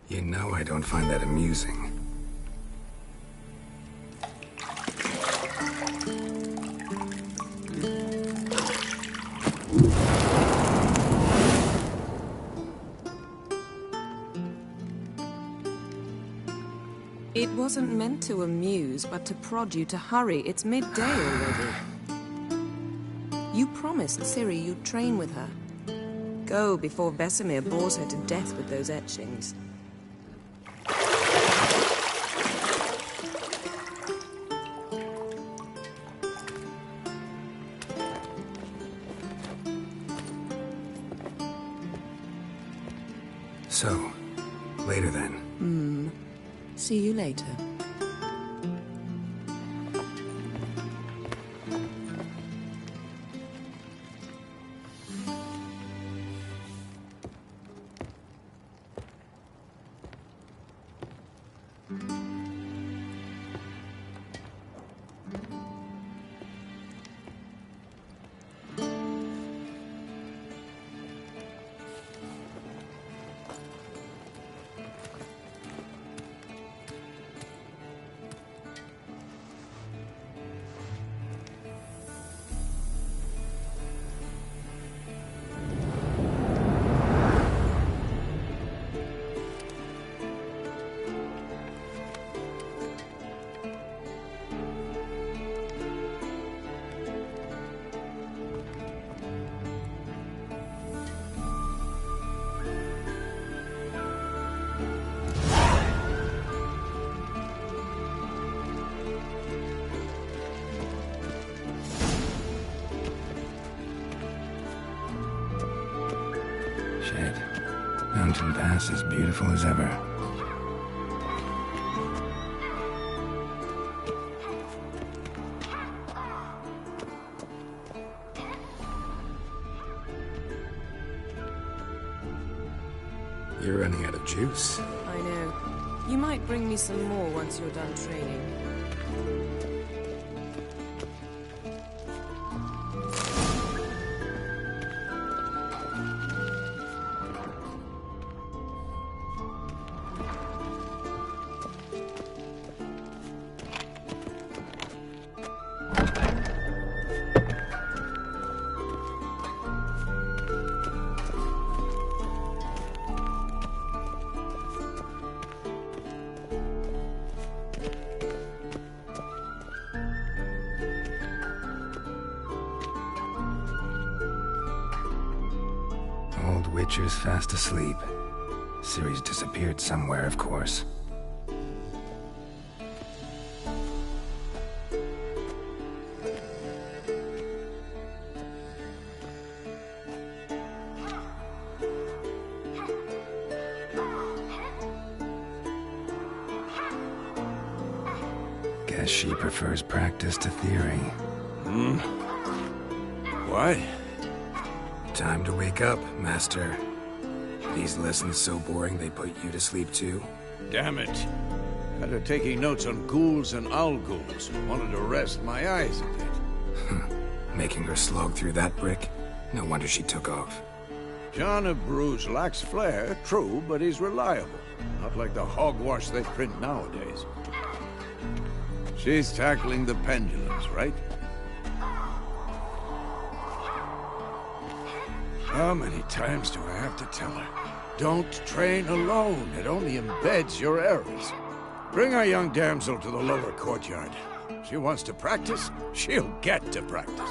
You know I don't find that amusing. It wasn't meant to amuse, but to prod you to hurry. It's midday already. You promised Ciri you'd train with her. Go before Vesemir bores her to death with those etchings. So, later then. See you later. Shit. Mountain Pass as beautiful as ever. You're running out of juice. I know. You might bring me some more once you're done training. Old Witcher's fast asleep. Ciri's disappeared somewhere, of course. Guess she prefers practice to theory. What? Time to wake up, Master. These lessons so boring they put you to sleep too? Damn it. Had her taking notes on ghouls and owl-ghouls. Wanted to rest my eyes a bit. Making her slog through that brick? No wonder she took off. John of Bruges lacks flair, true, but he's reliable. Not like the hogwash they print nowadays. She's tackling the pendulums, right? How many times do I have to tell her? Don't train alone. It only embeds your errors. Bring our young damsel to the lower courtyard. She wants to practice, she'll get to practice.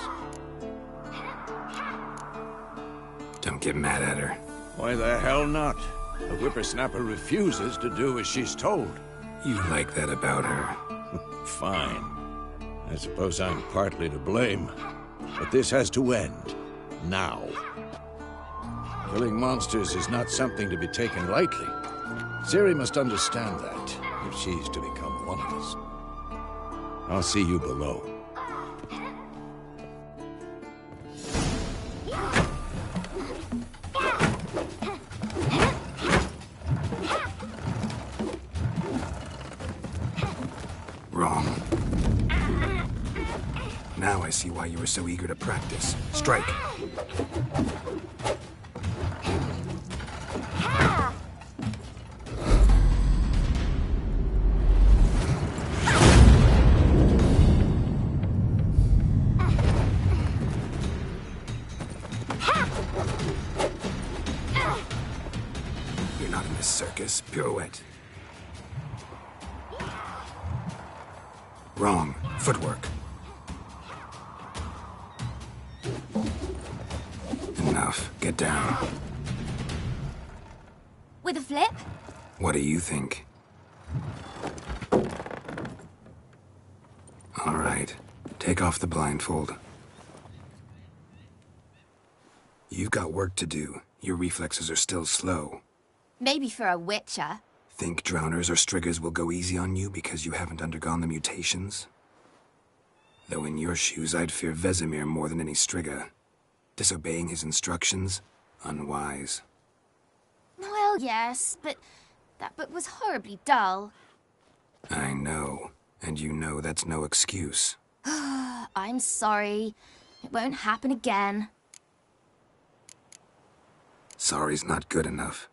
Don't get mad at her. Why the hell not? The whippersnapper refuses to do as she's told. You like that about her. Fine. I suppose I'm partly to blame. But this has to end. Now. Killing monsters is not something to be taken lightly. Ciri must understand that, if she's to become one of us. I'll see you below. Wrong. Now I see why you were so eager to practice. Strike. You're not in this circus. Pirouette. Wrong. Footwork. Enough. Get down. With a flip? What do you think? All right. Take off the blindfold. You've got work to do. Your reflexes are still slow. Maybe for a witcher. Think drowners or striggers will go easy on you because you haven't undergone the mutations? Though in your shoes, I'd fear Vesemir more than any strigger. Disobeying his instructions? Unwise. Well, yes, but that book was horribly dull. I know. And you know that's no excuse. I'm sorry. It won't happen again. Sorry's not good enough.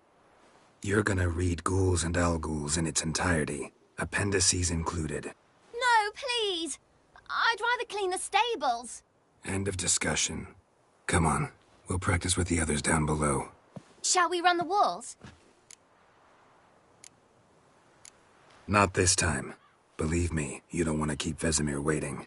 You're gonna read Ghouls and Al-Ghouls in its entirety, appendices included. No, please! I'd rather clean the stables. End of discussion. Come on, we'll practice with the others down below. Shall we run the walls? Not this time. Believe me, you don't want to keep Vesemir waiting.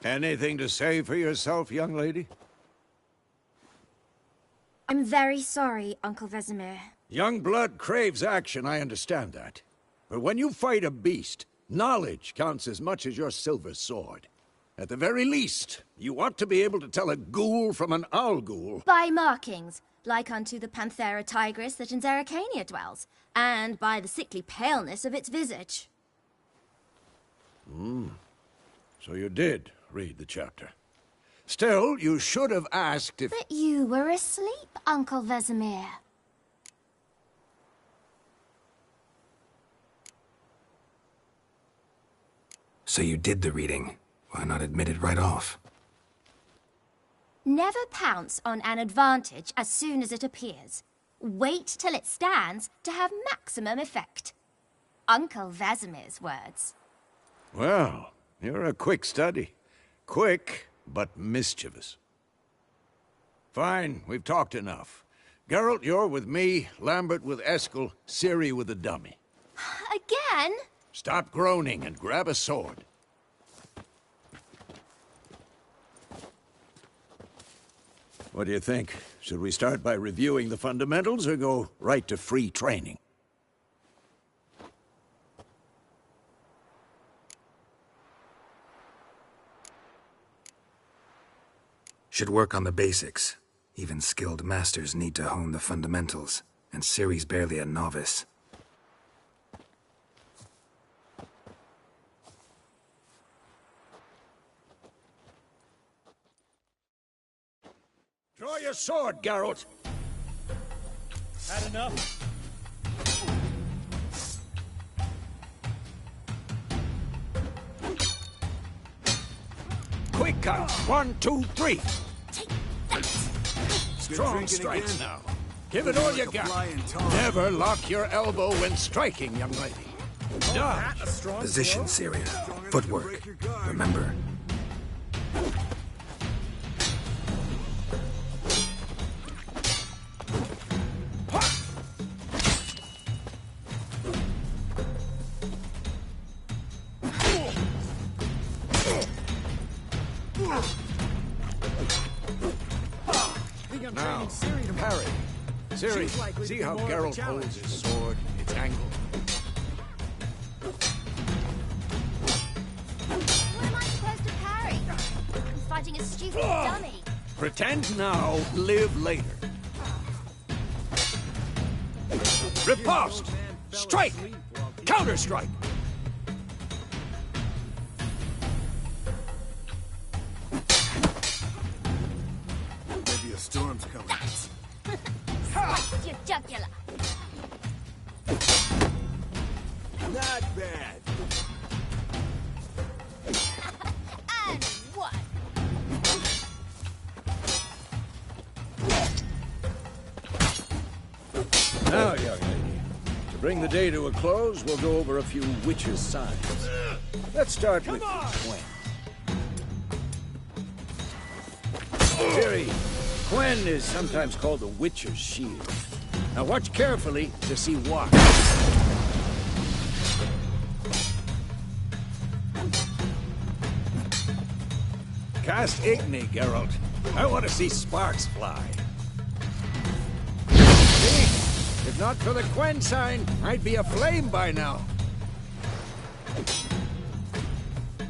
Anything to say for yourself, young lady? I'm very sorry, Uncle Vesemir. Young blood craves action, I understand that. But when you fight a beast, knowledge counts as much as your silver sword. At the very least, you ought to be able to tell a ghoul from an Al-Ghul. By markings, like unto the Panthera tigris that in Zerrikania dwells, and by the sickly paleness of its visage. So you did read the chapter. Still, you should have asked if... But you were asleep, Uncle Vesemir. So you did the reading. Why not admit it right off? Never pounce on an advantage as soon as it appears. Wait till it stands to have maximum effect. Uncle Vesemir's words. Well, you're a quick study. Quick, but mischievous. Fine, we've talked enough. Geralt, you're with me, Lambert with Eskel, Ciri with the dummy. Again? Stop groaning and grab a sword. What do you think? Should we start by reviewing the fundamentals or go right to free training? Should work on the basics. Even skilled masters need to hone the fundamentals, and Ciri's barely a novice. Draw your sword, Geralt! Had enough? Quick count! 1, 2, 3! Take that! Strong strikes now. Give it all you got. Never lock your elbow when striking, young lady. Dodge. Position, Ciri. Footwork. Remember. Now, parry. Ciri, see how Geralt holds his sword, its angle? What am I supposed to parry? I'm fighting a stupid dummy. Pretend now, live later. Riposte! Strike! Counter-strike! Maybe a storm's coming. Slice your jugular. Not bad. And one. Now, young lady, to bring the day to a close, we'll go over a few witches' signs. Let's start with Quen. Ciri, Quen is sometimes called the Witcher's Shield. Now watch carefully to see why. Cast Igni, Geralt. I want to see sparks fly. See? If not for the Quen sign, I'd be aflame by now.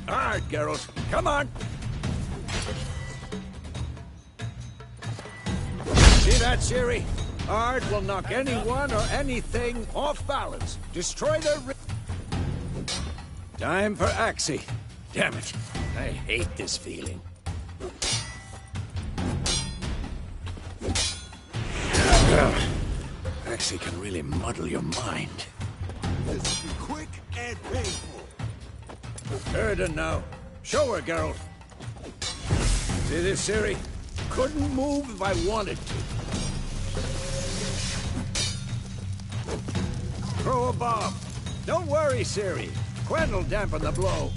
All right, Geralt. Come on. See that, Ciri? Ard will knock anyone or anything off balance. Destroy their... Time for Axii. Damn it. I hate this feeling. Axii can really muddle your mind. This will be quick and painful. Erden now. Show her, Geralt. See this, Ciri? Couldn't move if I wanted to. Throw a bomb. Don't worry, Ciri. Quen will dampen the blow.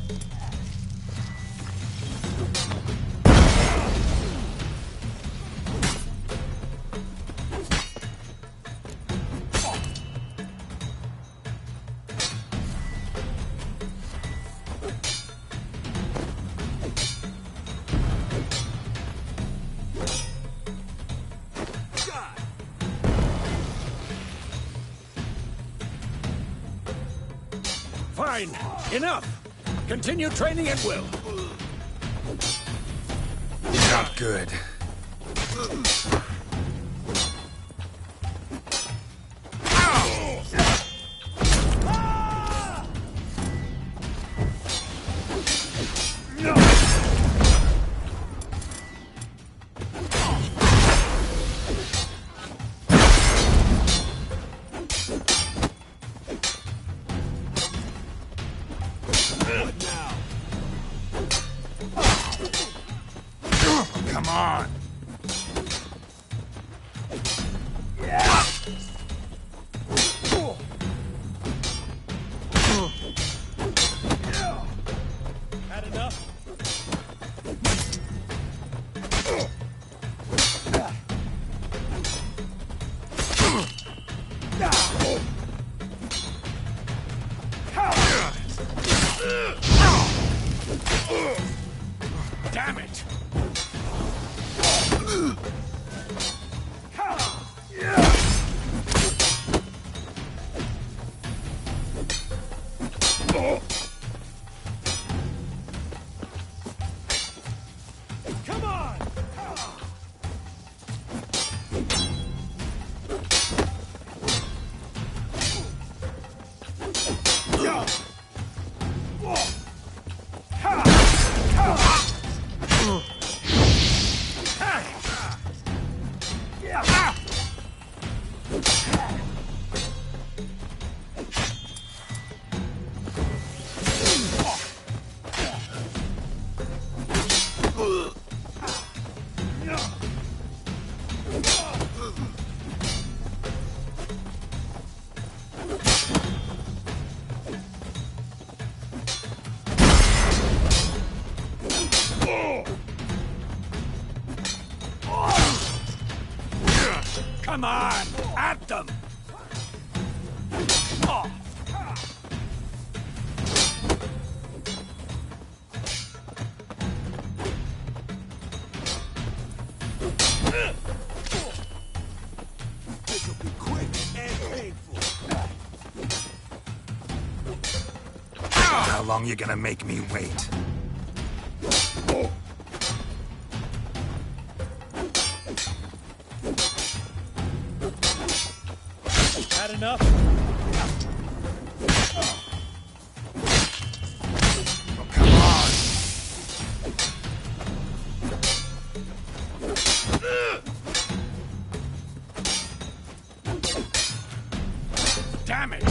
Fine. Enough. Continue training at will. Not good. Come on. Had enough? Damn it! Come on! Come on! At them! This will be quick and painful. How long you gonna make me wait? Had enough? Come on! Damn it!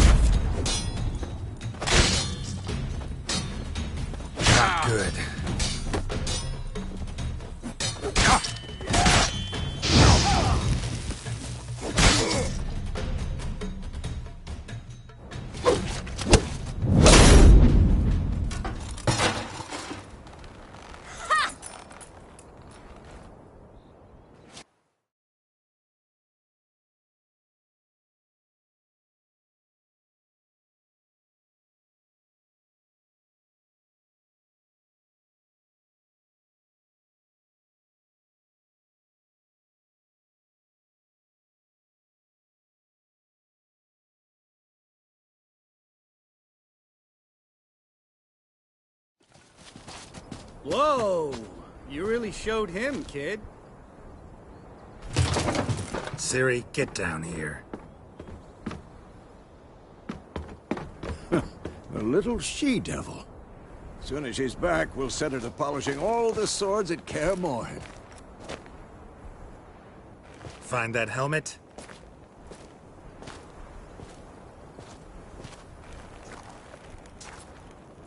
Not good. Whoa! You really showed him, kid. Ciri, get down here. A little she-devil. Soon as she's back, we'll set her to polishing all the swords at Kaer Morhen. Find that helmet?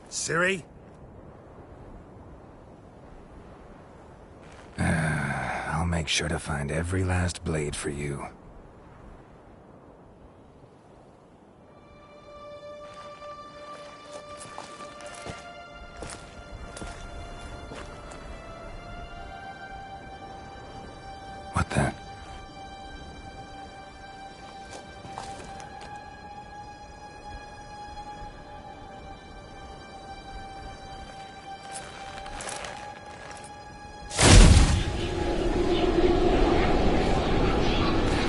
Ciri? I'll make sure to find every last blade for you. What the?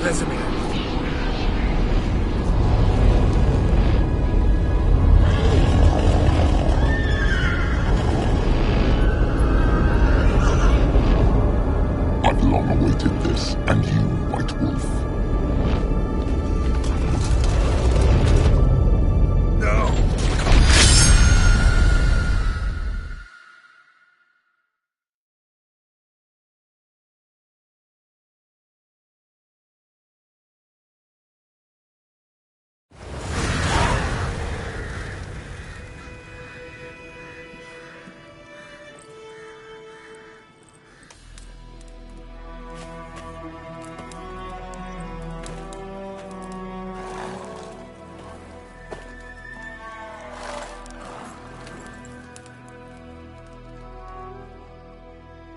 Vesemir. I've long awaited this, and you, White Wolf. No!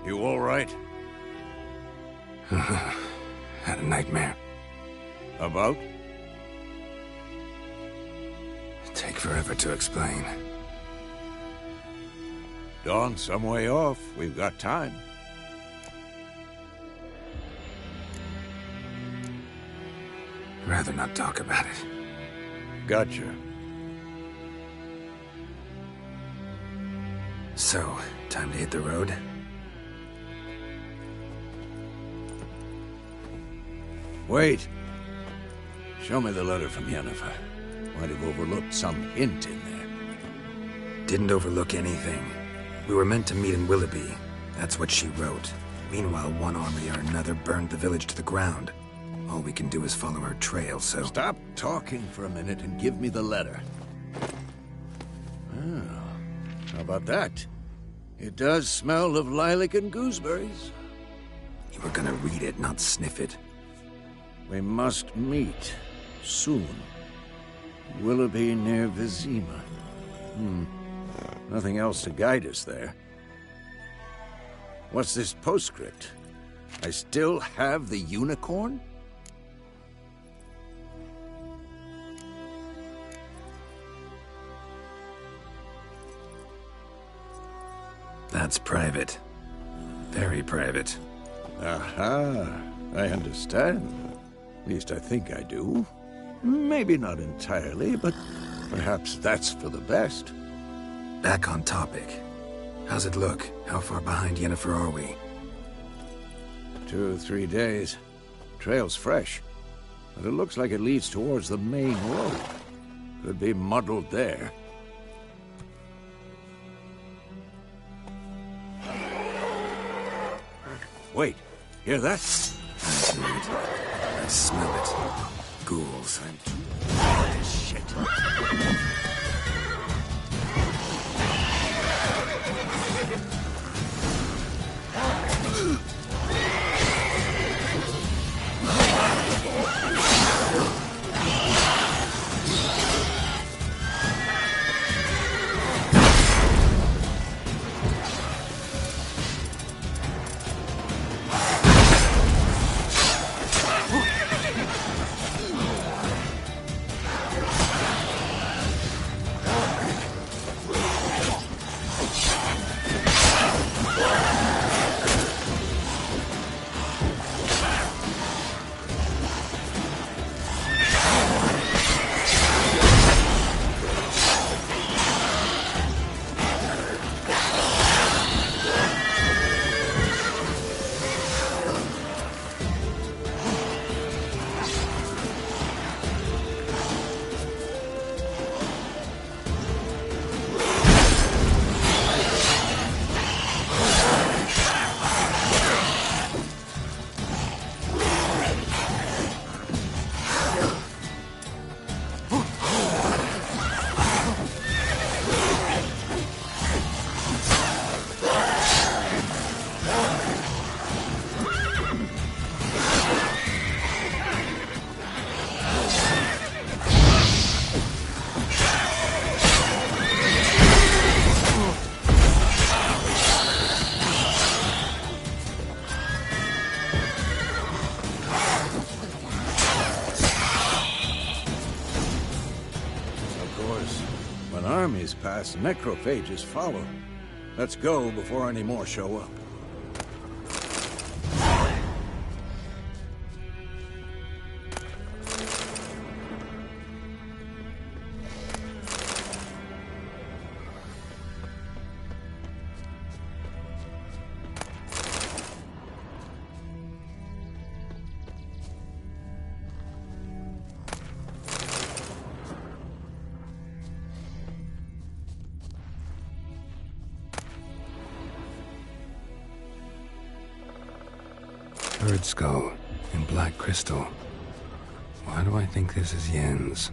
You all right? Had a nightmare. About? Take forever to explain. Dawn's some way off. We've got time. Rather not talk about it. Gotcha. So, time to hit the road? Wait. Show me the letter from Yennefer. Might have overlooked some hint in there. Didn't overlook anything. We were meant to meet in Willoughby. That's what she wrote. Meanwhile, one army or another burned the village to the ground. All we can do is follow her trail, so... Stop talking for a minute and give me the letter. Oh, how about that? It does smell of lilac and gooseberries. You were gonna read it, not sniff it. We must meet. Soon. Willoughby near Vizima. Nothing else to guide us there. What's this postscript? I still have the unicorn? That's private. Very private. Aha, I understand. At least I think I do. Maybe not entirely, but perhaps that's for the best. Back on topic. How's it look? How far behind Yennefer are we? 2 or 3 days. Trail's fresh, but it looks like it leads towards the main road. Could be muddled there. Wait, hear that? I see it. I smell it. Ghouls. Shit. whiz past, necrophages follow. Let's go before any more show up. Bird skull and black crystal. Why do I think this is Yen's?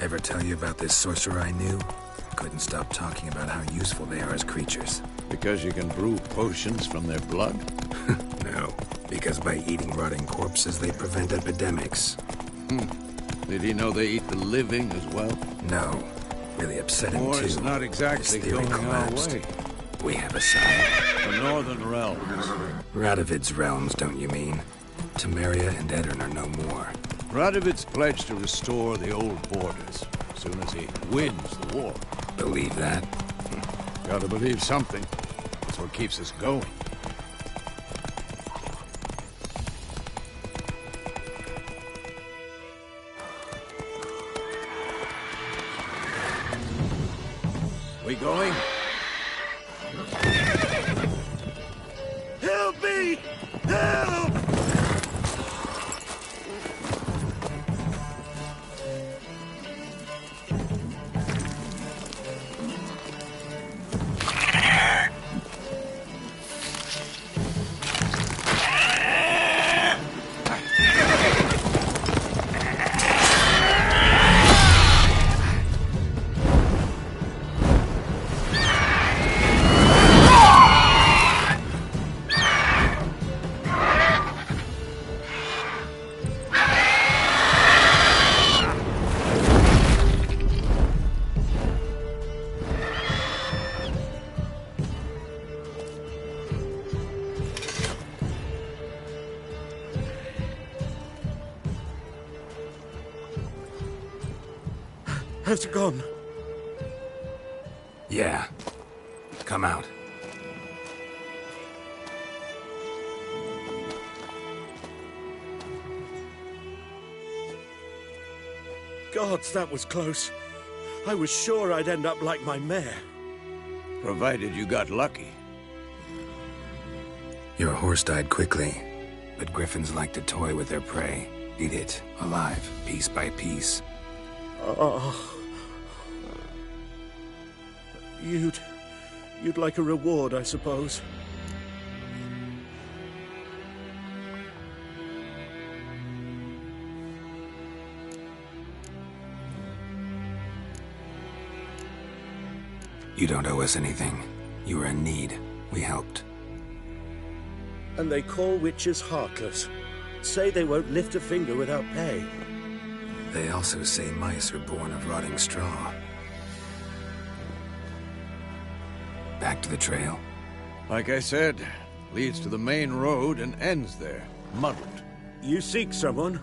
Ever tell you about this sorcerer I knew? Couldn't stop talking about how useful they are as creatures. Because you can brew potions from their blood? No, because by eating rotting corpses, they prevent epidemics. Did he know they eat the living as well? No, really upset him War too. is not exactly His theory going our collapsed. way. We have a son. The Northern Realms. Radovid's realms, don't you mean? Temeria and Edirn are no more. Radovid's pledged to restore the old borders as soon as he wins the war. Believe that? Gotta believe something. That's what keeps us going. We going? Help me! Help! Has it gone? Yeah. Come out. Gods, that was close. I was sure I'd end up like my mare. Provided you got lucky. Your horse died quickly, but griffins like to toy with their prey. Eat it, alive, piece by piece. Oh. You'd like a reward, I suppose. You don't owe us anything. You were in need. We helped. And they call witches heartless. Say they won't lift a finger without pay. They also say mice are born of rotting straw. Back to the trail? Like I said, leads to the main road and ends there, muddled. You seek someone?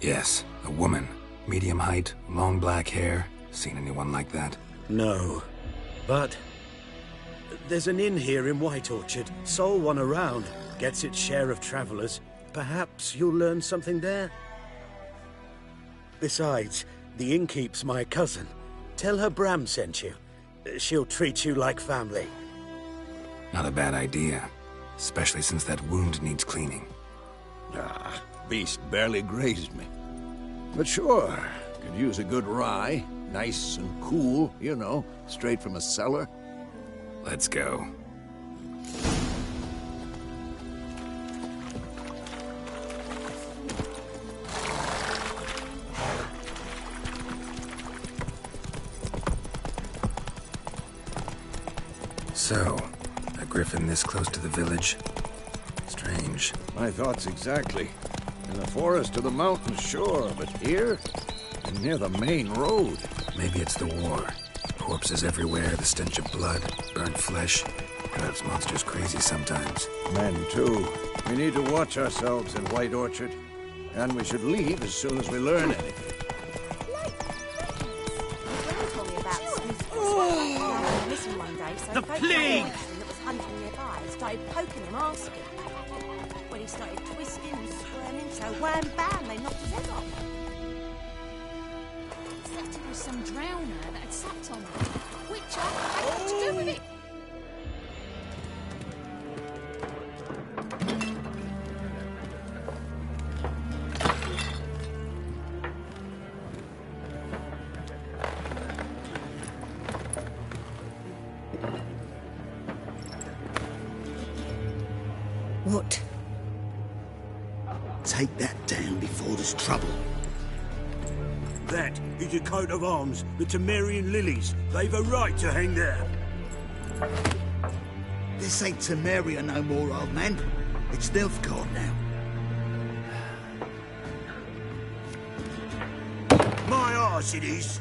Yes, a woman. Medium height, long black hair. Seen anyone like that? No. But there's an inn here in White Orchard. Sole one around. Gets its share of travelers. Perhaps you'll learn something there? Besides, the innkeep's my cousin. Tell her Bram sent you. She'll treat you like family. Not a bad idea. Especially since that wound needs cleaning. Ah, beast barely grazed me. But sure, could use a good rye. Nice and cool, you know, straight from a cellar. Let's go. So, a griffin this close to the village? Strange. My thoughts exactly. In the forest to the mountains, sure, but here? Near the main road. Maybe it's the war. Corpses everywhere, the stench of blood, burnt flesh. Drives monsters crazy sometimes. Men, too. We need to watch ourselves in White Orchard. And we should leave as soon as we learn anything. The plague! That was hunting nearby started poking him, asking. When he started twisting and squirming, so wham bam, they knocked his head off. Said it was some drowner that had sucked on him. Which had nothing to do with it. What? Take that down before there's trouble. That is a coat of arms, the Temerian lilies. They've a right to hang there. This ain't Temeria no more, old man. It's Nilfgaard now. My arse it is.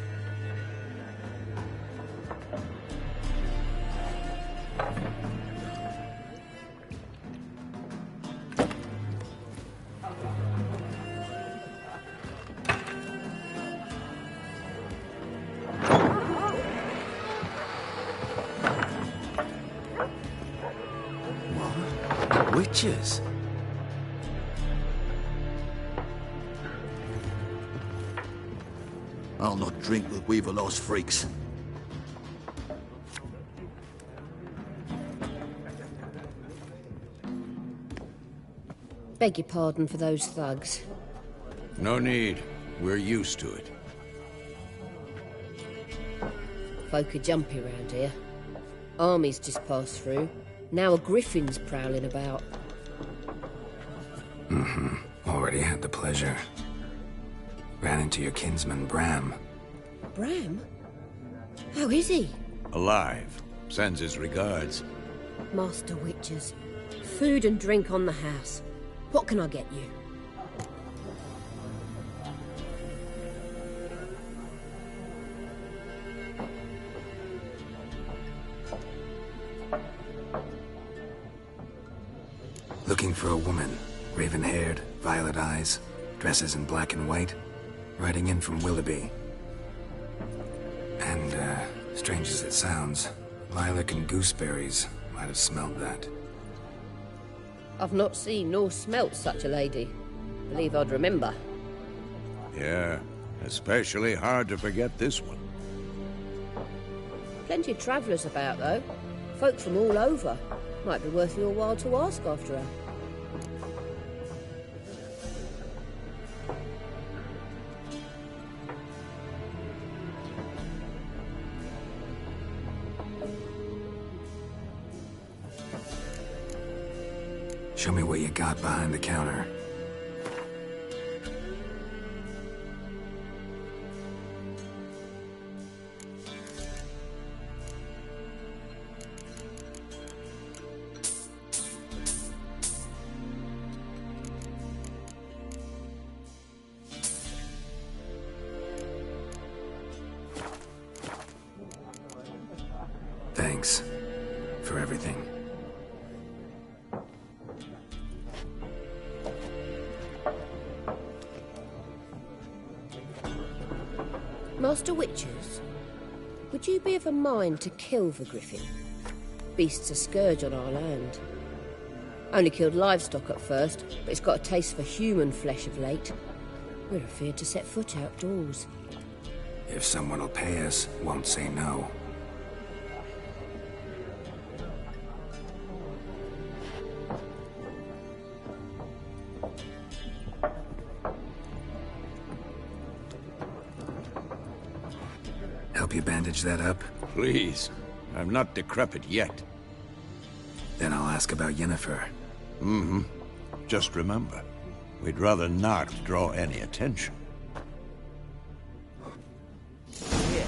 Witches? I'll not drink with Weaverlost freaks. Beg your pardon for those thugs. No need. We're used to it. Folk are jumpy round here. Armies just passed through. Now a griffin's prowling about. Already had the pleasure. Ran into your kinsman, Bram. Bram? How is he? Alive. Sends his regards. Master Witches. Food and drink on the house. What can I get you? Looking for a woman. Raven-haired, violet eyes, dresses in black and white. Riding in from Willoughby. And, strange as it sounds, lilac and gooseberries might have smelled that. I've not seen nor smelt such a lady. Believe I'd remember. Yeah, especially hard to forget this one. Plenty of travellers about, though. Folk from all over. Might be worth your while to ask after her. Show me what you got behind the counter. Thanks for everything. Master Witches, would you be of a mind to kill the griffin? Beast's a scourge on our land. Only killed livestock at first, but it's got a taste for human flesh of late. We're afeard to set foot outdoors. If someone will pay us, won't say no. Help you bandage that up? Please. I'm not decrepit yet. Then I'll ask about Yennefer. Mm-hmm. Just remember, we'd rather not draw any attention. Here,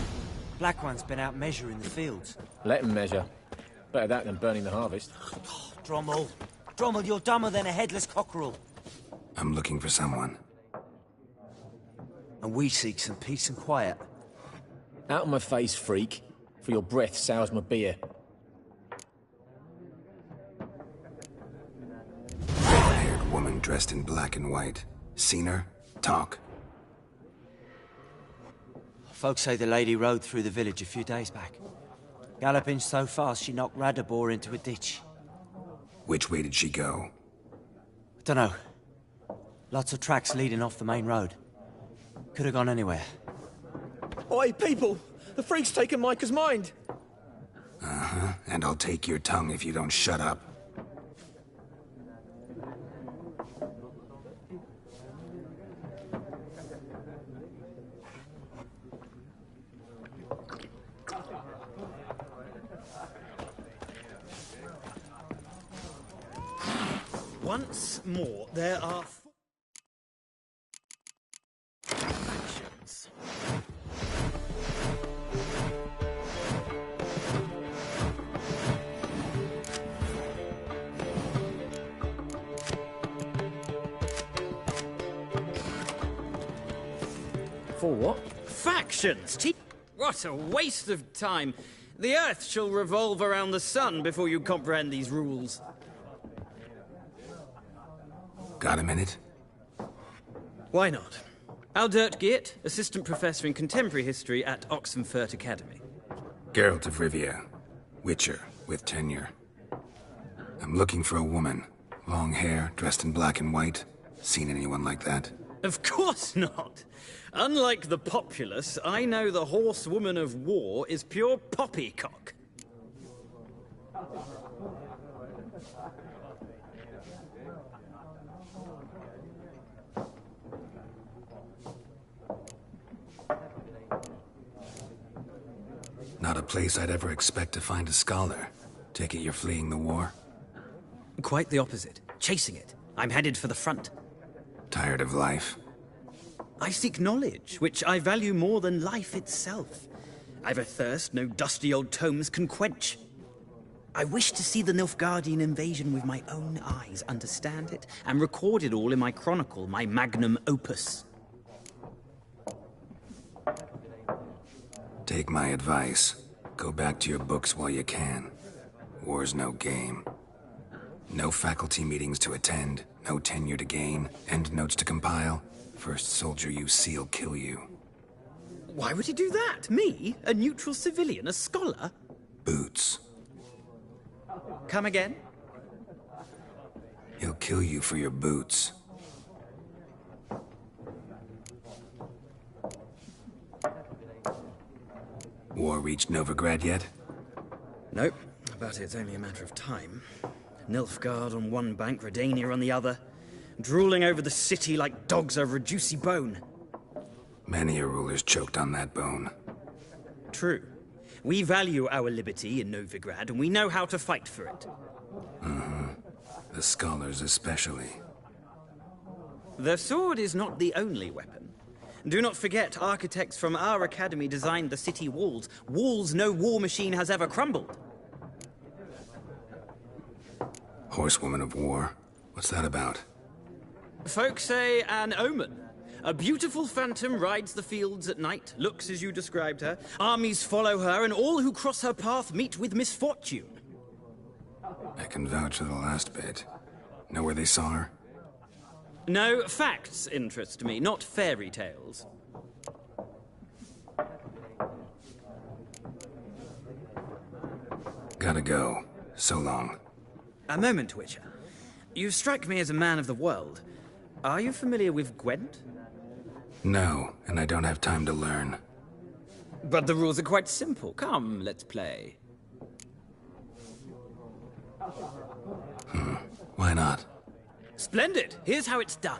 Black One's been out measuring the fields. Let him measure. Better that than burning the harvest. Drommel. Drommel, you're dumber than a headless cockerel. I'm looking for someone. And we seek some peace and quiet. Out of my face, freak. For your breath sours my beer. Red-haired woman dressed in black and white. Seen her? Talk. Folks say the lady rode through the village a few days back. Galloping so fast she knocked Radabor into a ditch. Which way did she go? Dunno. Lots of tracks leading off the main road. Could have gone anywhere. Oi, people! The freak's taken Micah's mind! Uh-huh, and I'll take your tongue if you don't shut up. Once more, there are factions. For what? Factions! What a waste of time. The Earth shall revolve around the sun before you comprehend these rules. Got a minute? Why not? Aldert Geert, Assistant Professor in Contemporary History at Oxenfurt Academy. Geralt of Rivia. Witcher, with tenure. I'm looking for a woman. Long hair, dressed in black and white. Seen anyone like that? Of course not! Unlike the populace, I know the horsewoman of war is pure poppycock. Not a place I'd ever expect to find a scholar. Take it you're fleeing the war? Quite the opposite. Chasing it. I'm headed for the front. Tired of life? I seek knowledge, which I value more than life itself. I've a thirst no dusty old tomes can quench. I wish to see the Nilfgaardian invasion with my own eyes, understand it, and record it all in my chronicle, my magnum opus. Take my advice. Go back to your books while you can. War's no game. No faculty meetings to attend, no tenure to gain, end notes to compile. First soldier you see'll kill you. Why would he do that? Me? A neutral civilian? A scholar? Boots. Come again? He'll kill you for your boots. War reached Novigrad yet? Nope, but it's only a matter of time. Nilfgaard on one bank, Redania on the other, drooling over the city like dogs over a juicy bone. Many a ruler's choked on that bone. True. We value our liberty in Novigrad, and we know how to fight for it. Mm-hmm. The scholars especially. The sword is not the only weapon. Do not forget, architects from our academy designed the city walls. Walls no war machine has ever crumbled. Horsewoman of war. What's that about? Folk say an omen. A beautiful phantom rides the fields at night, looks as you described her. Armies follow her, and all who cross her path meet with misfortune. I can vouch for the last bit. Know where they saw her? No, facts interest me, not fairy tales. Gotta go. So long. A moment, Witcher. You strike me as a man of the world. Are you familiar with Gwent? No, and I don't have time to learn. But the rules are quite simple. Come, let's play. Why not? Splendid. Here's how it's done.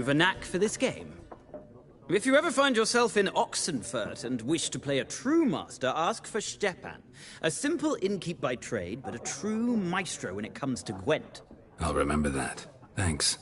you've a knack for this game. If you ever find yourself in Oxenfurt and wish to play a true master, ask for Stepan. A simple innkeep by trade, but a true maestro when it comes to Gwent. I'll remember that. Thanks.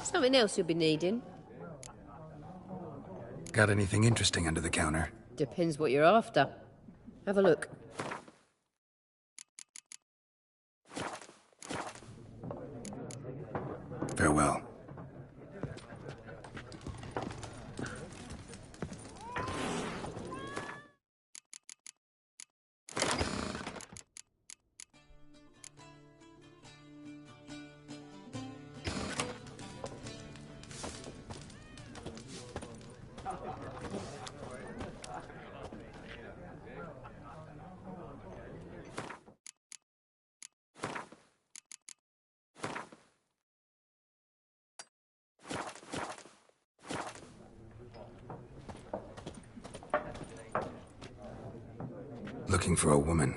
Something else you'll be needing? Got anything interesting under the counter? Depends what you're after. Have a look. Farewell. Looking for a woman.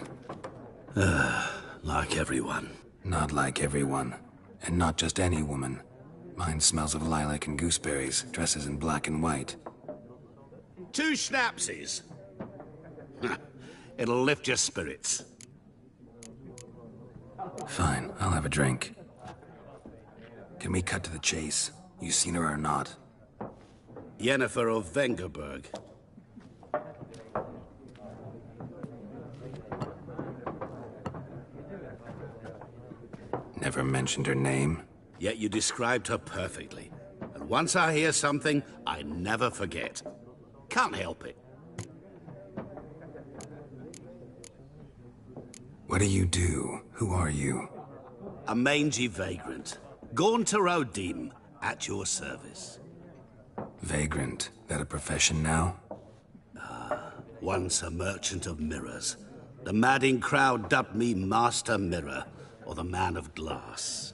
Like everyone. Not like everyone. And not just any woman. Mine smells of lilac and gooseberries, dresses in black and white. 2 schnapsies. It'll lift your spirits. Fine, I'll have a drink. Can we cut to the chase? You seen her or not? Yennefer of Vengerberg. Never mentioned her name. Yet you described her perfectly. And once I hear something, I never forget. Can't help it. What do you do? Who are you? A mangy vagrant. Gaunter O'Dim, at your service. Vagrant. That a profession now? Once a merchant of mirrors. The madding crowd dubbed me Master Mirror, or the Man of Glass.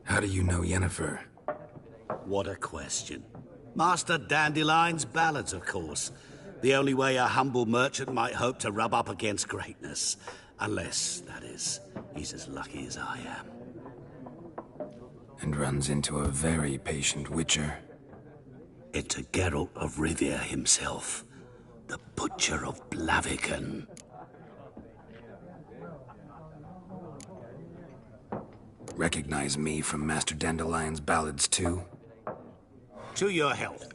How do you know Yennefer? What a question. Master Dandelion's ballads, of course. The only way a humble merchant might hope to rub up against greatness. Unless, that is, he's as lucky as I am. And runs into a very patient witcher. It's a Geralt of Rivia himself. The Butcher of Blaviken. Recognize me from Master Dandelion's ballads, too? To your health.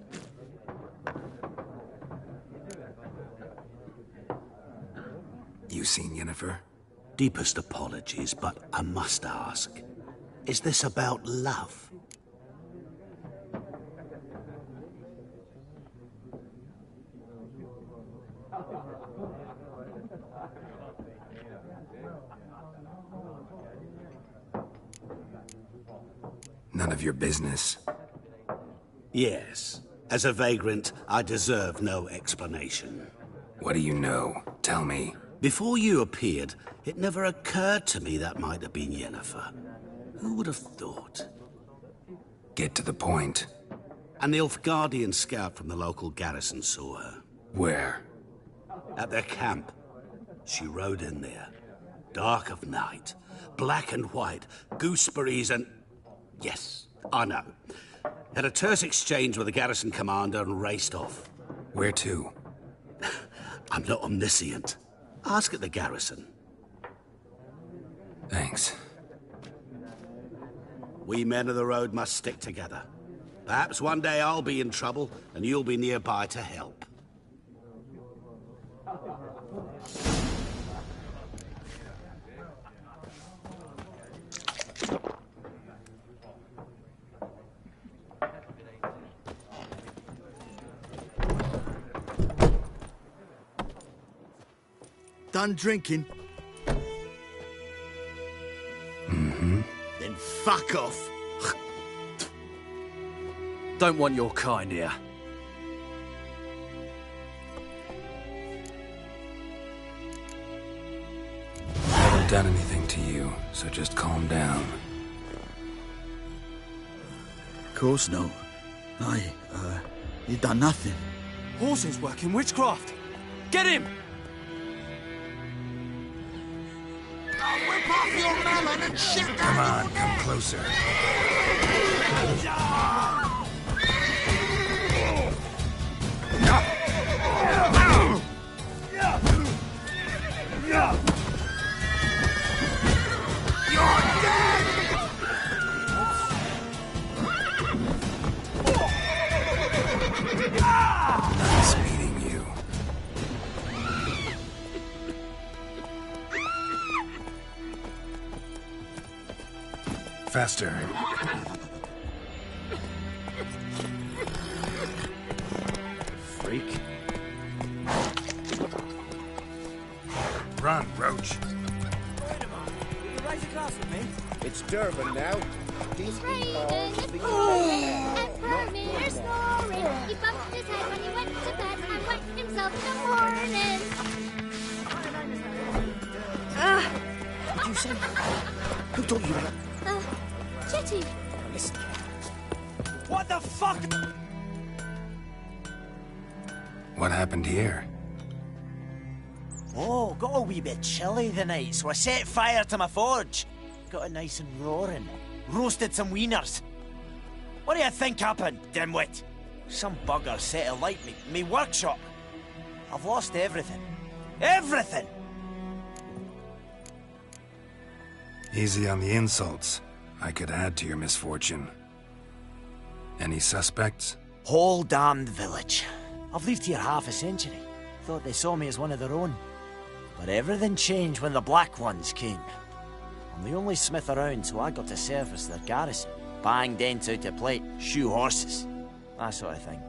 You seen Yennefer? Deepest apologies, but I must ask. Is this about love? None of your business. Yes. As a vagrant, I deserve no explanation. What do you know? Tell me. Before you appeared, it never occurred to me that might have been Yennefer. Who would have thought? Get to the point. An Nilfgaardian scout from the local garrison saw her. Where? At their camp. She rode in there. Dark of night. Black and white. Gooseberries and... Yes, I know. Had a terse exchange with the garrison commander and raced off. Where to? I'm not omniscient. Ask at the garrison. Thanks. We men of the road must stick together. Perhaps one day I'll be in trouble and you'll be nearby to help. Done drinking? Mm-hmm. Then fuck off. Don't want your kind here. I haven't done anything to you, so just calm down. Of course no. You done nothing. Horses working witchcraft. Get him! Whip off your melon and shit. Come on, come closer. Nice meeting you. Faster. Freak. Run, Roach. Raise a glass with me. It's Durban now. It's raining, and Prometheus snoring. He bumped his head when he went to bed and wet himself in the morning. What did you say? Who taught you that? Chetty. Listen. What the fuck? What happened here? Oh, got a wee bit chilly the night, so I set fire to my forge. Got it nice and roaring. Roasted some wieners. What do you think happened, dimwit? Some bugger set alight me workshop. I've lost everything. Everything! Easy on the insults. I could add to your misfortune. Any suspects? Whole damned village. I've lived here half a century. Thought they saw me as one of their own. But everything changed when the Black Ones came. I'm the only smith around, so I got to service their garrison. Bang dents out of plate, shoe horses. That sort of thing.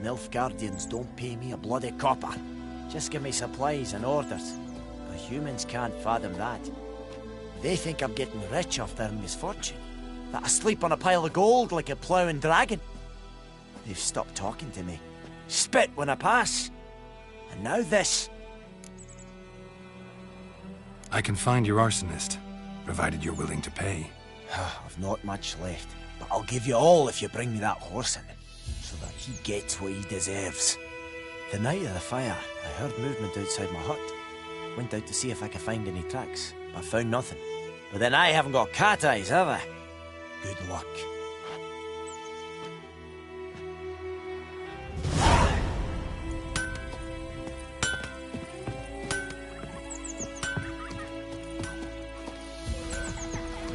Nilfgaardians don't pay me a bloody copper. Just give me supplies and orders. But humans can't fathom that. They think I'm getting rich off their misfortune. That I sleep on a pile of gold like a ploughing dragon. They've stopped talking to me. Spit when I pass. And now this. I can find your arsonist, provided you're willing to pay. I've not much left, but I'll give you all if you bring me that horse in, so that he gets what he deserves. The night of the fire, I heard movement outside my hut. Went out to see if I could find any tracks, but found nothing. But then I haven't got cat eyes, have I? Good luck.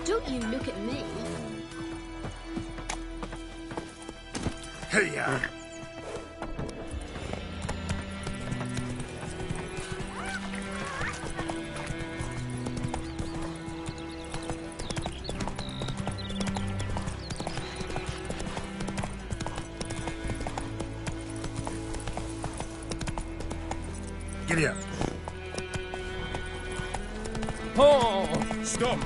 Don't you look at me. Hey, Giddy up. Oh! Stop!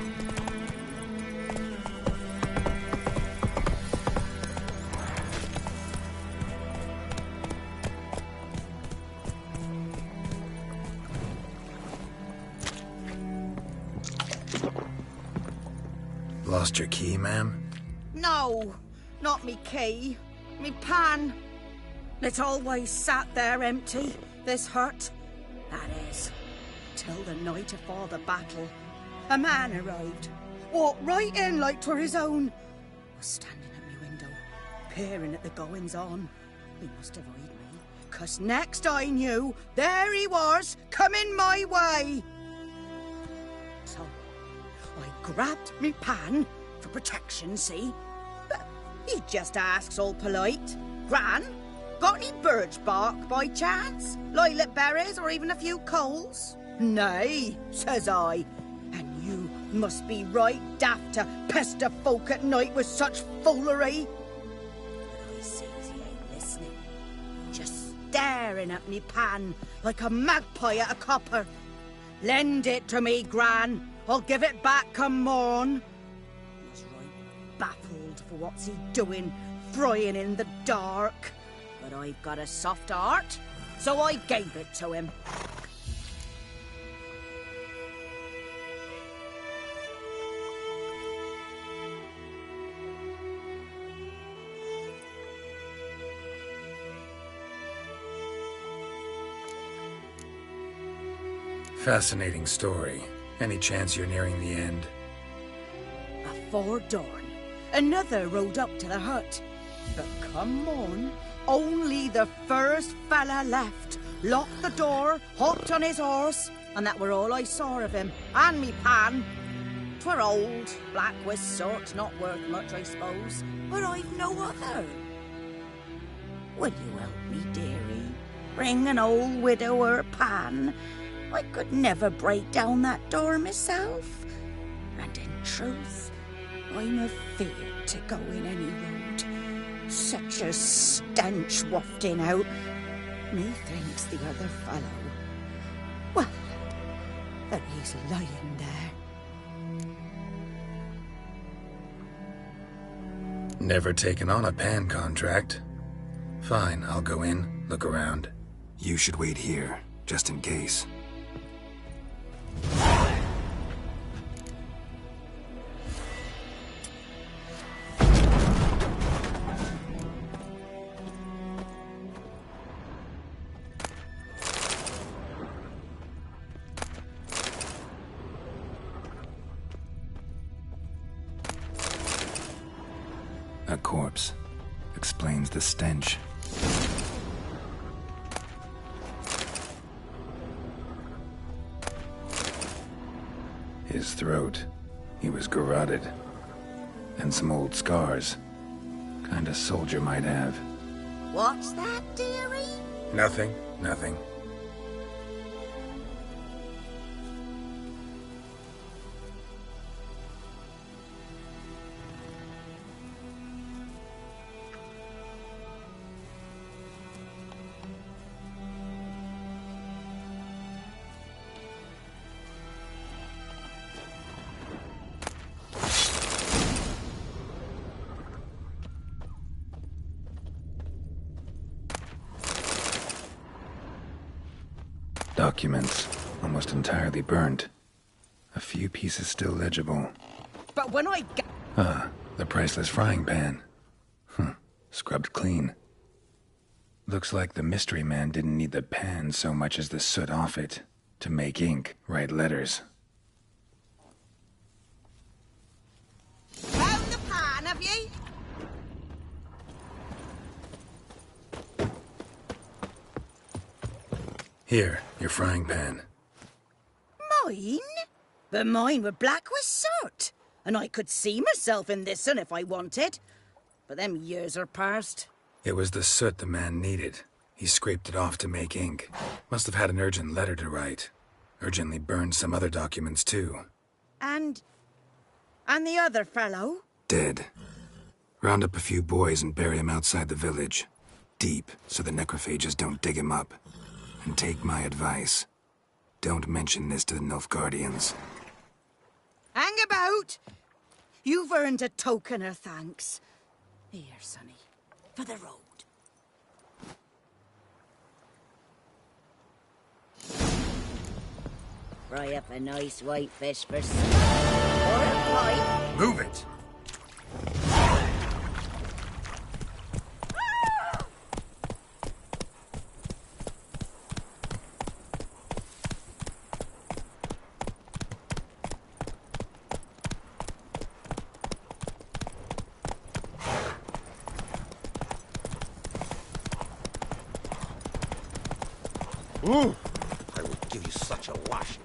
Lost your key, ma'am? No, not me key. Me pan. It's always sat there empty, this hut. That is, till the night afore the battle. A man arrived, walked right in like 'twere his own. Was standing at me window, peering at the goings-on. He must have eyed me, 'cause next I knew, there he was, coming my way. So, I grabbed me pan, for protection, see? But he just asks all polite, Gran, got any birch bark by chance? Lilac berries or even a few coals? Nay, says I, and you must be right daft to pester folk at night with such foolery. But I sees he ain't listening, just staring at me pan like a magpie at a copper. Lend it to me, Gran. I'll give it back come morn. He's right baffled for what's he doing, frying in the dark. But I've got a soft heart, so I gave it to him. Fascinating story. Any chance you're nearing the end? Afore dawn, another rode up to the hut. But come on, only the first fella left. Locked the door, hopped on his horse, and that were all I saw of him. And me pan. 'Twere old, black with sort, not worth much, I suppose. But I've no other. Would you help me, dearie? Bring an old widower pan. I could never break down that door myself. And in truth, I'm afeard to go in any road. Such a stench wafting out. Methinks the other fellow. Well, there he's lying there. Never taken on a pan contract. Fine, I'll go in, look around. You should wait here, just in case. A corpse. Explains the stench. His throat. He was garroted. And some old scars. Kind of soldier might have. What's that, dearie? Nothing, nothing. Documents, almost entirely burnt. A few pieces still legible. But when I get... Ah, the priceless frying pan. Scrubbed clean. Looks like the mystery man didn't need the pan so much as the soot off it. To make ink, write letters. Found the pan, have ye? Here, your frying pan. Mine? But mine were black with soot. And I could see myself in this one if I wanted. But them years are past. It was the soot the man needed. He scraped it off to make ink. Must have had an urgent letter to write. Urgently burned some other documents too. And the other fellow? Dead. Round up a few boys and bury him outside the village. Deep, so the necrophages don't dig him up. And take my advice. Don't mention this to the Nilfgaardians. Hang about! You've earned a token of thanks. Here, sonny, for the road. Fry up a nice white fish for supper. Or a pie. Move it! Ooh, I will give you such a lashing.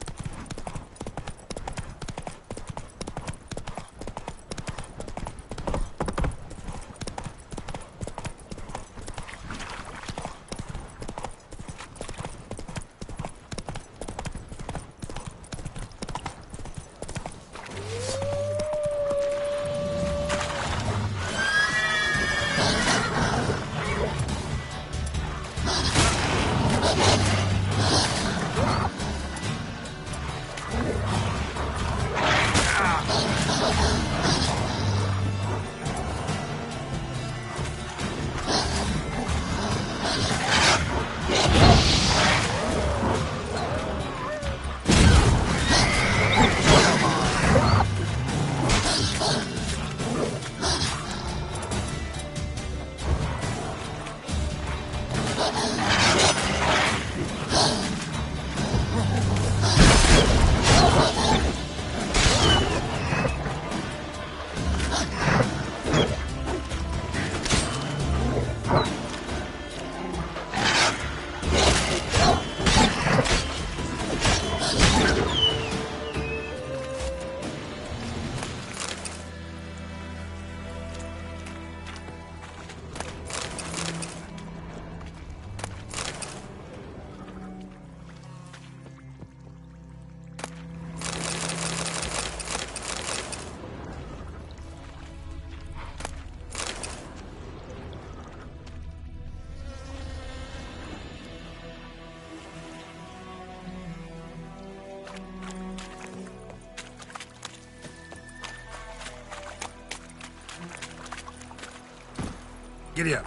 Giddy up.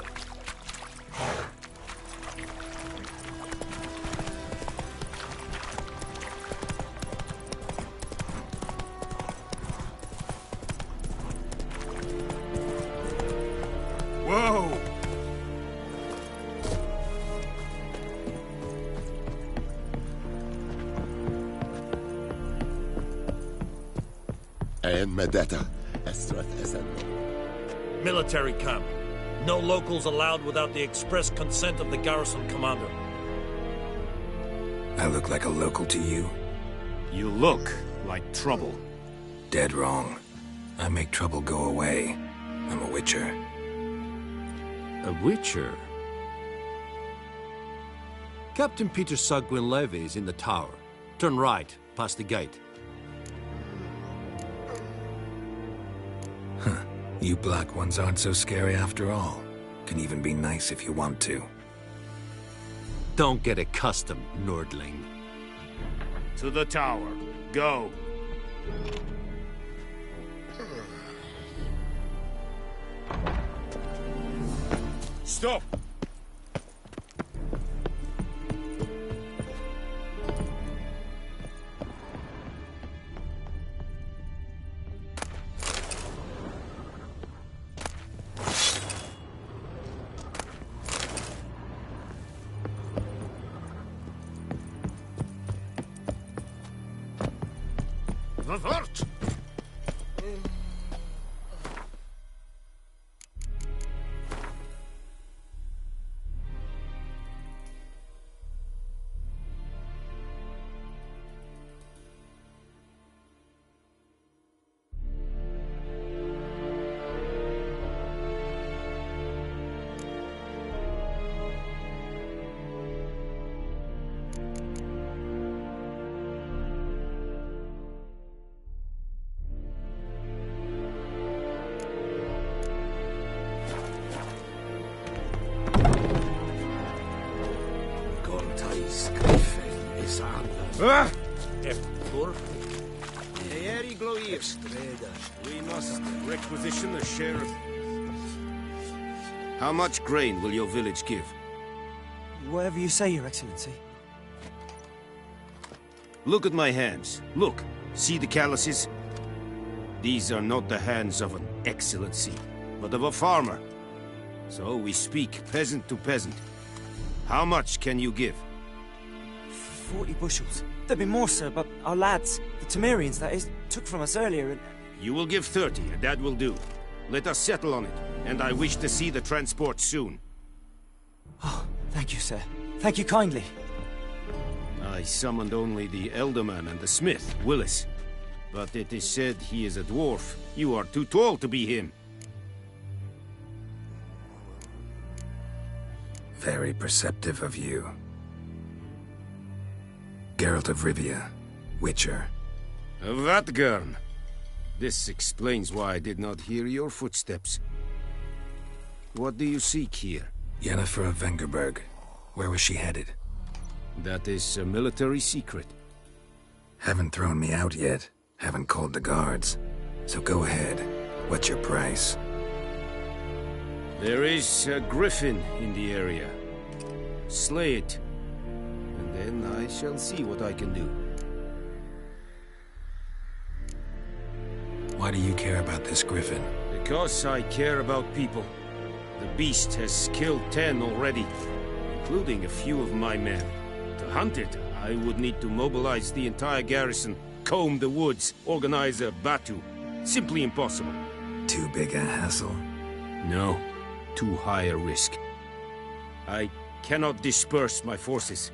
Whoa! And Medetta, Estrath Essen. Military camp. No locals allowed without the express consent of the garrison commander. I look like a local to you? You look like trouble. Dead wrong. I make trouble go away. I'm a witcher. A witcher? Captain Peter Saar Gwynleve is in the tower. Turn right, past the gate. Huh. You black ones aren't so scary after all. Can even be nice if you want to. Don't get accustomed, Nordling. To the tower. Go. Stop! Revert! We must requisition a share of... How much grain will your village give? Whatever you say, Your Excellency. Look at my hands. Look. See the calluses? These are not the hands of an excellency, but of a farmer. So we speak peasant to peasant. How much can you give? 40 bushels. There'd be more, sir, but our lads, the Temerians, that is, took from us earlier and... You will give 30, and that will do. Let us settle on it, and I wish to see the transport soon. Oh, thank you, sir. Thank you kindly. I summoned only the Elderman and the smith, Willis. But it is said he is a dwarf. You are too tall to be him. Very perceptive of you. Geralt of Rivia, Witcher. Vatgern. This explains why I did not hear your footsteps. What do you seek here? Yennefer of Vengerberg. Where was she headed? That is a military secret. Haven't thrown me out yet. Haven't called the guards. So go ahead. What's your price? There is a griffin in the area. Slay it. And then I shall see what I can do. Why do you care about this griffin? Because I care about people. The beast has killed 10 already, including a few of my men. To hunt it, I would need to mobilize the entire garrison, comb the woods, organize a batu. Simply impossible. Too big a hassle? No, too high a risk. I cannot disperse my forces.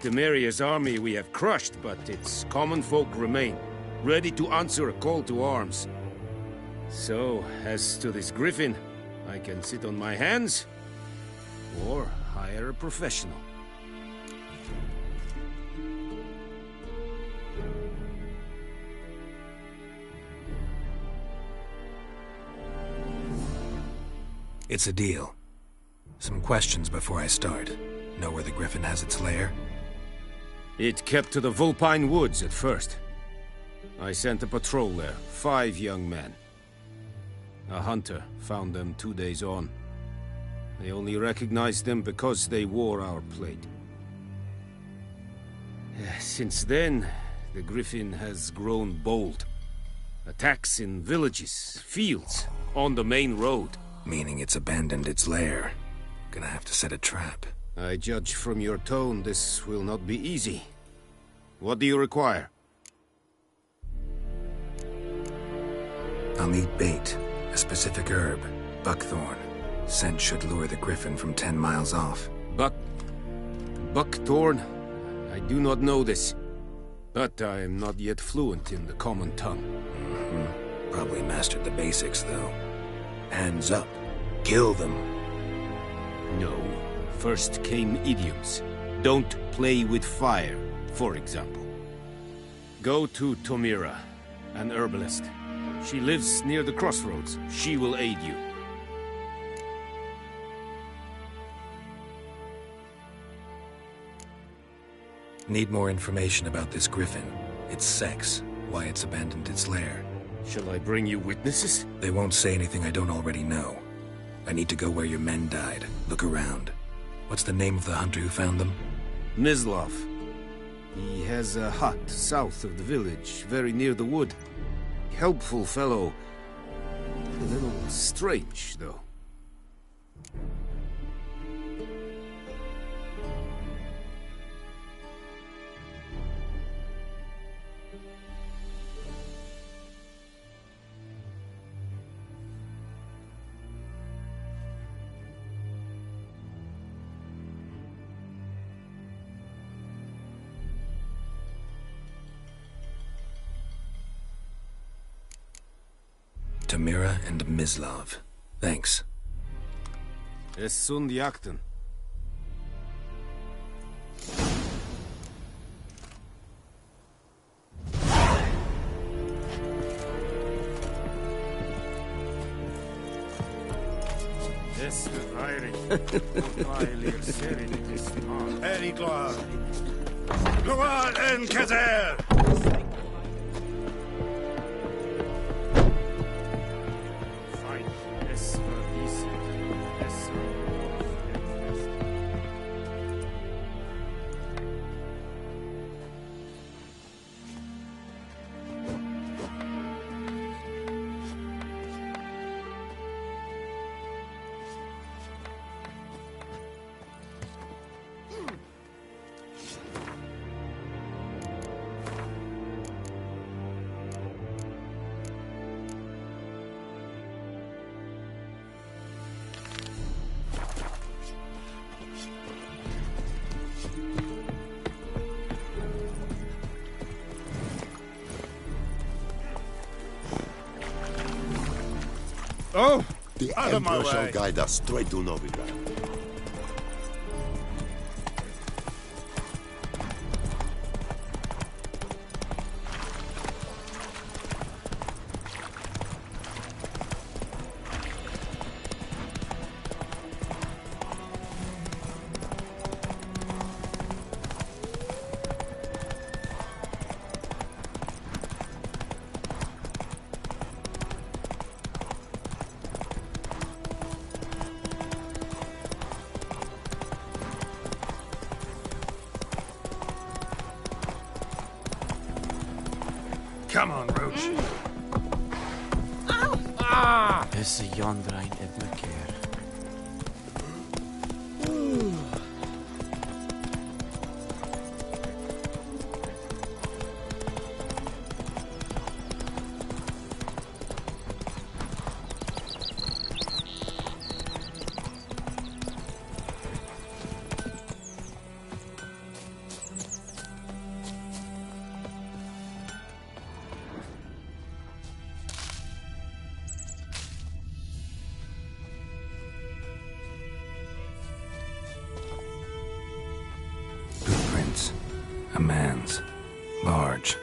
Temeria's army we have crushed, but its common folk remain, ready to answer a call to arms. So, as to this griffin, I can sit on my hands, or hire a professional. It's a deal. Some questions before I start. Know where the griffin has its lair? It kept to the Vulpine Woods at first. I sent a patrol there, 5 young men. A hunter found them 2 days on. They only recognized them because they wore our plate. Since then, the griffin has grown bold. Attacks in villages, fields, on the main road. Meaning it's abandoned its lair. Gonna have to set a trap. I judge from your tone this will not be easy. What do you require? I'll need bait. A specific herb. Buckthorn. Scent should lure the griffin from 10 miles off. Buckthorn? I do not know this. But I am not yet fluent in the common tongue. Probably mastered the basics, though. Hands up. Kill them. No. First came idioms. Don't play with fire, for example. Go to Tomira, an herbalist. She lives near the crossroads. She will aid you. Need more information about this griffin. Its sex, why it's abandoned its lair. Shall I bring you witnesses? They won't say anything I don't already know. I need to go where your men died. Look around. What's the name of the hunter who found them? Mislav. He has a hut south of the village, very near the wood. Helpful fellow. A little strange, though. Tomira and Mislav. Thanks. Es sunt jakten. Es wird eilig. Weil ihr seht, es ist Very glad. Luan en Kazer! Oh! The Out of my Emperor shall way. guide us straight to Novigrad. Come on, Roach. Is the Yondrain Ibnakir. Footprints. A man's. Large.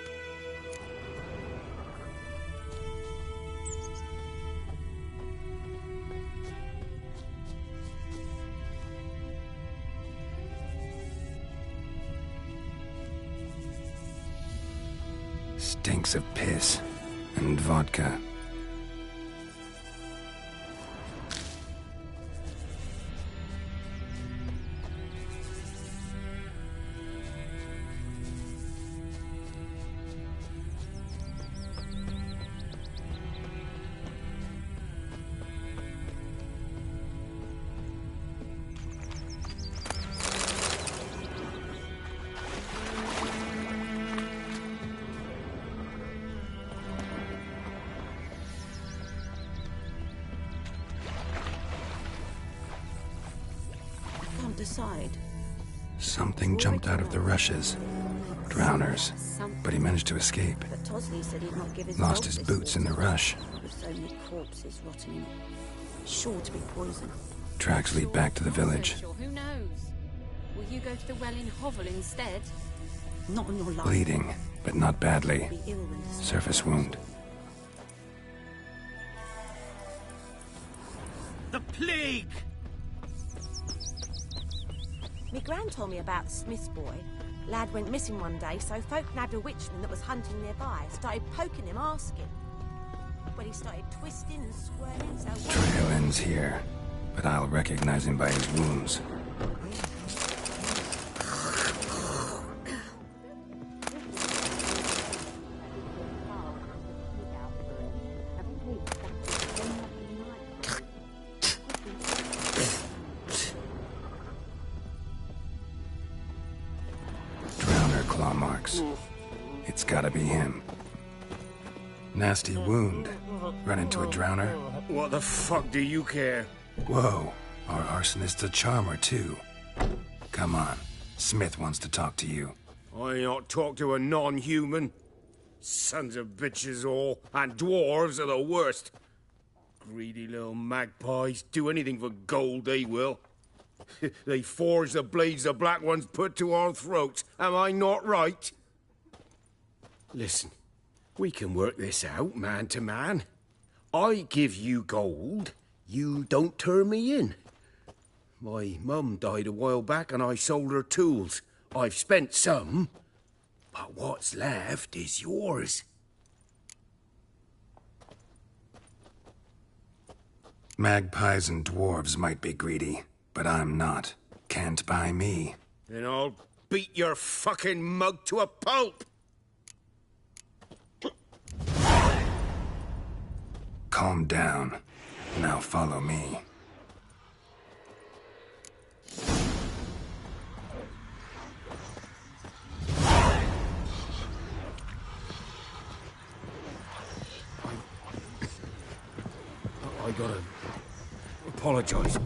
Stinks of piss and vodka. Decide. Something jumped out of the rushes. Drowners. But he managed to escape. But Tosley said he'd not give his Lost dog his this boots in the water. rush. With so many corpses rotting in it. Sure to be poison. Tracks lead back to the village. Sure, who knows? Will you go to the well in Hovel instead? Not on your life. Bleeding, but not badly. Be ill when this Surface wound. The plague! Me gran told me about the Smith's boy. Lad went missing one day, so folk nabbed a witchman that was hunting nearby. Started poking him, asking. But he started twisting and swirling, so... Trail ends here, but I'll recognize him by his wounds. Claw marks. It's gotta be him. Nasty wound. Run into a drowner. What the fuck do you care? Whoa. Our arsonist's a charmer, too. Come on. Smith wants to talk to you. I not talk to a non-human. Sons of bitches all, and dwarves are the worst. Greedy little magpies. Do anything for gold, they will. They forge the blades the Black Ones put to our throats. Am I not right? Listen, we can work this out, man to man. I give you gold, you don't turn me in. My mum died a while back and I sold her tools. I've spent some, But what's left is yours. Magpies and dwarves might be greedy, but I'm not. Can't buy me. Then I'll beat your fucking mug to a pulp! Calm down. Now follow me. I gotta apologize.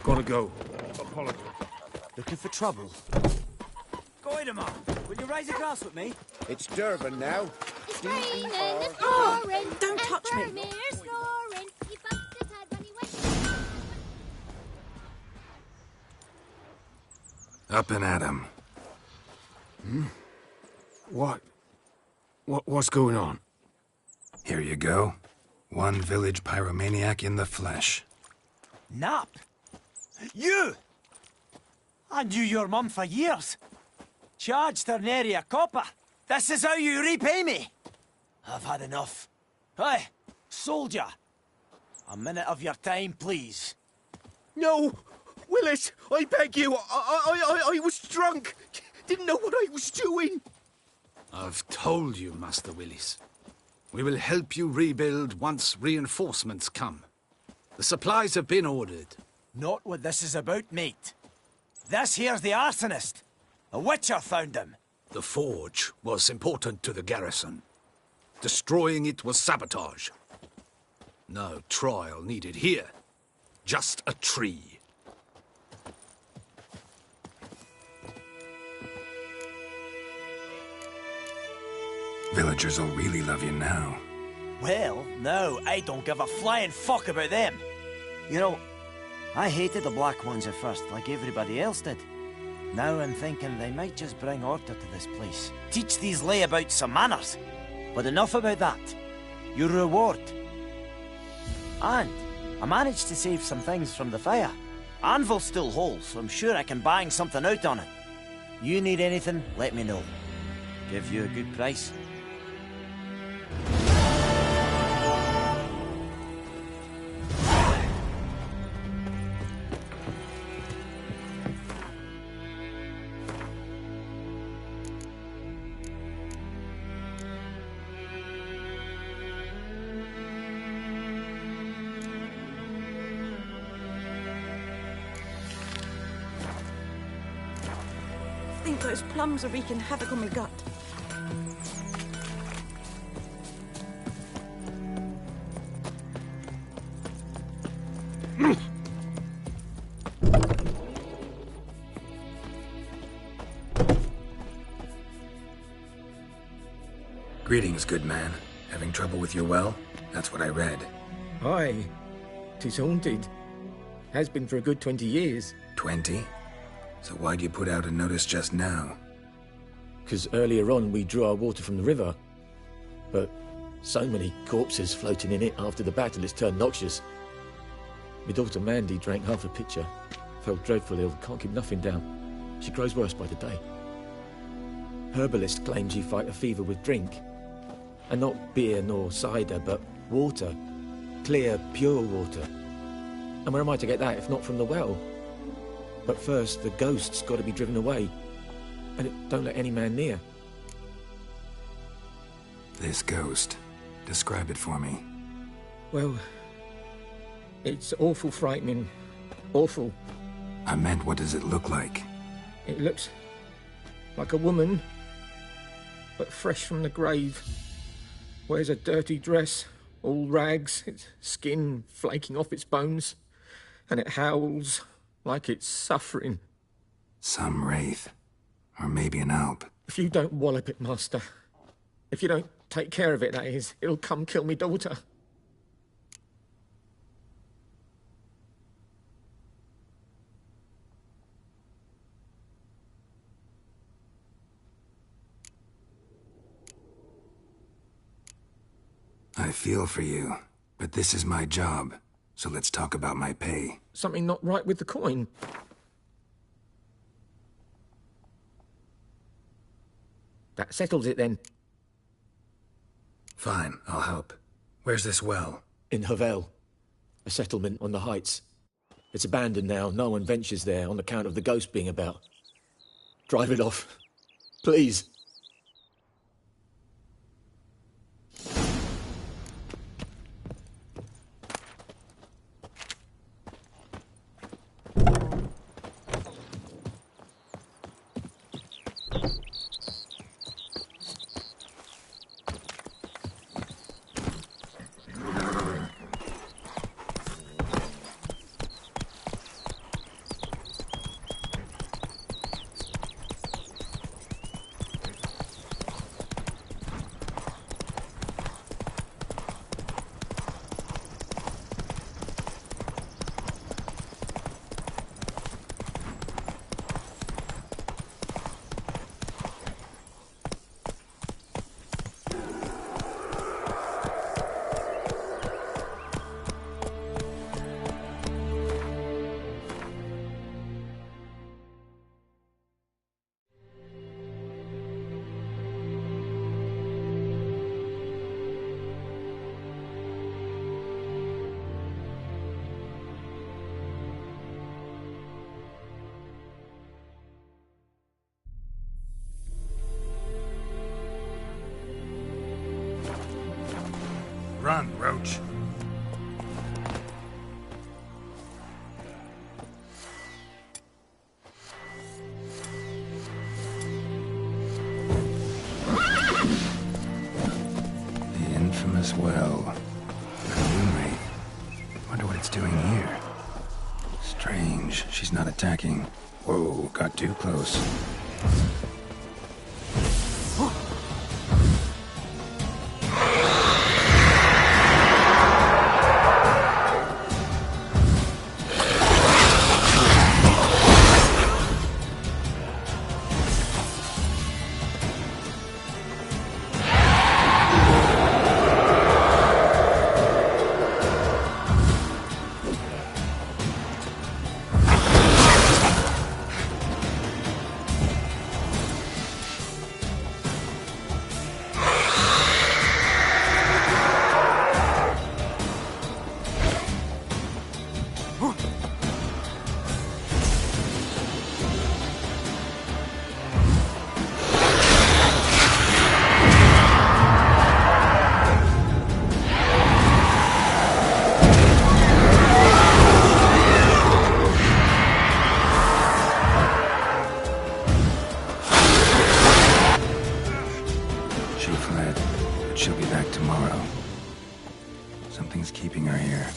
Gotta go. Apologize. Looking for trouble? Goidemar, will you raise a glass with me? It's Durban now. It's raining, it's Oh, pouring. don't touch me. And Vermeer's snoring. He bumped his head when he went. Up and at 'em. What's going on? Here you go. One village pyromaniac in the flesh. Nap? You! I knew your mum for years. Charged her nary a copper. This is how you repay me. I've had enough. Hey, soldier. A minute of your time, please. No! Willis, I beg you, I was drunk. Didn't know what I was doing. I've told you, Master Willis. We will help you rebuild once reinforcements come. The supplies have been ordered. Not what this is about, mate. This here's the arsonist. A witcher found him. The forge was important to the garrison. Destroying it was sabotage. No trial needed here. Just a tree. Villagers will really love you now. Well, no, I don't give a flying fuck about them. You know, I hated the Black Ones at first, like everybody else did. Now I'm thinking they might just bring order to this place. Teach these layabouts some manners. But enough about that. Your reward. And I managed to save some things from the fire. Anvil's still whole, so I'm sure I can bang something out on it. You need anything, let me know. Give you a good price. I think those plums are wreaking havoc on my gut. Greetings, good man. Having trouble with your well? That's what I read. Aye. 'Tis haunted. Has been for a good 20 years. 20? So why'd you put out a notice just now? 'Cause earlier on we drew our water from the river. But so many corpses floating in it after the battle it's turned noxious. My daughter Mandy drank half a pitcher. Fell dreadful ill, can't keep nothing down. She grows worse by the day. Herbalists claim she fight a fever with drink. And not beer nor cider, but water. Clear, pure water. And where am I to get that if not from the well? But first, the ghost's got to be driven away. And it don't let any man near. This ghost. Describe it for me. Well, it's awful frightening. Awful. I meant, what does it look like? It looks like a woman, but fresh from the grave. Wears a dirty dress, all rags, its skin flaking off its bones, and it howls like it's suffering. Some wraith. Or maybe an alp. If you don't wallop it, Master, if you don't take care of it, that is, it'll come kill me daughter. I feel for you, but this is my job, so let's talk about my pay. Something not right with the coin. That settles it then. Fine, I'll help. Where's this well? In Havel, a settlement on the heights. It's abandoned now. No one ventures there on account of the ghost being about. Drive it off. Please. Run, Roach. The infamous well. The Moonwraith. Wonder what it's doing here. Strange, she's not attacking. Whoa, got too close. She'll be back tomorrow. Something's keeping her here.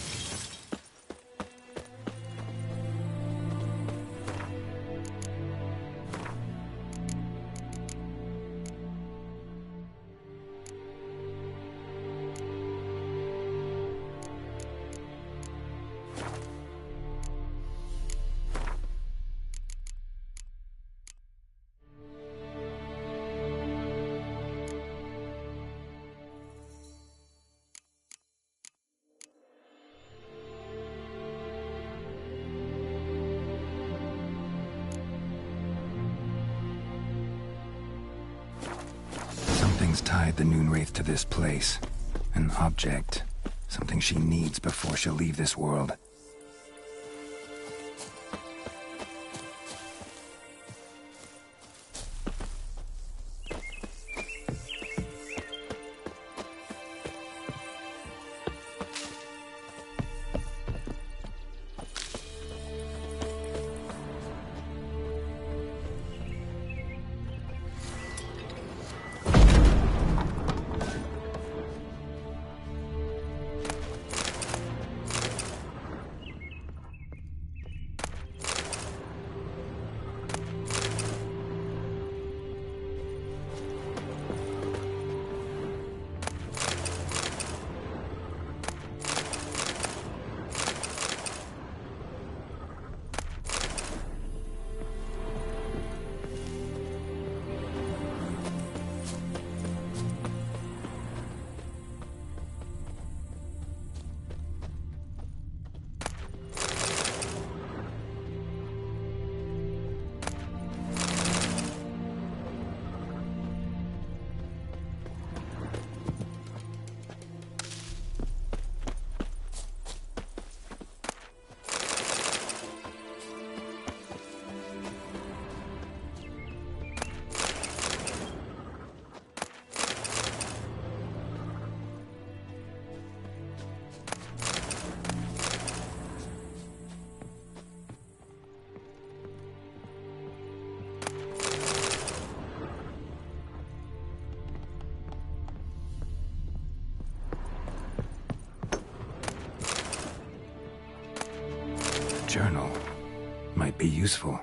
Something's tied the Moonwraith to this place. An object. Something she needs before she'll leave this world. journal. Might be useful.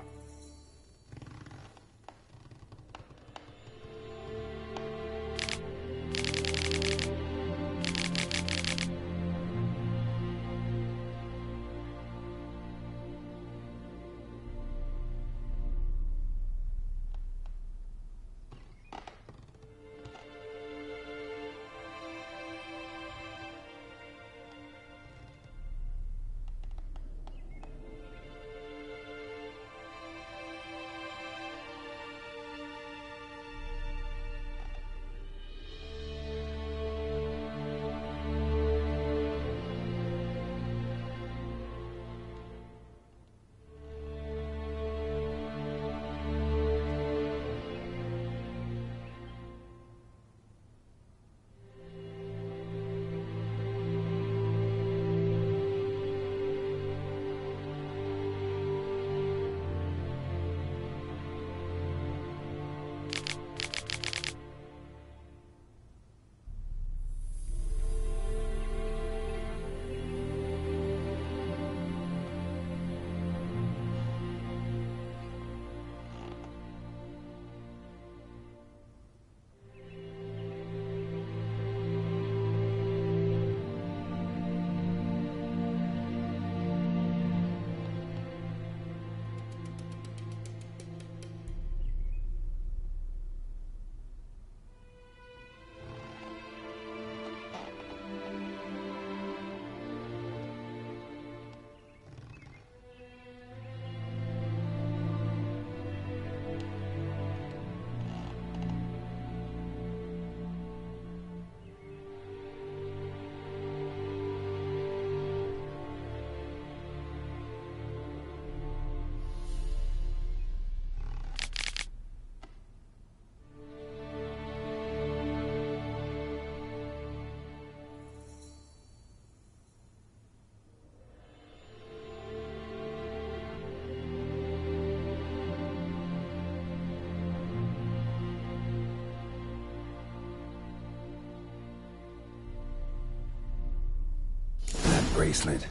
Bracelet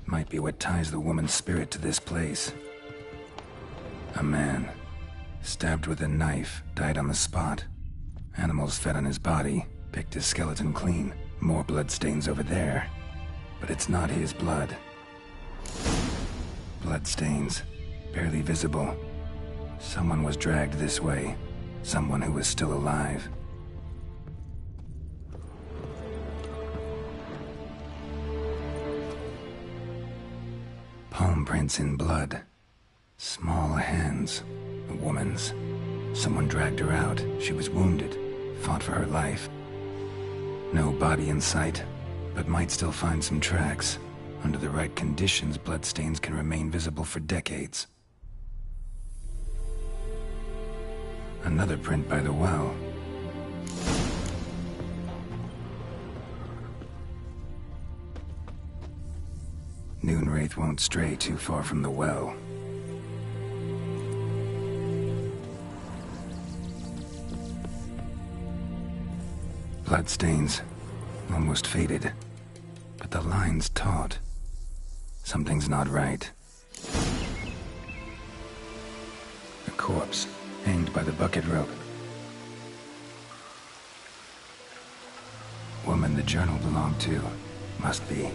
might be what ties the woman's spirit to this place. A man, stabbed with a knife, died on the spot. Animals fed on his body, picked his skeleton clean. More bloodstains over there. But it's not his blood. Bloodstains, barely visible. Someone was dragged this way. Someone who was still alive. Palm prints in blood. Small hands. A woman's. Someone dragged her out. She was wounded. Fought for her life. No body in sight, but might still find some tracks. Under the right conditions, bloodstains can remain visible for decades. Another print by the well. Noonwraith won't stray too far from the well. Bloodstains, almost faded, but the line's taut. Something's not right. A corpse, hanged by the bucket rope. Woman the journal belonged to, must be.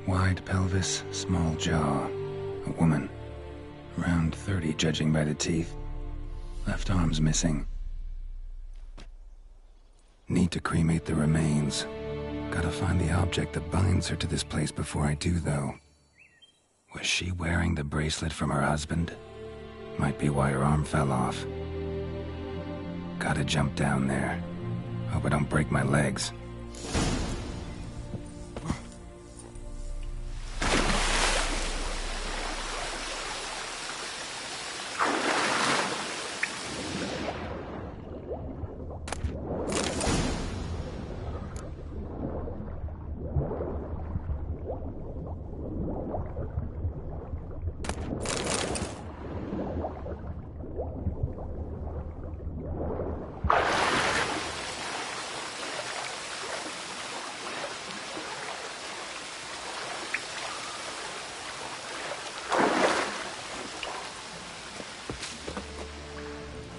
Wide pelvis, small jaw. A woman. Around 30, judging by the teeth. Left arm's missing. Need to cremate the remains. Gotta find the object that binds her to this place before I do, though. Was she wearing the bracelet from her husband? Might be why her arm fell off. Gotta jump down there. Hope I don't break my legs.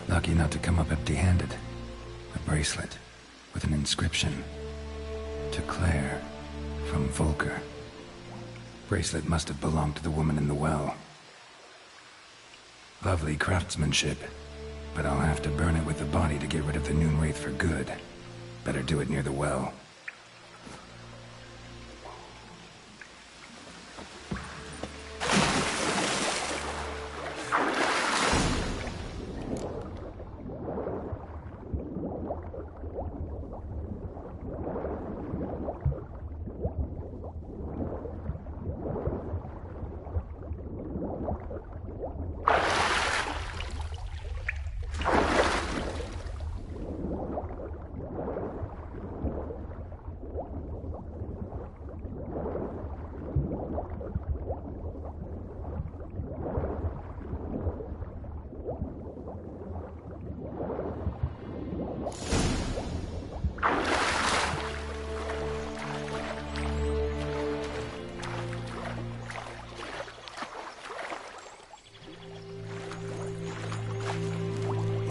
Lucky not to come up empty-handed. A bracelet with an inscription. To Claire, from Volker. Bracelet must have belonged to the woman in the well. Lovely craftsmanship, but I'll have to burn it with the body to get rid of the Noonwraith for good. Better do it near the well.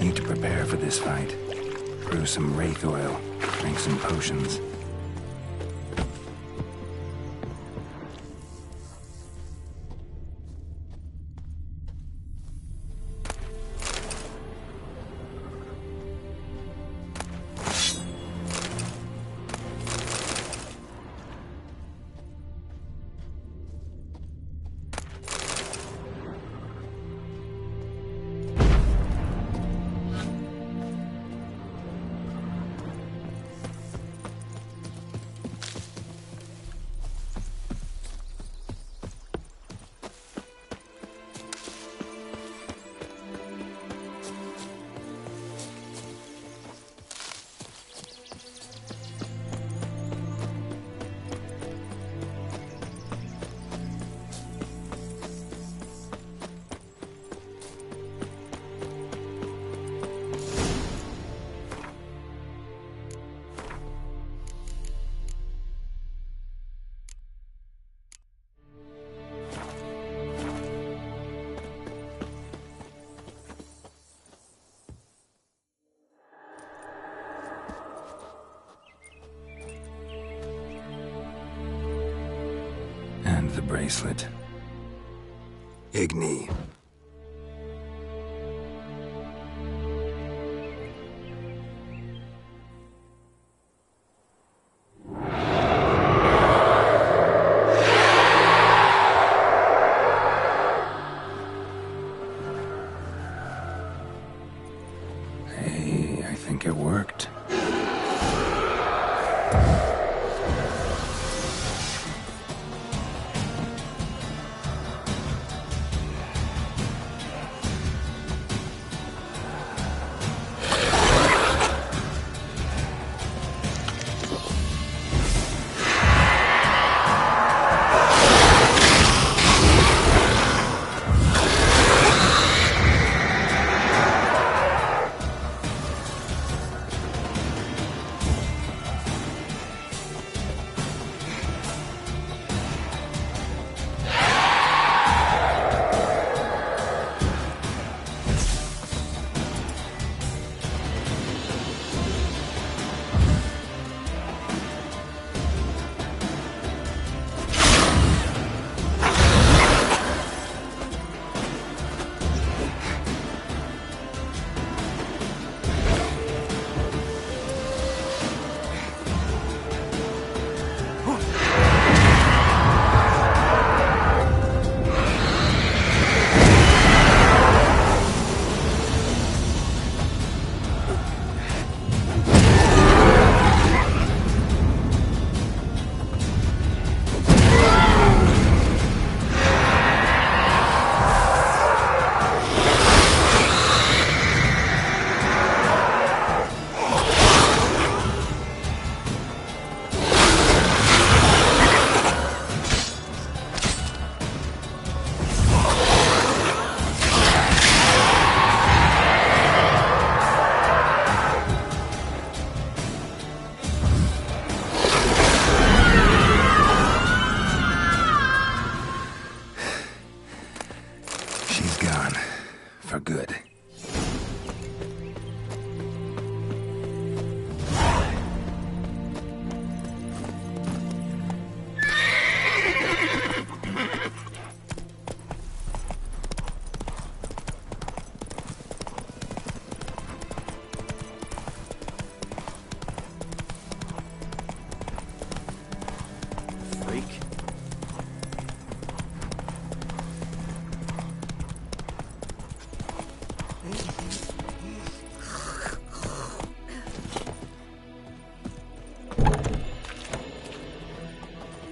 Need to prepare for this fight. Brew some wraith oil, drink some potions. And the bracelet. Igni. Hey, I think it worked. She's gone. For good.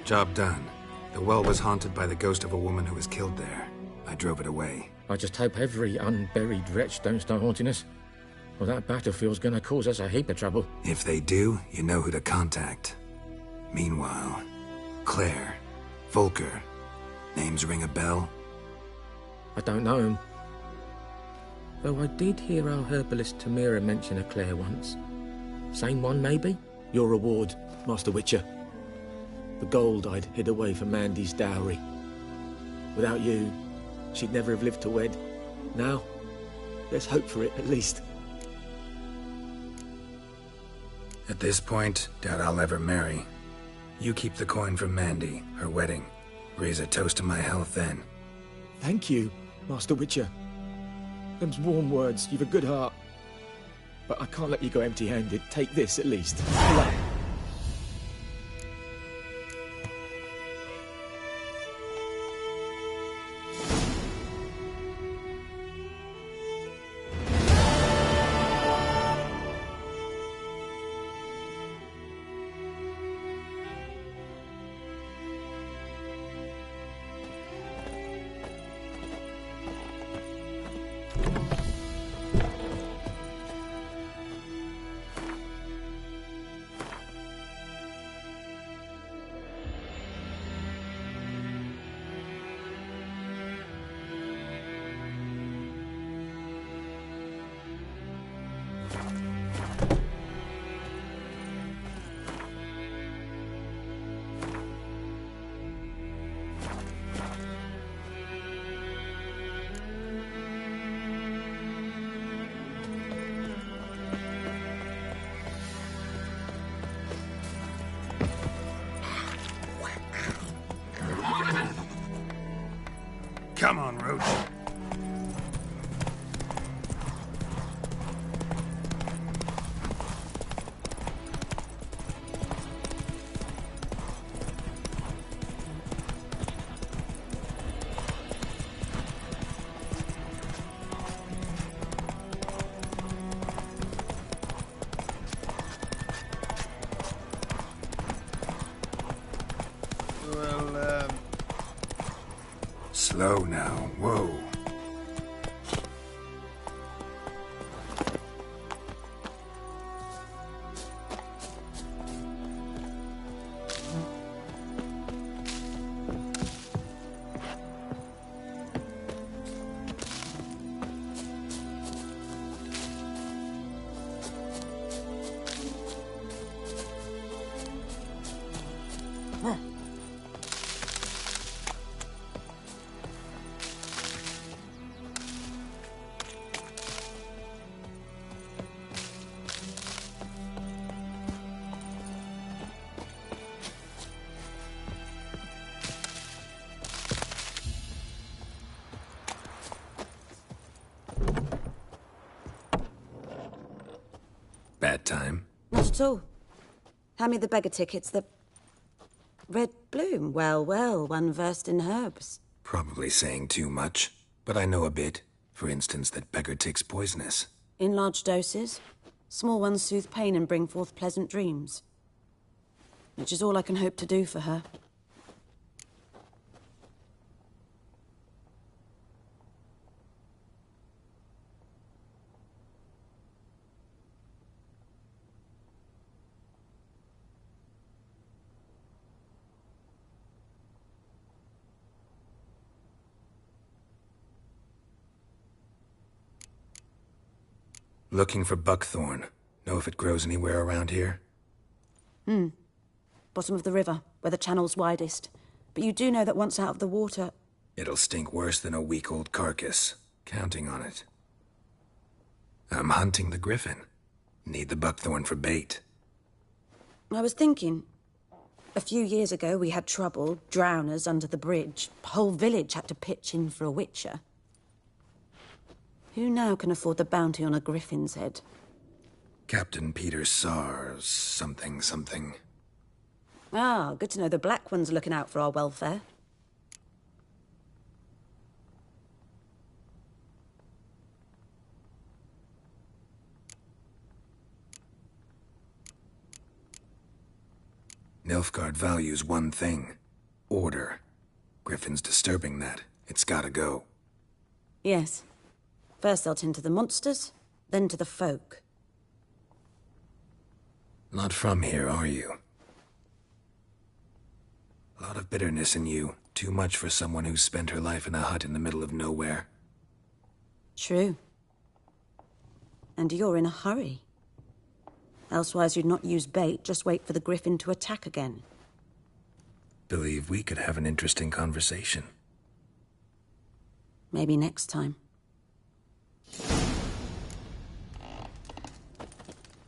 Job done. The well was haunted by the ghost of a woman who was killed there. I drove it away. I just hope every unburied wretch don't start haunting us. Well, that battlefield's gonna cause us a heap of trouble. If they do, you know who to contact. Meanwhile, Claire, Volker, names ring a bell? I don't know him. Though I did hear our herbalist Tamira mention a Claire once. Same one, maybe? Your reward, Master Witcher. The gold I'd hid away for Mandy's dowry. Without you, she'd never have lived to wed. Now, let's hope for it, at least. At this point, doubt I'll ever marry. You keep the coin from Mandy, her wedding. Raise a toast to my health then. Thank you, Master Witcher. Them's warm words, you've a good heart. But I can't let you go empty-handed. Take this, at least. Good luck. Come on, Roach. Slow now. Whoa. Bad time? Not at all. Hand me the beggar tickets, the red bloom. Well, well, one versed in herbs. Probably saying too much, but I know a bit. For instance, that beggar tick's poisonous. In large doses. Small ones soothe pain and bring forth pleasant dreams. Which is all I can hope to do for her. Looking for buckthorn. Know if it grows anywhere around here? Bottom of the river, where the channel's widest. But you do know that once out of the water... It'll stink worse than a week-old carcass. Counting on it. I'm hunting the griffin. Need the buckthorn for bait. I was thinking... A few years ago, we had trouble, drowners under the bridge. The whole village had to pitch in for a witcher. Who now can afford the bounty on a griffin's head? Captain Peter Sars, something. Ah, good to know the Black One's looking out for our welfare. Nilfgaard values one thing. Order. Griffin's disturbing that. It's gotta go. Yes. First they'll tend to the monsters, then to the folk. Not from here, are you? A lot of bitterness in you. Too much for someone who's spent her life in a hut in the middle of nowhere. True. And you're in a hurry. Elsewise you'd not use bait, just wait for the griffin to attack again. Believe we could have an interesting conversation. Maybe next time.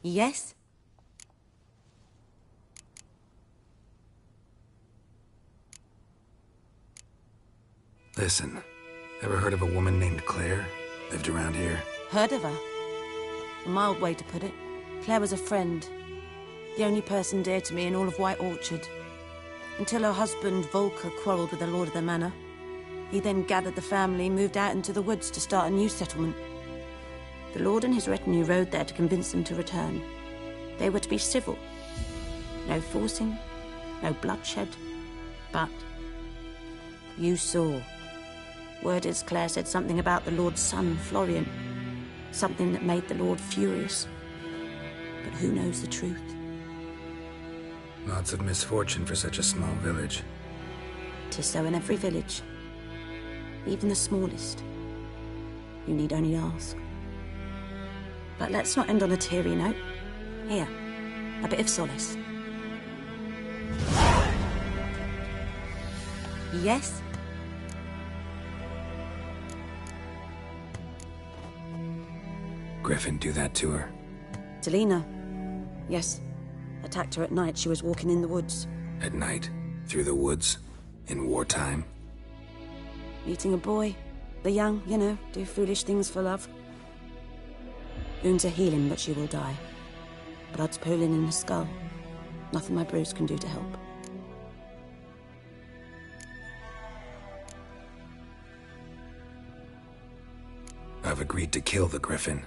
Yes? Listen, ever heard of a woman named Claire? Lived around here? Heard of her? A mild way to put it. Claire was a friend. The only person dear to me in all of White Orchard. Until her husband, Volker, quarreled with the lord of the manor. He then gathered the family, moved out into the woods to start a new settlement. The lord and his retinue rode there to convince them to return. They were to be civil. No forcing, no bloodshed. But you saw. Word is Claire said something about the lord's son, Florian. Something that made the lord furious. But who knows the truth? Lots of misfortune for such a small village. 'Tis so in every village. Even the smallest. You need only ask. But let's not end on a teary note. Here, a bit of solace. Yes? Griffin do that to her? Delina. Yes. Attacked her at night. She was walking in the woods. At night? Through the woods? In wartime? Meeting a boy. The young, you know, do foolish things for love. Wounds are healing, but she will die. Blood's pooling in her skull. Nothing my bruise can do to help. I've agreed to kill the Griffin.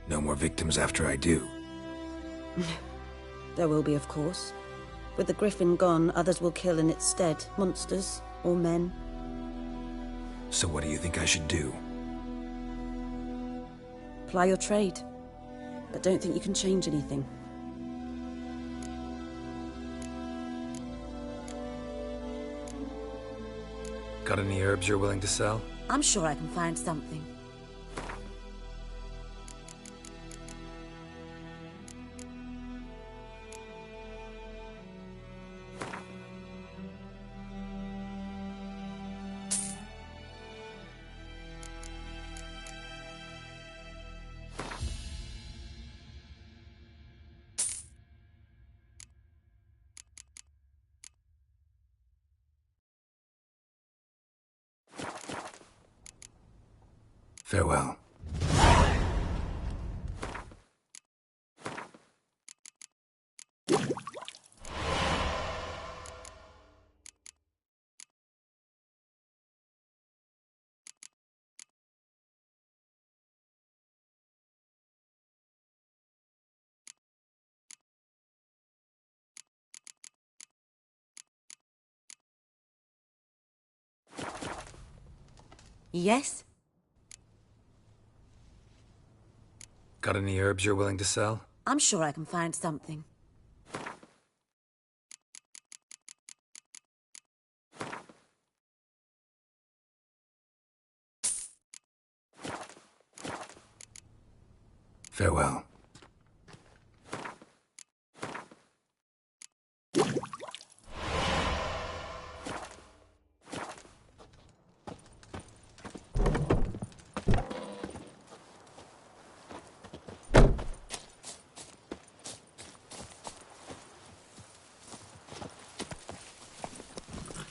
No more victims after I do. There will be, of course. With the Griffin gone, others will kill in its stead. Monsters, or men. So what do you think I should do? Ply your trade. But don't think you can change anything. Got any herbs you're willing to sell? I'm sure I can find something. Farewell. Yes? Got any herbs you're willing to sell? I'm sure I can find something. Farewell.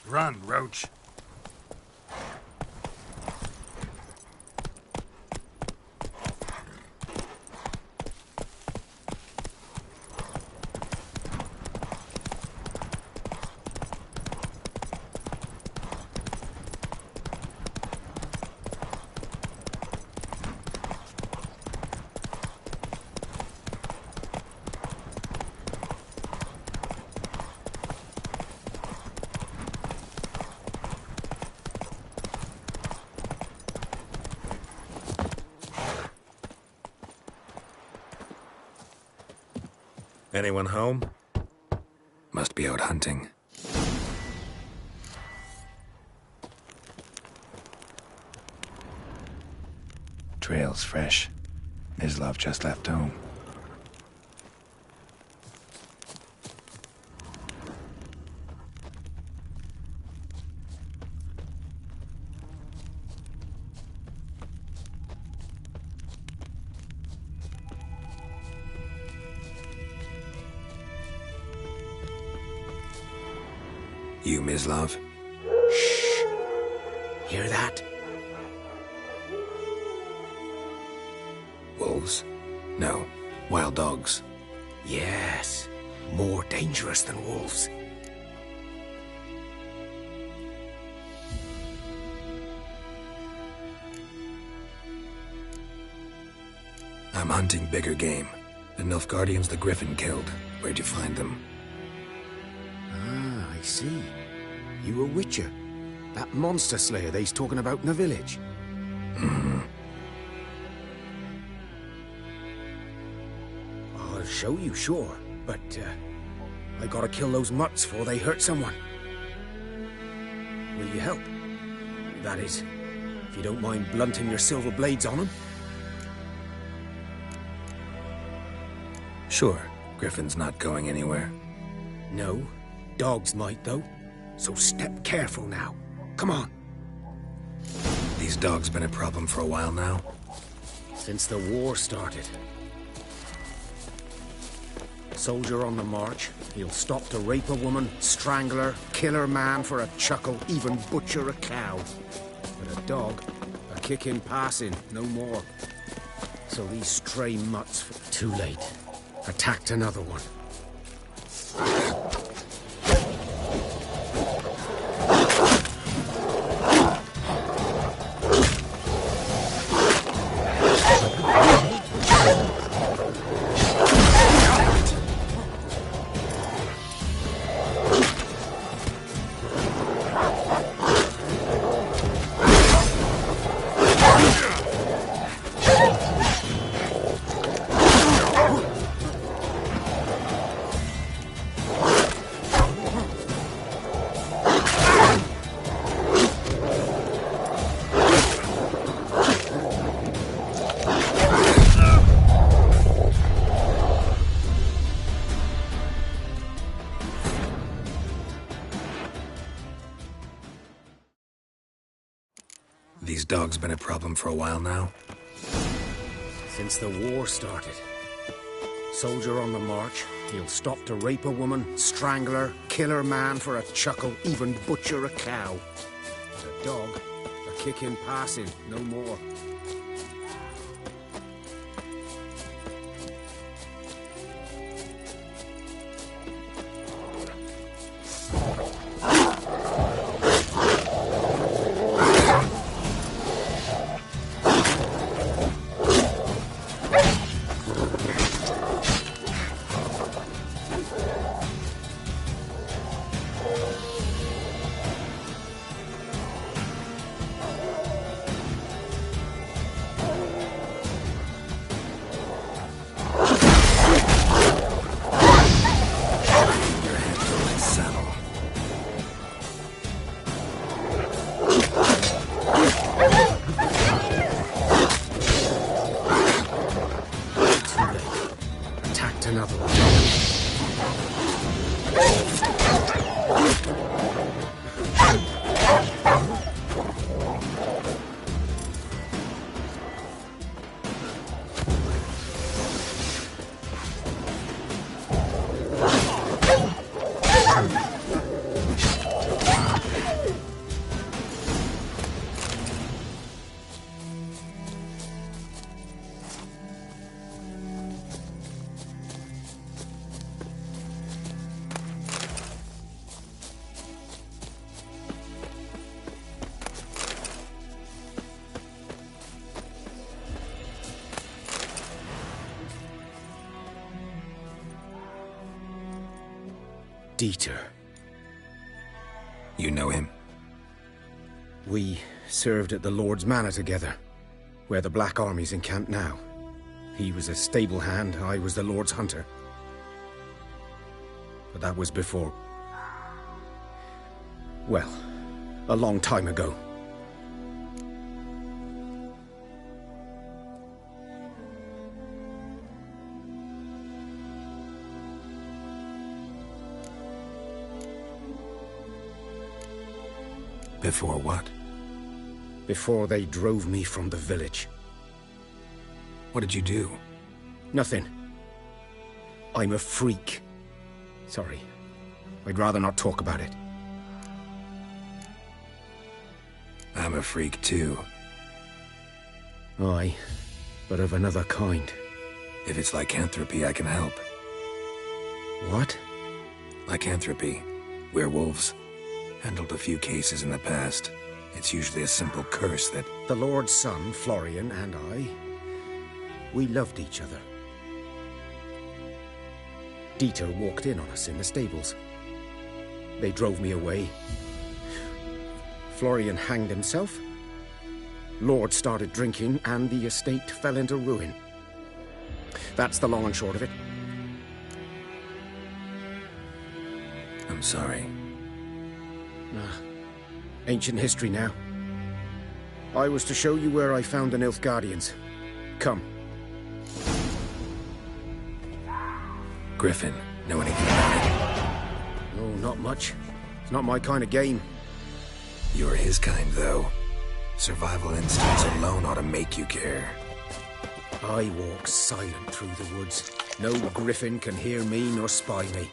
Run, Roach. Anyone home? Must be out hunting. Trail's fresh. Mislav just left home. You, Mislav? Shh. Hear that? Wolves? No. Wild dogs. Yes. More dangerous than wolves. I'm hunting bigger game. The Nilfgaardians the Griffin killed. Where'd you find them? Ah, I see. You a witcher. That monster slayer they's talking about in the village. Mm-hmm. I'll show you, sure. But, I gotta kill those mutts before they hurt someone. Will you help? That is, if you don't mind blunting your silver blades on them. Sure. Griffin's not going anywhere. No. Dogs might, though. So step careful now. Come on. These dogs been a problem for a while now? Since the war started. Soldier on the march. He'll stop to rape a woman, strangle her, kill her man for a chuckle, even butcher a cow. But a dog, a kick in passing, no more. So these stray mutts, too late, attacked another one. These dogs been a problem for a while now? Since the war started. Soldier on the march. He'll stop to rape a woman, strangle her, kill her man for a chuckle, even butcher a cow. But a dog, a kick in passing, no more. Dieter. You know him? We served at the Lord's Manor together, where the Black Army's encamped now. He was a stable hand, I was the Lord's hunter. But that was before... well, a long time ago. Before what? Before they drove me from the village. What did you do? Nothing. I'm a freak. Sorry. I'd rather not talk about it. I'm a freak too. Aye, but of another kind. If it's lycanthropy, I can help. What? Lycanthropy. Werewolves. Handled a few cases in the past. It's usually a simple curse that... The Lord's son, Florian, and I... we loved each other. Dieter walked in on us in the stables. They drove me away. Florian hanged himself. Lord started drinking, and the estate fell into ruin. That's the long and short of it. I'm sorry. Ancient history now. I was to show you where I found the Nilfgaardians. Come. Griffin, know anything about it? No, not much. It's not my kind of game. You're his kind, though. Survival instincts alone ought to make you care. I walk silent through the woods. No griffin can hear me nor spy me.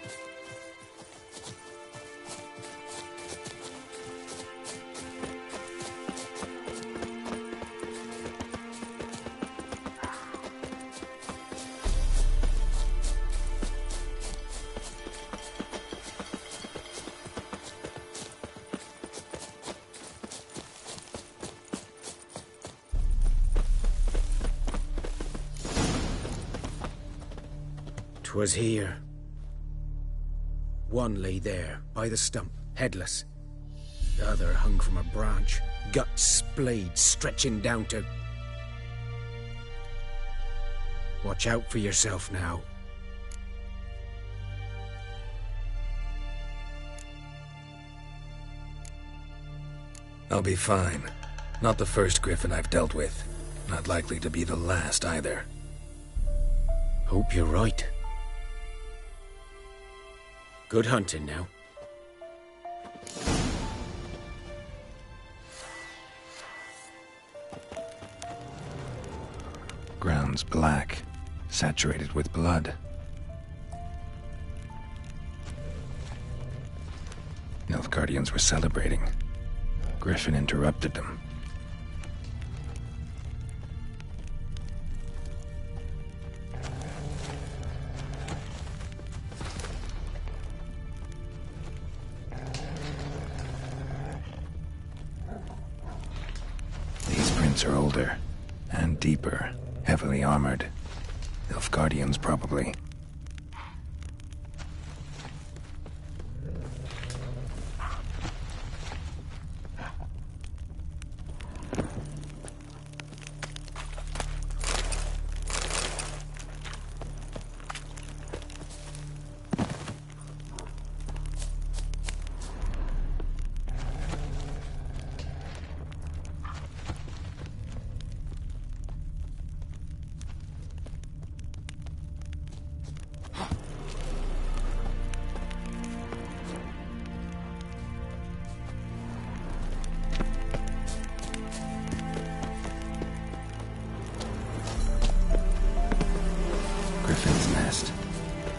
Was here. One lay there, by the stump, headless. The other hung from a branch, guts splayed, stretching down to... Watch out for yourself now. I'll be fine. Not the first griffin I've dealt with. Not likely to be the last, either. Hope you're right. Good hunting now. Ground's black, saturated with blood. Nilfgaardians were celebrating. Griffin interrupted them. Are older and deeper, heavily armored. Nilfgaardians, probably.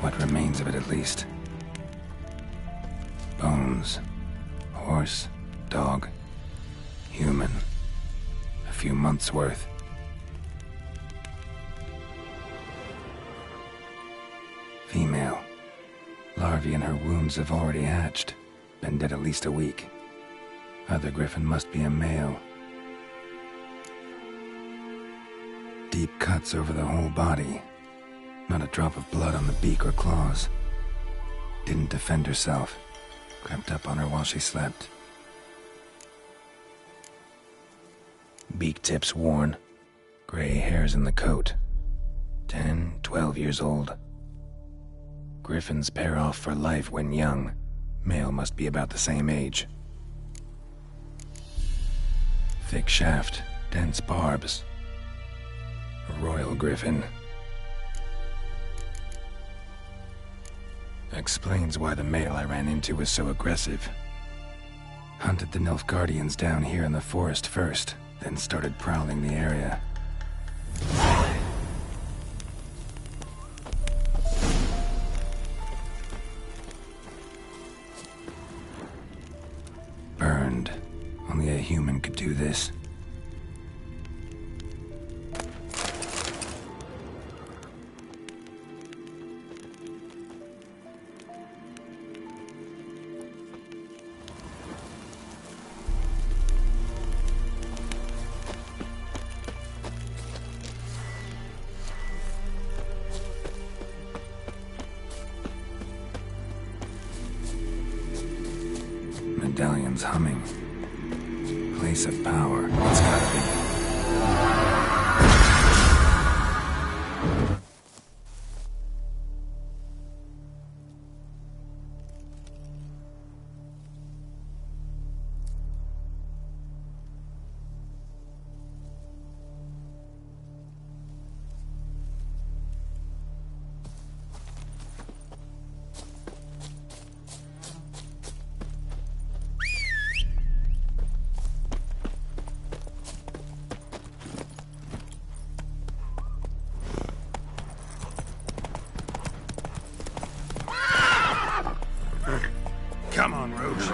What remains of it, at least. Bones. Horse. Dog. Human. A few months' worth. Female. Larvae in her wounds have already hatched. Been dead at least a week. Other griffin must be a male. Deep cuts over the whole body. Not a drop of blood on the beak or claws. Didn't defend herself. Crept up on her while she slept. Beak tips worn. Gray hairs in the coat. 10, 12 years old. Griffins pair off for life when young. Male must be about the same age. Thick shaft, dense barbs. A royal griffin. Explains why the male I ran into was so aggressive. Hunted the Nilfgaardians down here in the forest first, then started prowling the area. Burned. Only a human could do this. Medallion's humming. Place of power. It's gotta be. Come on, Roach.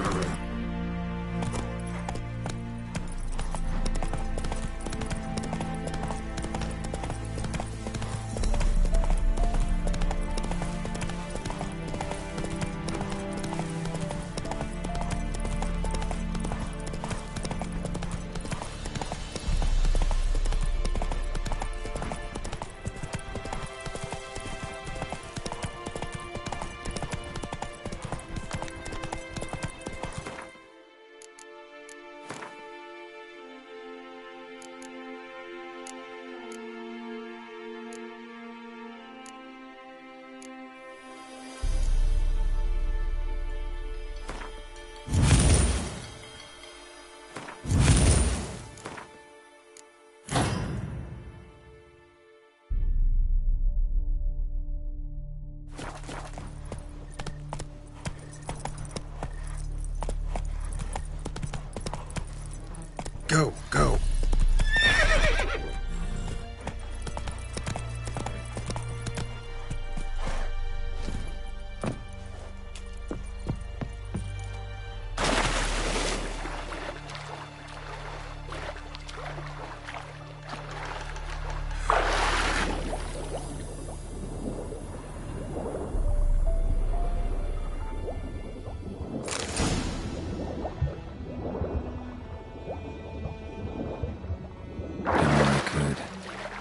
Go, go.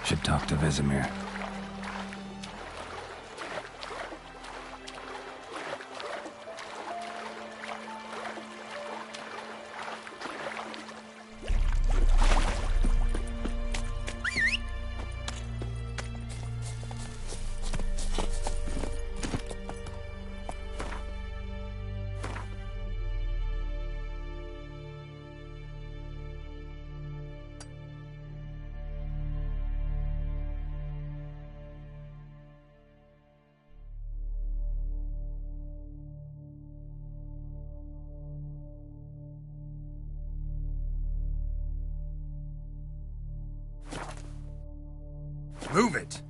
Should talk to Vesemir. Move it!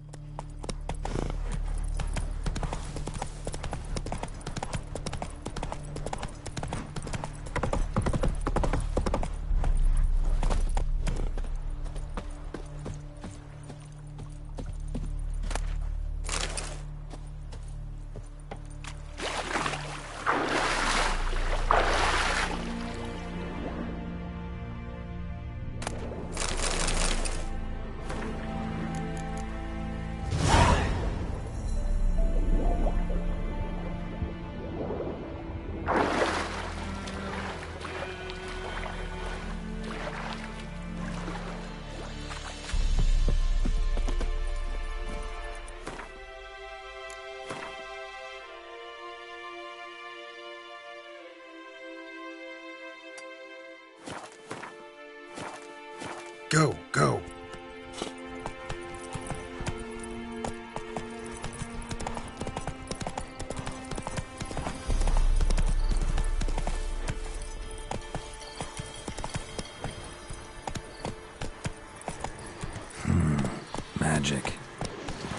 magic.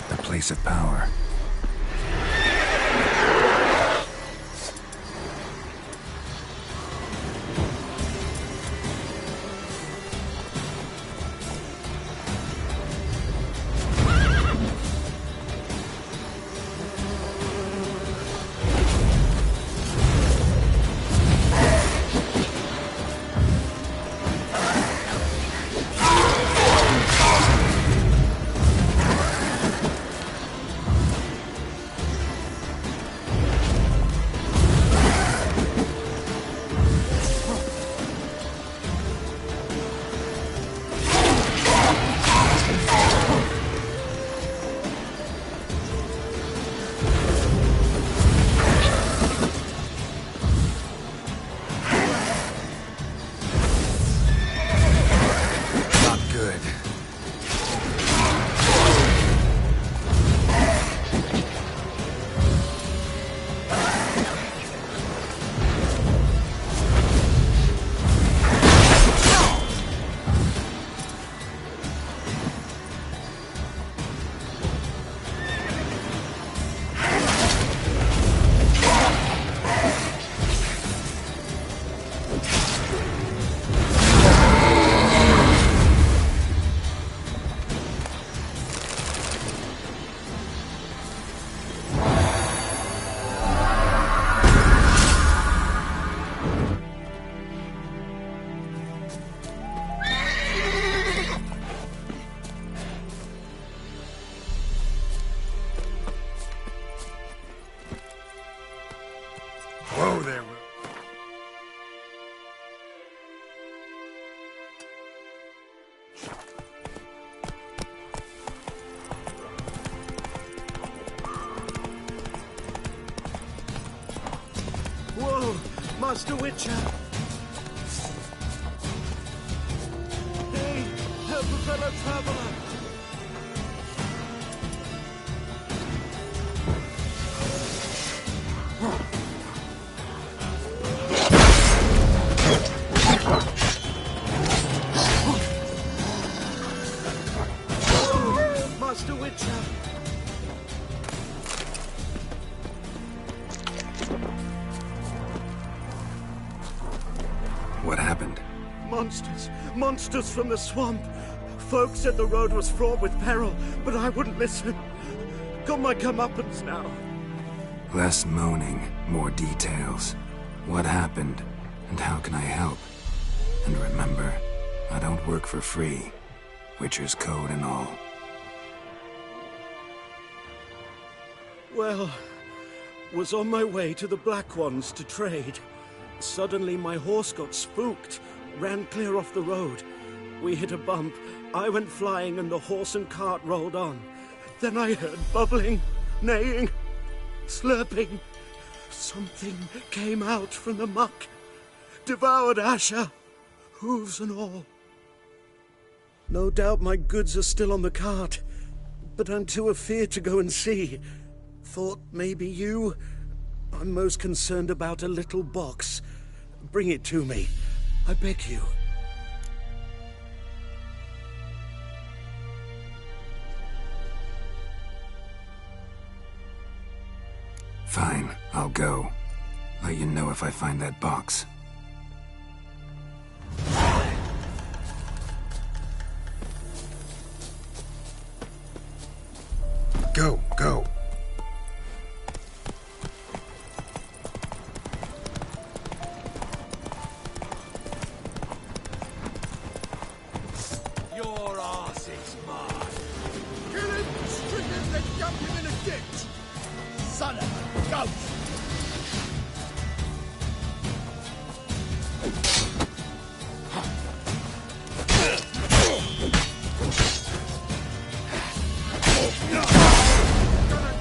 The place of power. Whoa there, Will. Whoa, Master Witcher! Hey, help a fellow traveler! Master Witcher! What happened? Monsters! Monsters from the swamp! Folk said the road was fraught with peril, but I wouldn't listen. Got my comeuppance now. Less moaning, more details. What happened, and how can I help? And remember, I don't work for free. Witcher's code and all. Well, was on my way to the Black Ones to trade. Suddenly my horse got spooked, ran clear off the road. We hit a bump, I went flying and the horse and cart rolled on. Then I heard bubbling, neighing, slurping. Something came out from the muck, devoured Asher, hooves and all. No doubt my goods are still on the cart, but I'm too afeard to go and see. Thought maybe you... I'm most concerned about a little box. Bring it to me, I beg you. Fine, I'll go. Let you know if I find that box. Go, go. Your arse is mine. Kill him, string him, then dump him in a ditch. Son of a goat. Gonna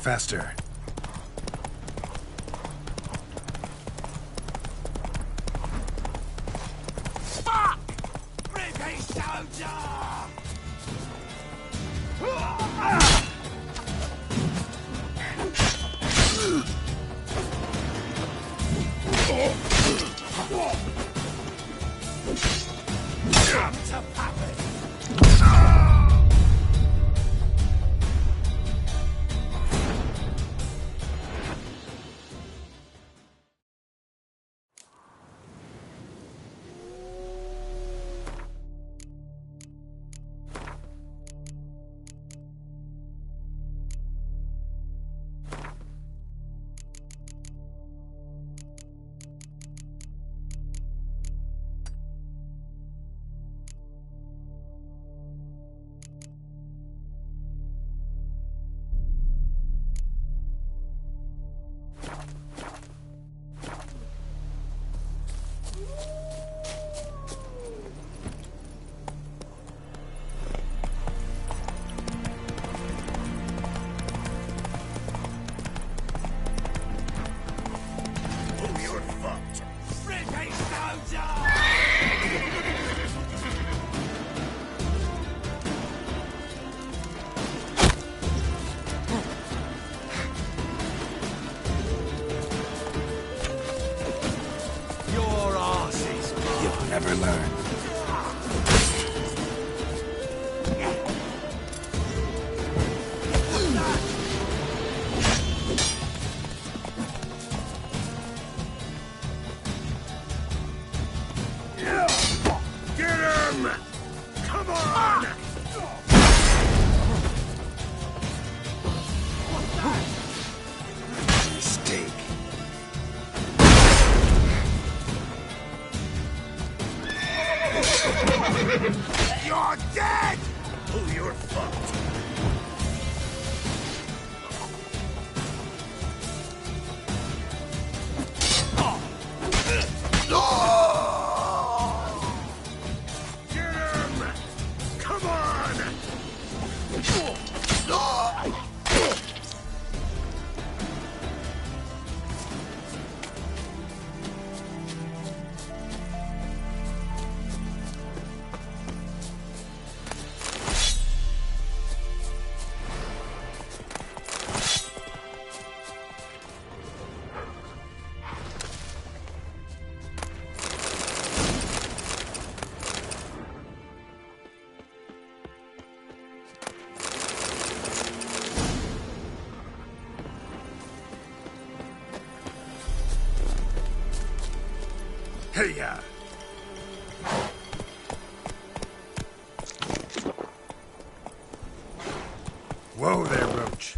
Faster. Fuck! British soldier! Come to puppet! Never learn. Get him! Come on! Mistake. You're dead! Oh, you're fucked. Get him! Come on! Hey-ya! Whoa there, Roach.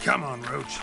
Come on, Roach.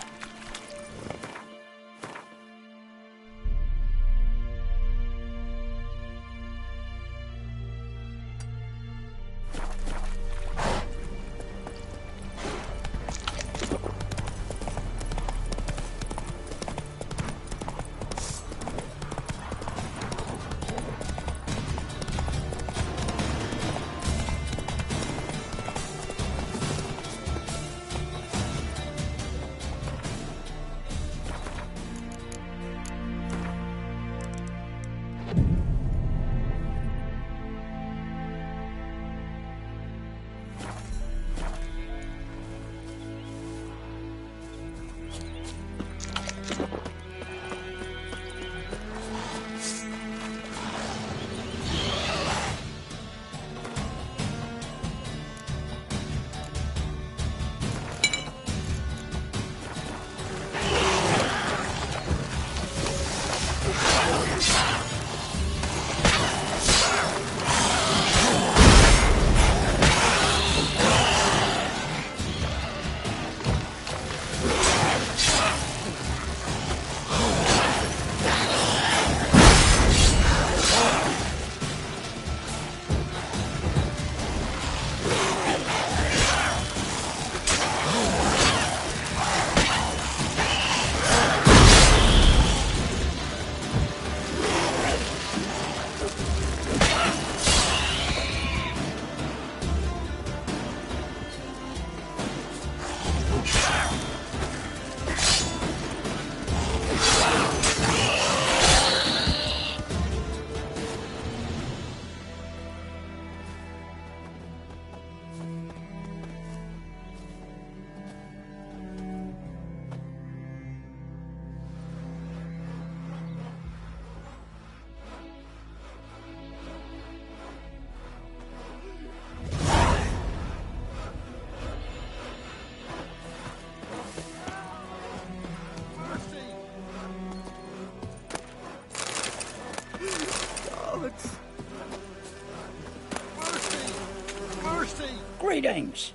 Tidings.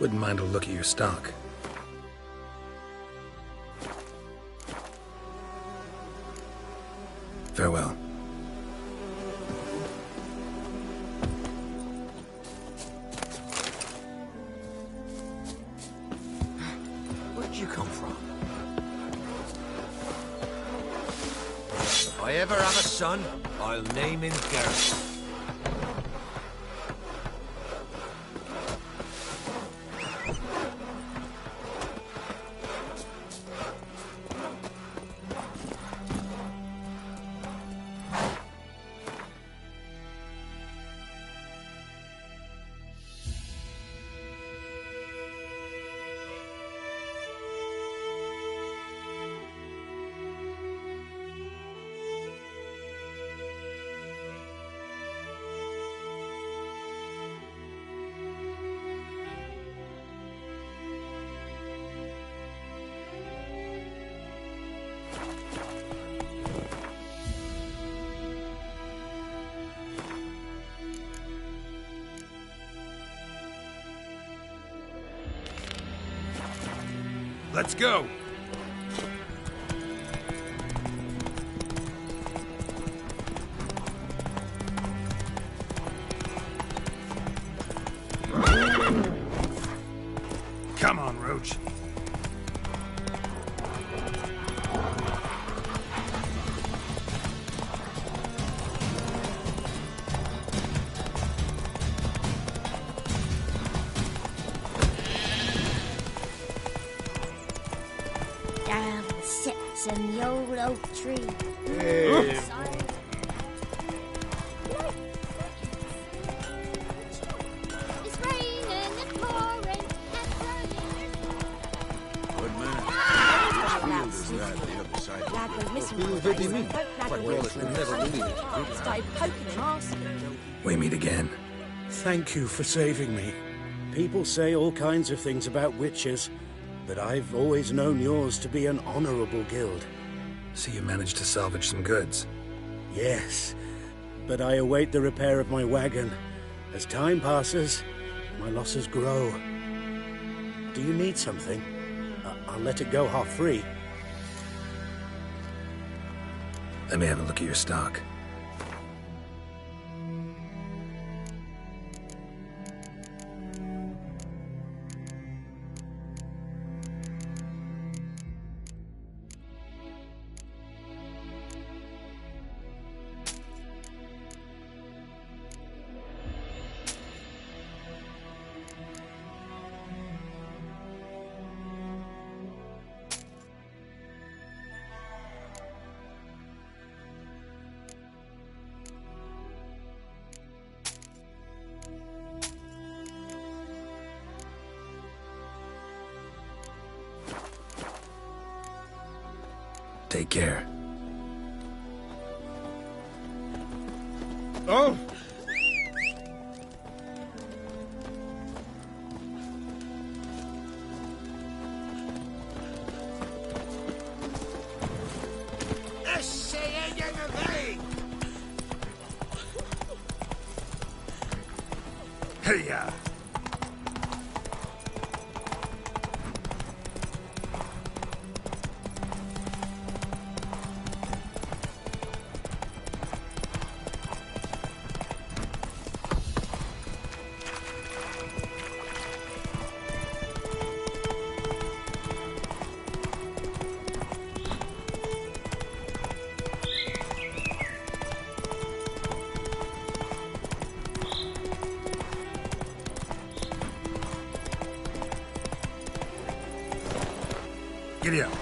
Wouldn't mind a look at your stock. Farewell. Where'd you come from? If I ever have a son, I'll name him Garrison. Let's go! Come on, Roach. Down sits in the old oak tree. Hey. It's raining and pouring and Good man. About Lad went missing one day, so folk Lad went started poking him, asking him. We meet again. Thank you for saving me. People say all kinds of things about witches, but I've always known yours to be an honorable guild. So you managed to salvage some goods? Yes, but I await the repair of my wagon. As time passes, my losses grow. Do you need something? I'll let it go half-free. Let me have a look at your stock. Take care. Oh! Hey-ya! Giddy up.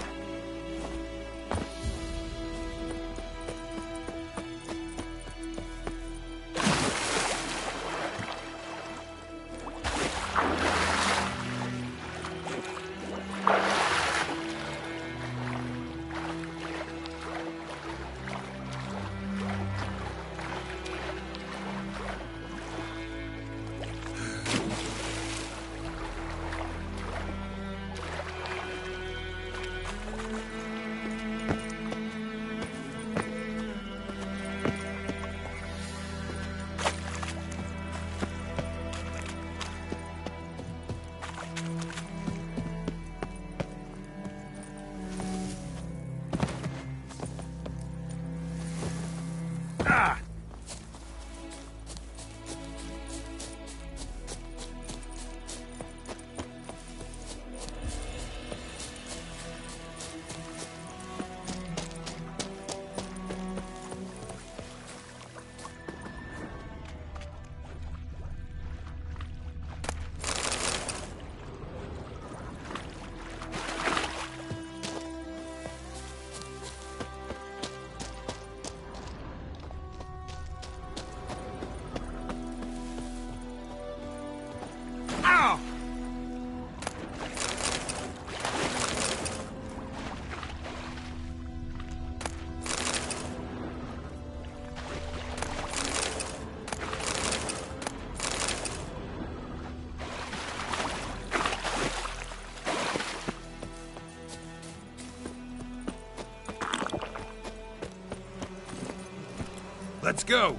Let's go!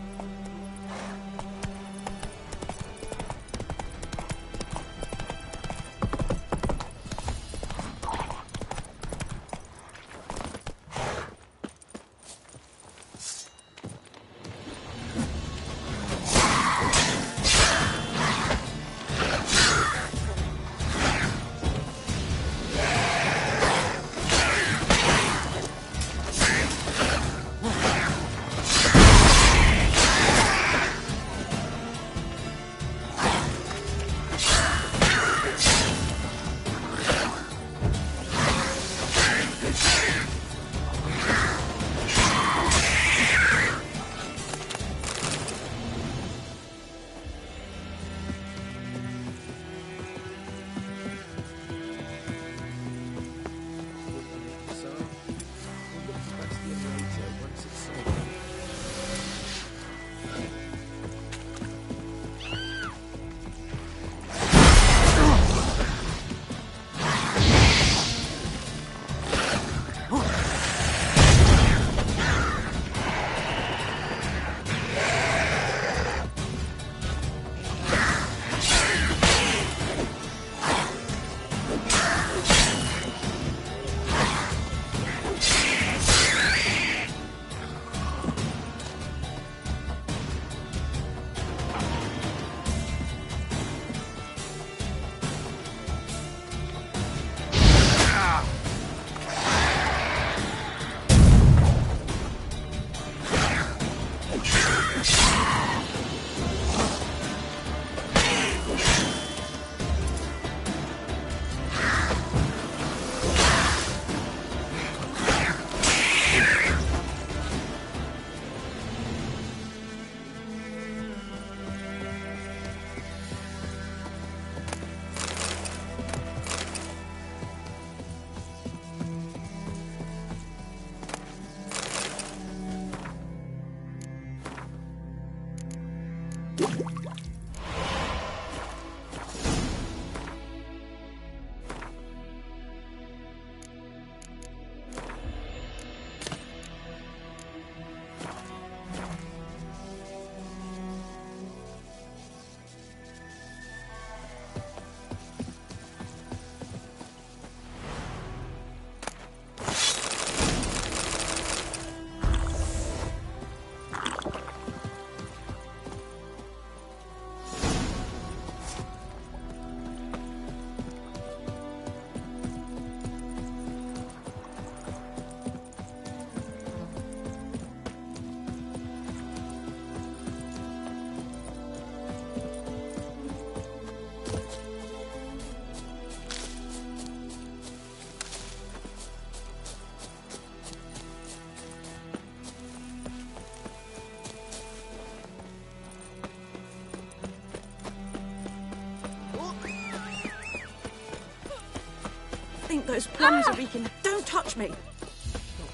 I think those plums are reeking. Don't touch me. Not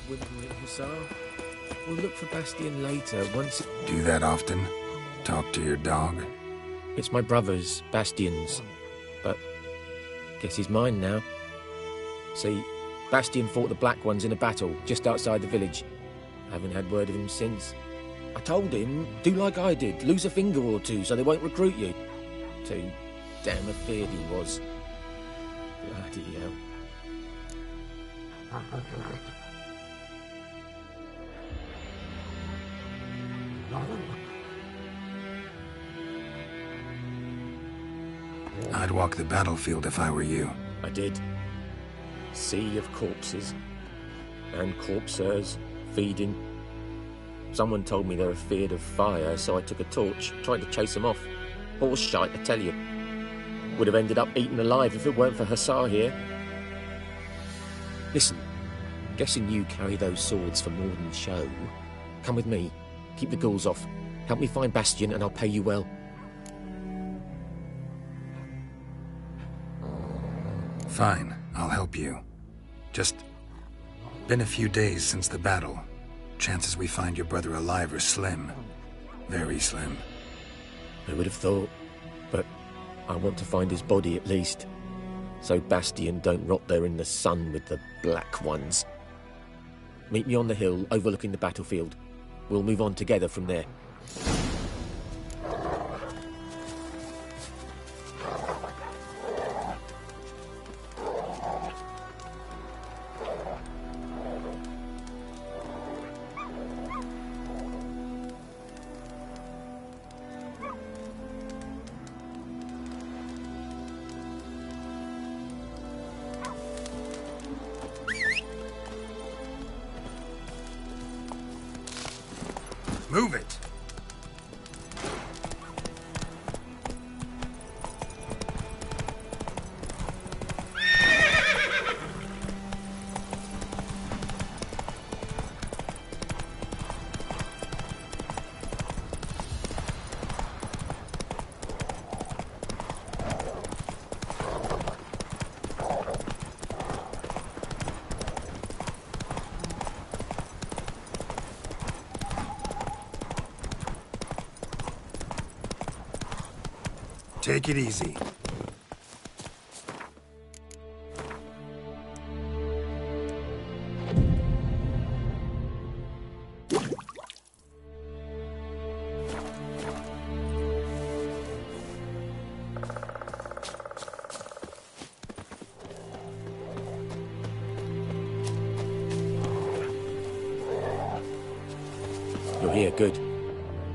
whimpering, Hussar. We'll look for Bastien later, once it... Do that often? Talk to your dog? It's my brother's, Bastien's. But guess he's mine now. See, Bastien fought the Black Ones in a battle just outside the village. I haven't had word of him since. I told him, do like I did, lose a finger or two so they won't recruit you. Too damn afeard he was. Bloody hell. I'd walk the battlefield if I were you. I did. Sea of corpses. And corpsers, feeding. Someone told me they were feared of fire, so I took a torch, tried to chase them off. Horse shite, I tell you. Would have ended up eaten alive if it weren't for Hussar here. Listen, guessing you carry those swords for more than show. Come with me. Keep the ghouls off. Help me find Bastien and I'll pay you well. Fine, I'll help you. Just been a few days since the battle. Chances we find your brother alive are slim. Very slim. I would have thought, but I want to find his body at least. So Bastien don't rot there in the sun with the Black Ones. Meet me on the hill overlooking the battlefield. We'll move on together from there. Move it! Take it easy. You're here, good.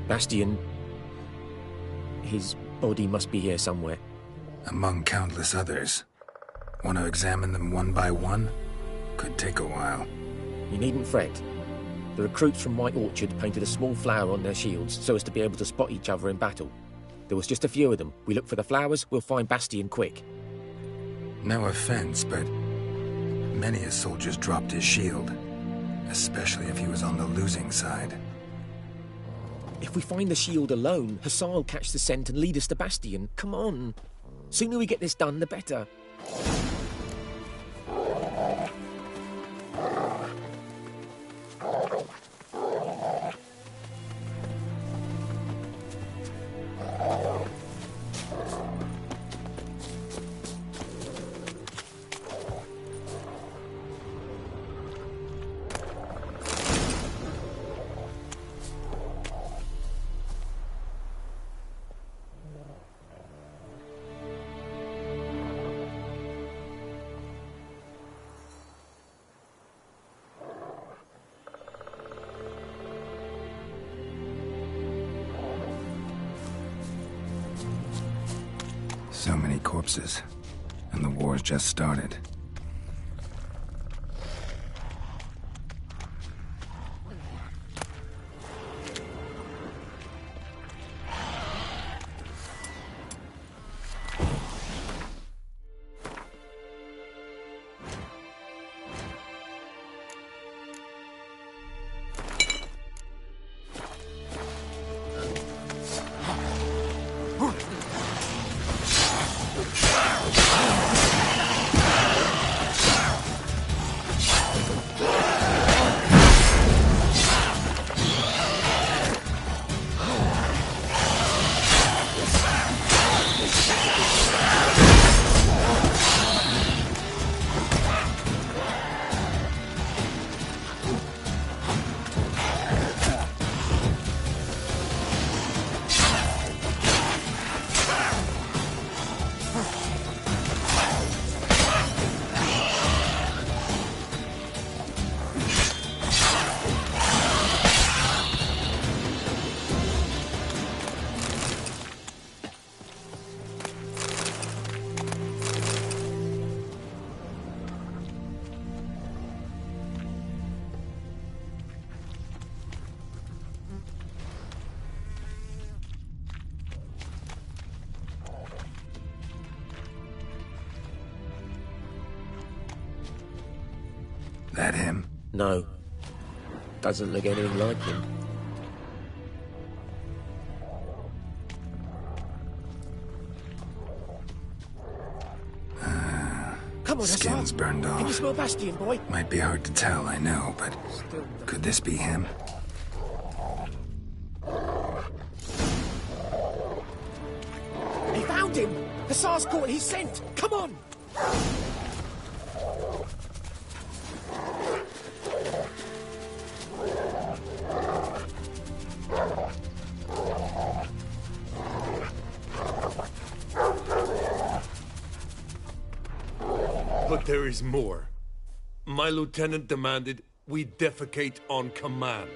Bastian... his body must be here somewhere. Among countless others. Want to examine them one by one? Could take a while. You needn't fret. The recruits from White Orchard painted a small flower on their shields so as to be able to spot each other in battle. There was just a few of them. We look for the flowers, we'll find Bastian quick. No offense, but many a soldier's dropped his shield. Especially if he was on the losing side. If we find the shield alone, Hussar will catch the scent and lead us to Bastian. Come on. Sooner we get this done, the better. So many corpses, and the war's just started. That him? No. Doesn't look anything like him. Come on, Skin's Hussar. burned Can you off. smell Bastian, boy? Might be hard to tell, I know, but could this be him? He found him! Hussar's caught his scent! Come on! But there is more. My lieutenant demanded we defecate on command.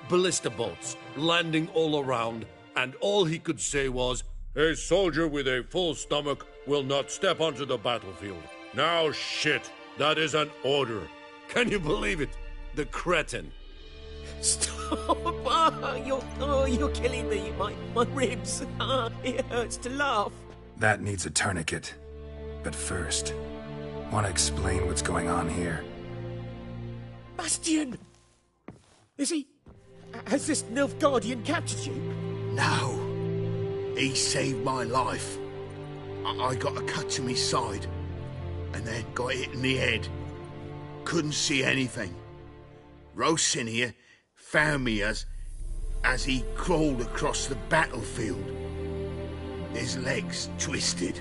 Ballista bolts, landing all around, and all he could say was, "A soldier with a full stomach will not step onto the battlefield." Now shit, that is an order. Can you believe it? The cretin. Stop! You're killing me. My ribs. It hurts to laugh. That needs a tourniquet. But first, want to explain what's going on here? Bastian! Is he... Has this Nilfgaardian captured you? No. He saved my life. I got a cut to my side, and then got hit in the head. Couldn't see anything. Rosinia found me as he crawled across the battlefield. His legs twisted.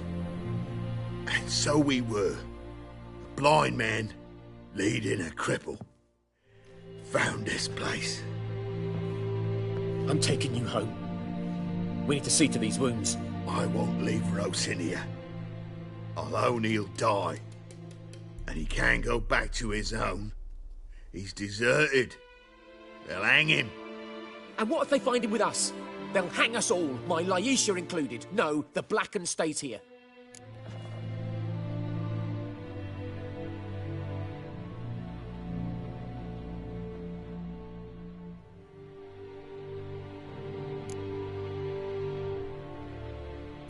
And so we were. A blind man leading a cripple. Found this place. I'm taking you home. We need to see to these wounds. I won't leave Rosinia. Alone he'll die. And he can't go back to his own. He's deserted. They'll hang him. And what if they find him with us? They'll hang us all, my Laisha included. No, the Blackened stays here.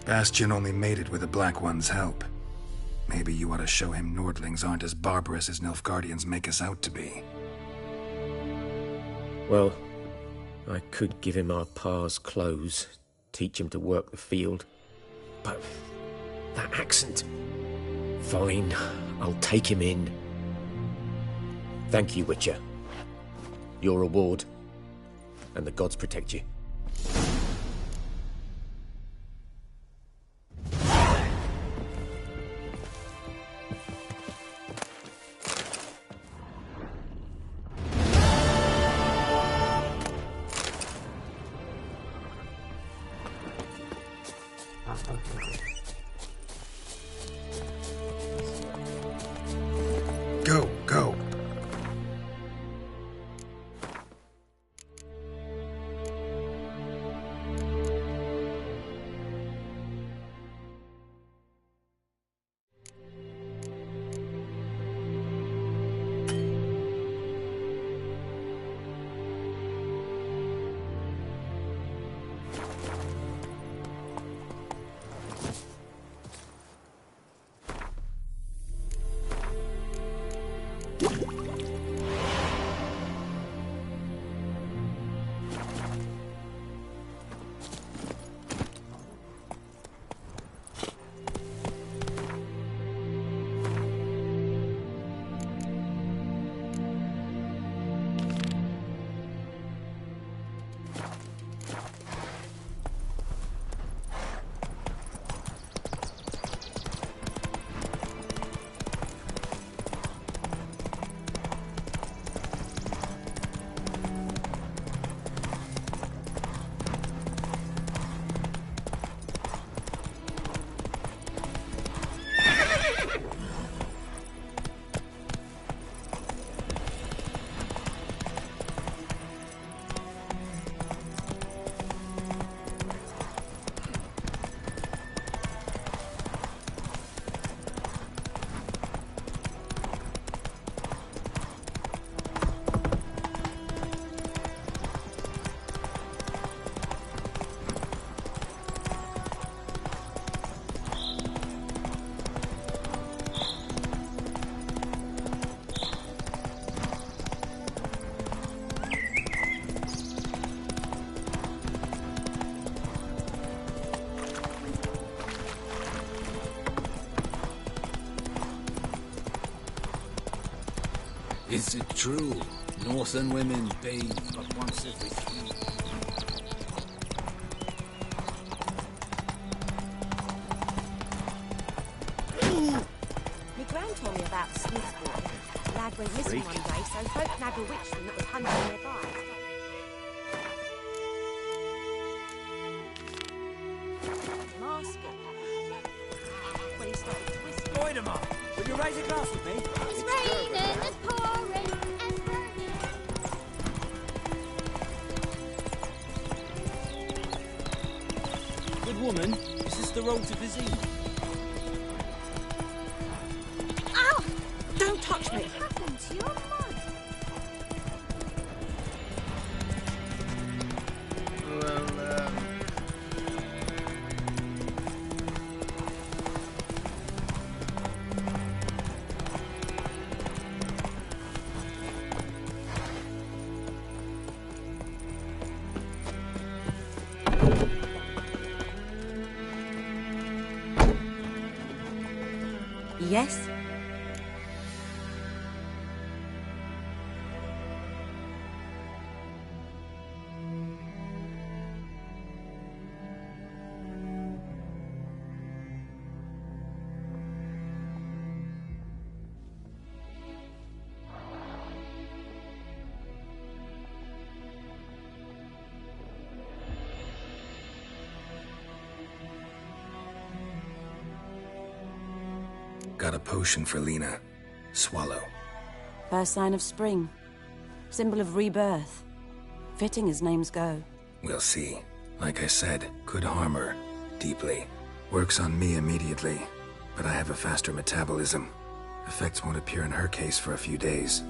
Bastian only made it with the Black One's help. Maybe you ought to show him Nordlings aren't as barbarous as Nilfgaardians make us out to be. Well, I could give him our pa's clothes, teach him to work the field. But that accent... Fine, I'll take him in. Thank you, Witcher. Your reward. And the gods protect you. Go, go. Is it true? Northern women bathe but once every 3 My gran told me about Smith Boy. Lad went missing one day, so folk nabbed a witchman that was hunting nearby. Mask it. When he started twisting... Join him up! Will you raise a glass with me? It's raining, it's pouring, and burning. Good woman, is this the road to Vizima? Ow! Don't touch me. What happened to your mud? Yes? Got a potion for Lena. Swallow. First sign of spring. Symbol of rebirth. Fitting as names go. We'll see. Like I said, could harm her. Deeply. Works on me immediately, but I have a faster metabolism. Effects won't appear in her case for a few days.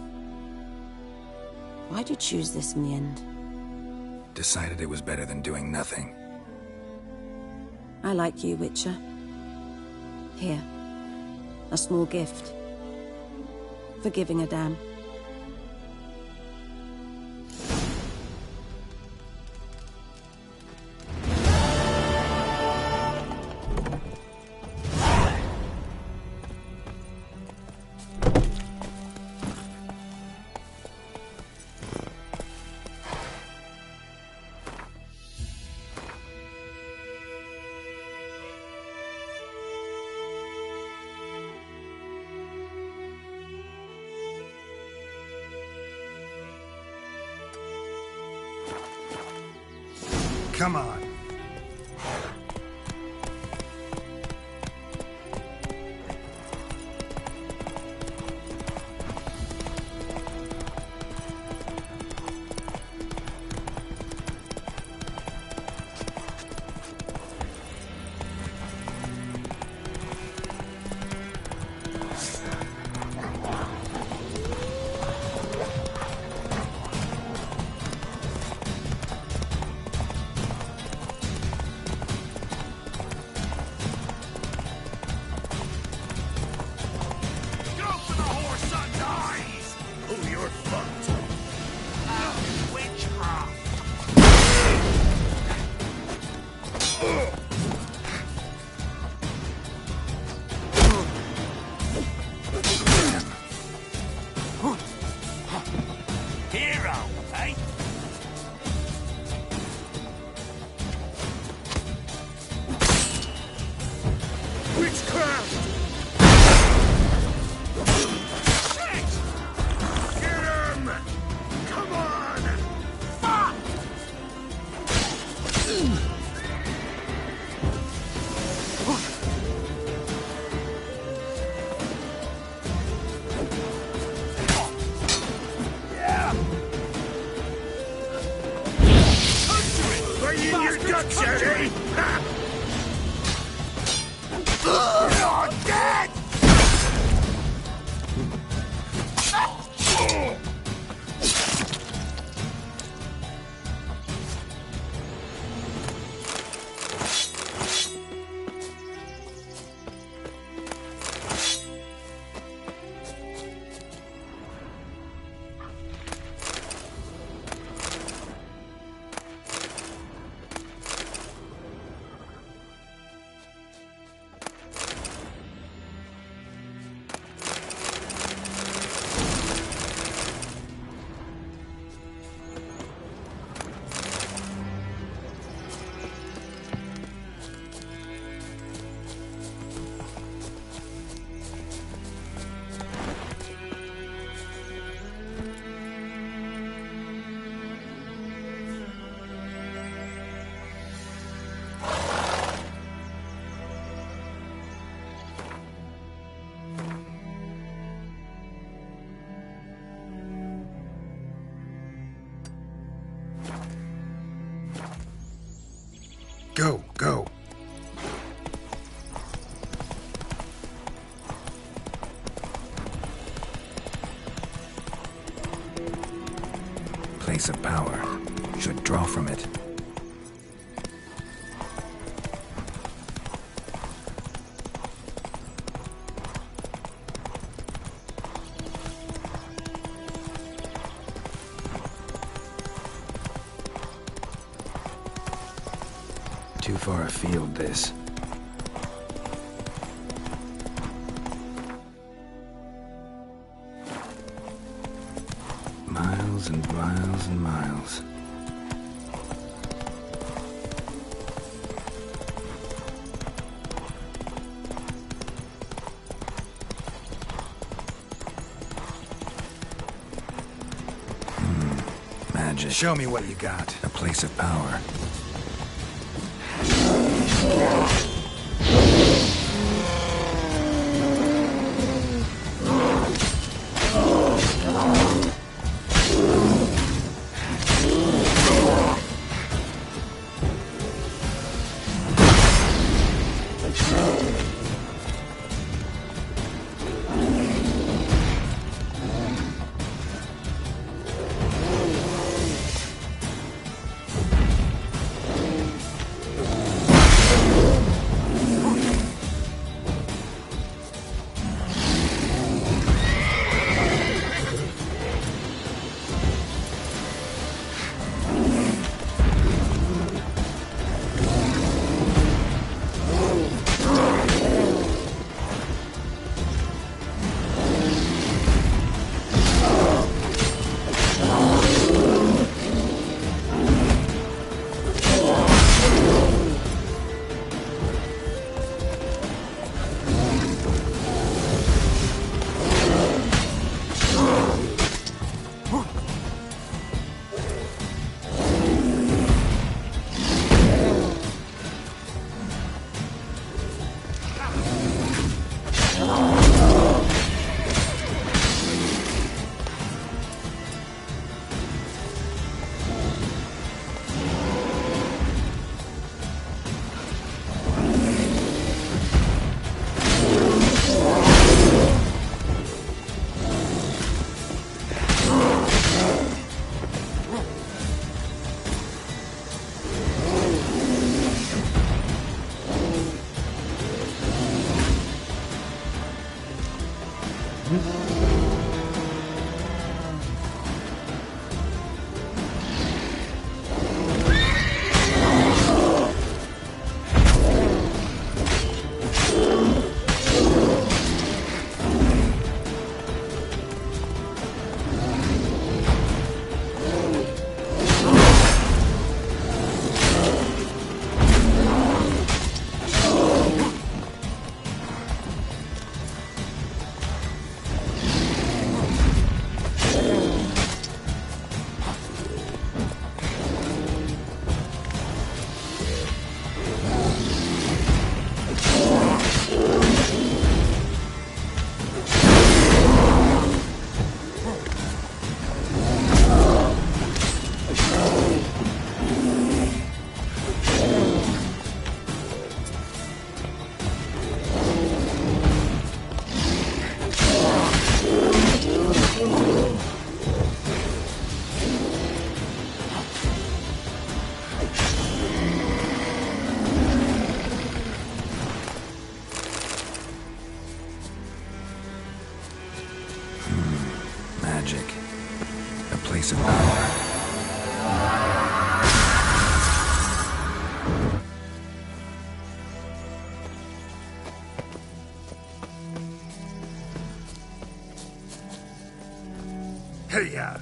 Why'd you choose this in the end? Decided it was better than doing nothing. I like you, Witcher. Here. A small gift. For giving a damn. Come on. Go, go. Place of power. Should draw from it. Too far afield, this. Miles and miles and miles. Magic. Show me what you got. A place of power. Magic. A place of power. Hey-ya!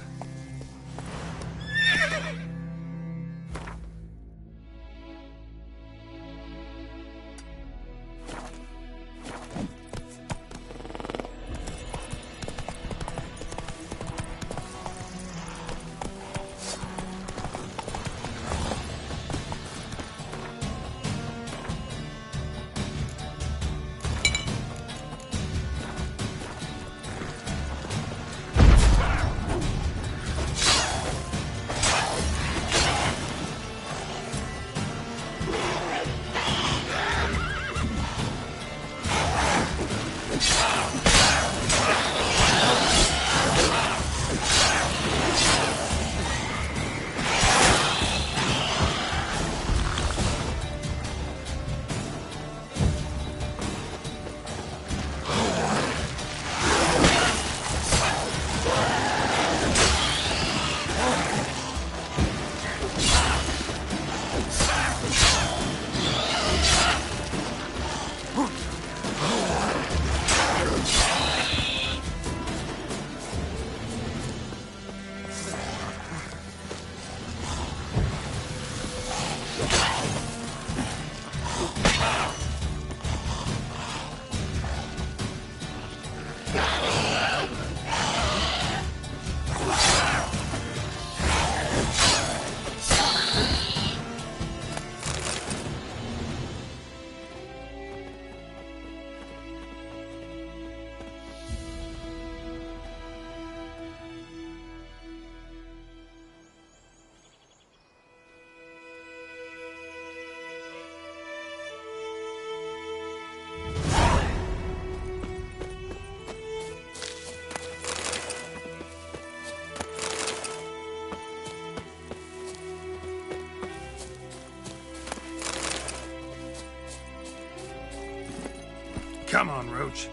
Come on, Roach.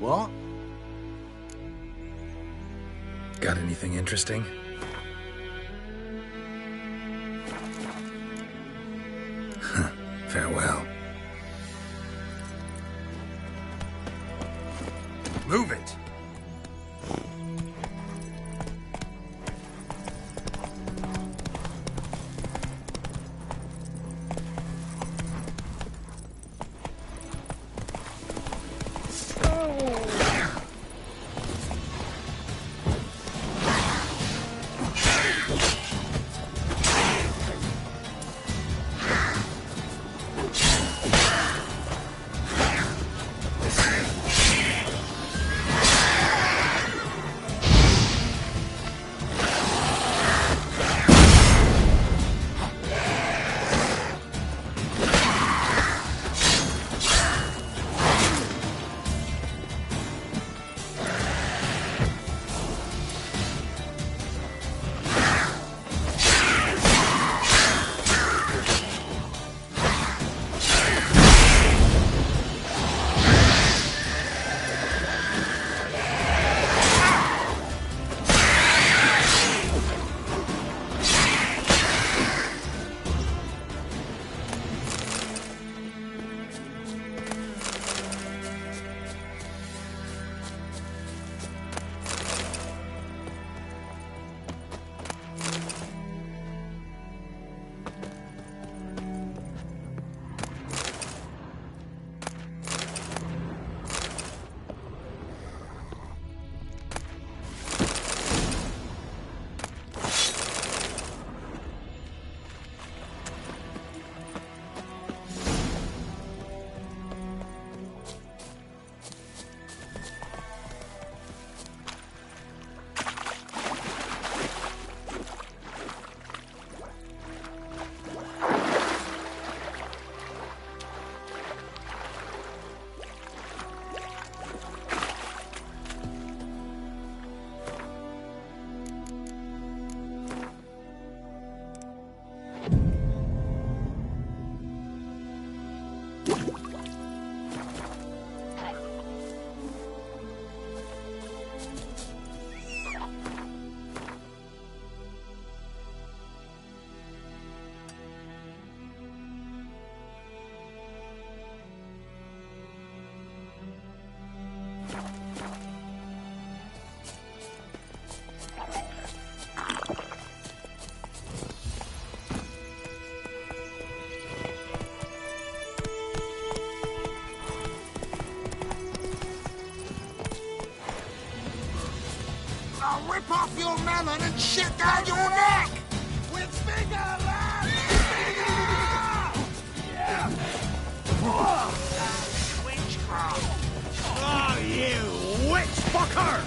What? Got anything interesting? Farewell. Move it! I'll rip off your melon and shit down your neck! With finger, lad! Yeah! Witchcraft! Oh, you witch fucker!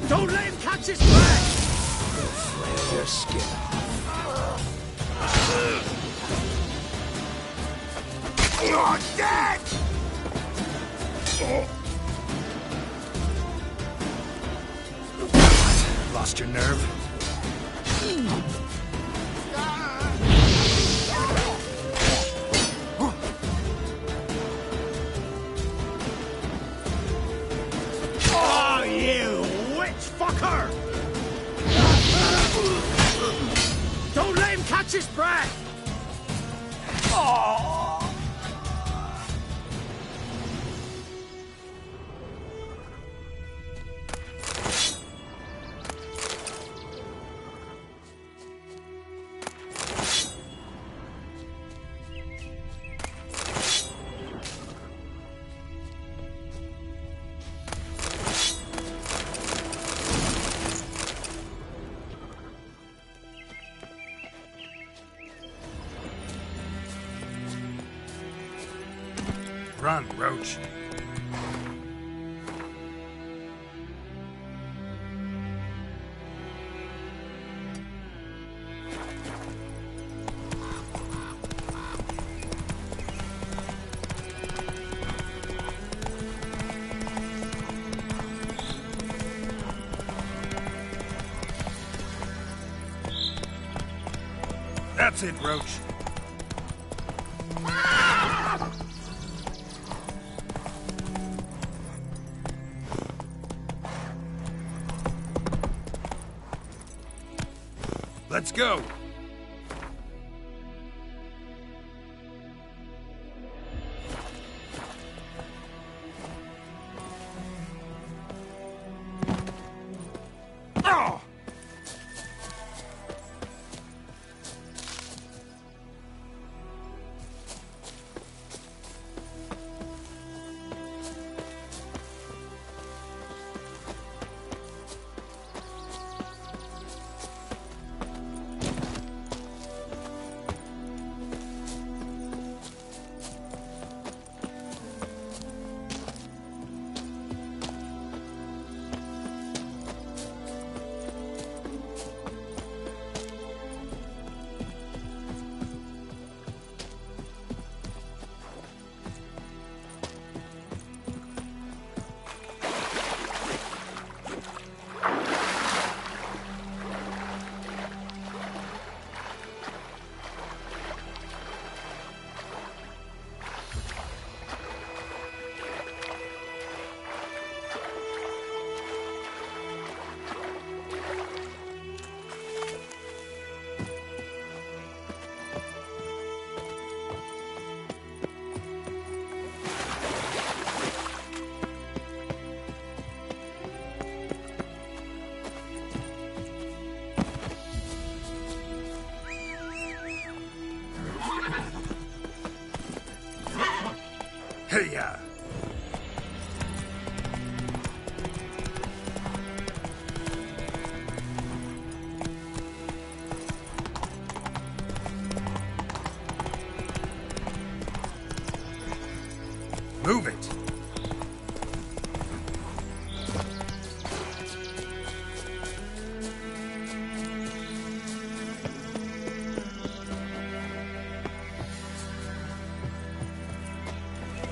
Don't let him catch his breath! Flare your skin You're dead! What? Lost your nerve? Oh, you witch fucker! Don't let him catch his breath! Oh! Run, Roach. That's it, Roach. Let's go. Hey-ya! Move it!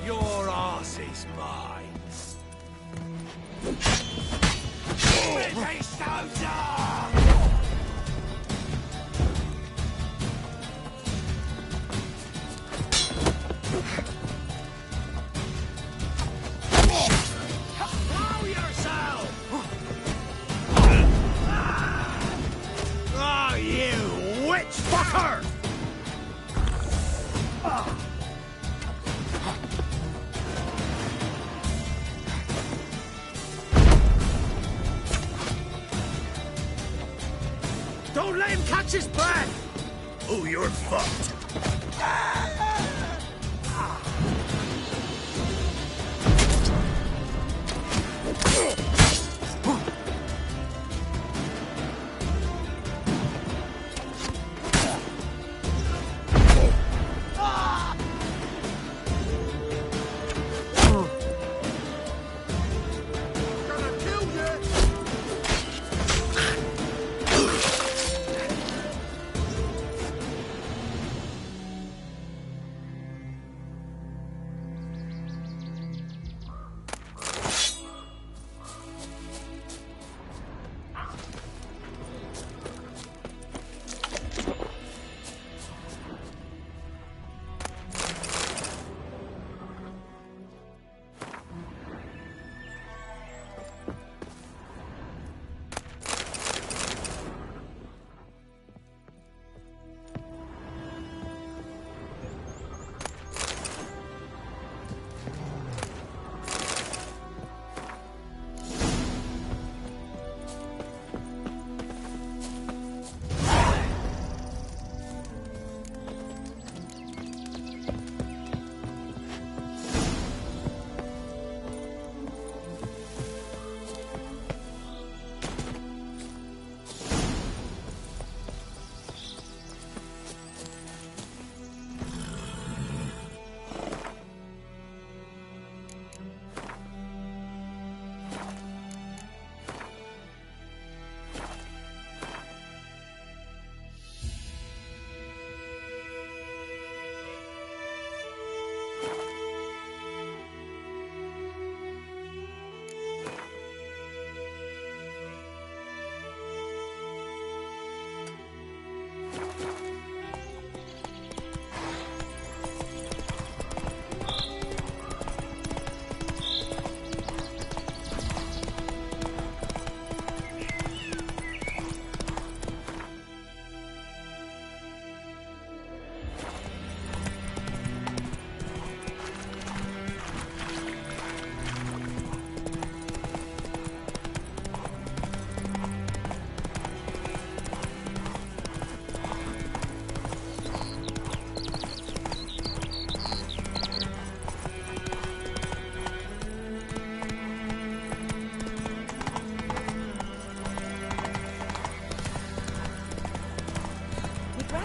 Your arse is mine. British soldier! Throw yourself! Oh, you witch fucker! Don't let him catch his breath! Oh, you're fucked.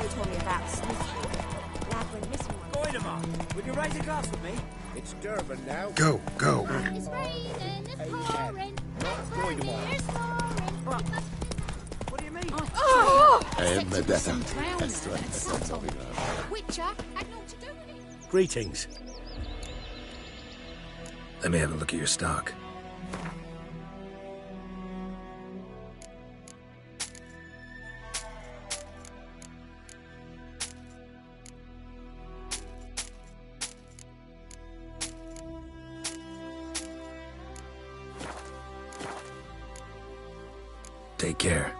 Milo told me about Smith's boy. Lad went missing one day. Goidemar, will you raise a glass with me? It's Durban now. Go, go. It's raining, it's pouring. It's raining, it's pouring. What do you mean? Medetta. Witcher had naught to do with it. Greetings. Let me have a look at your stock. Take care.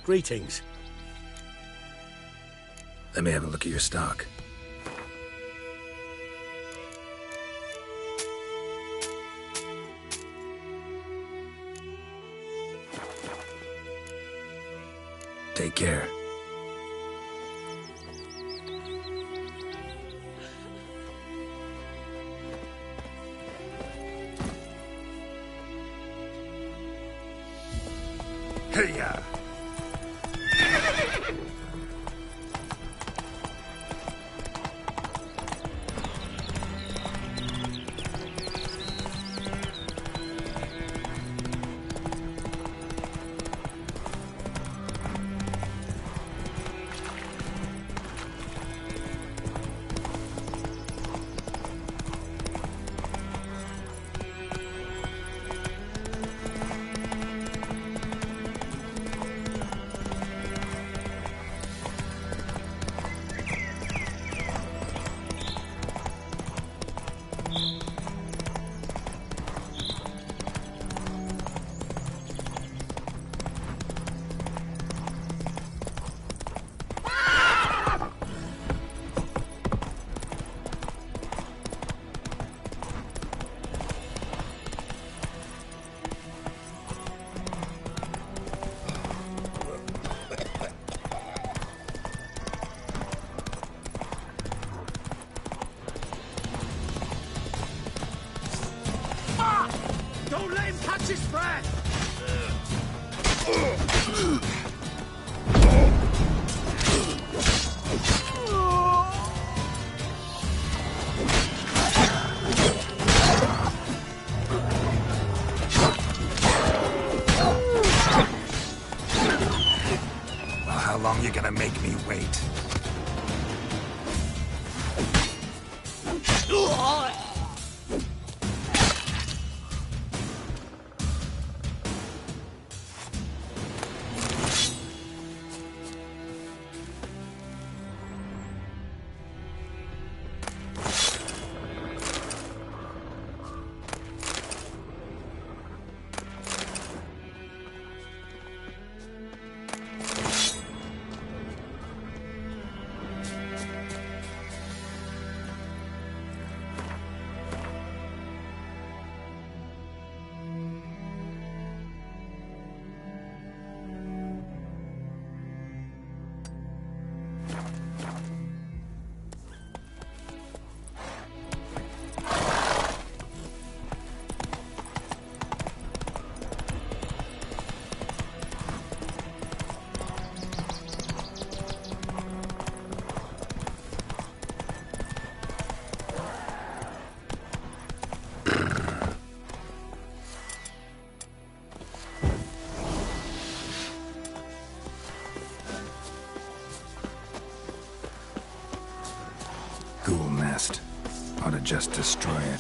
Greetings. Let me have a look at your stock. Take care. Hey-ya! Don't let him catch his breath! Well, how long you gonna make me wait? Ghoul nest. Ought to just destroy it.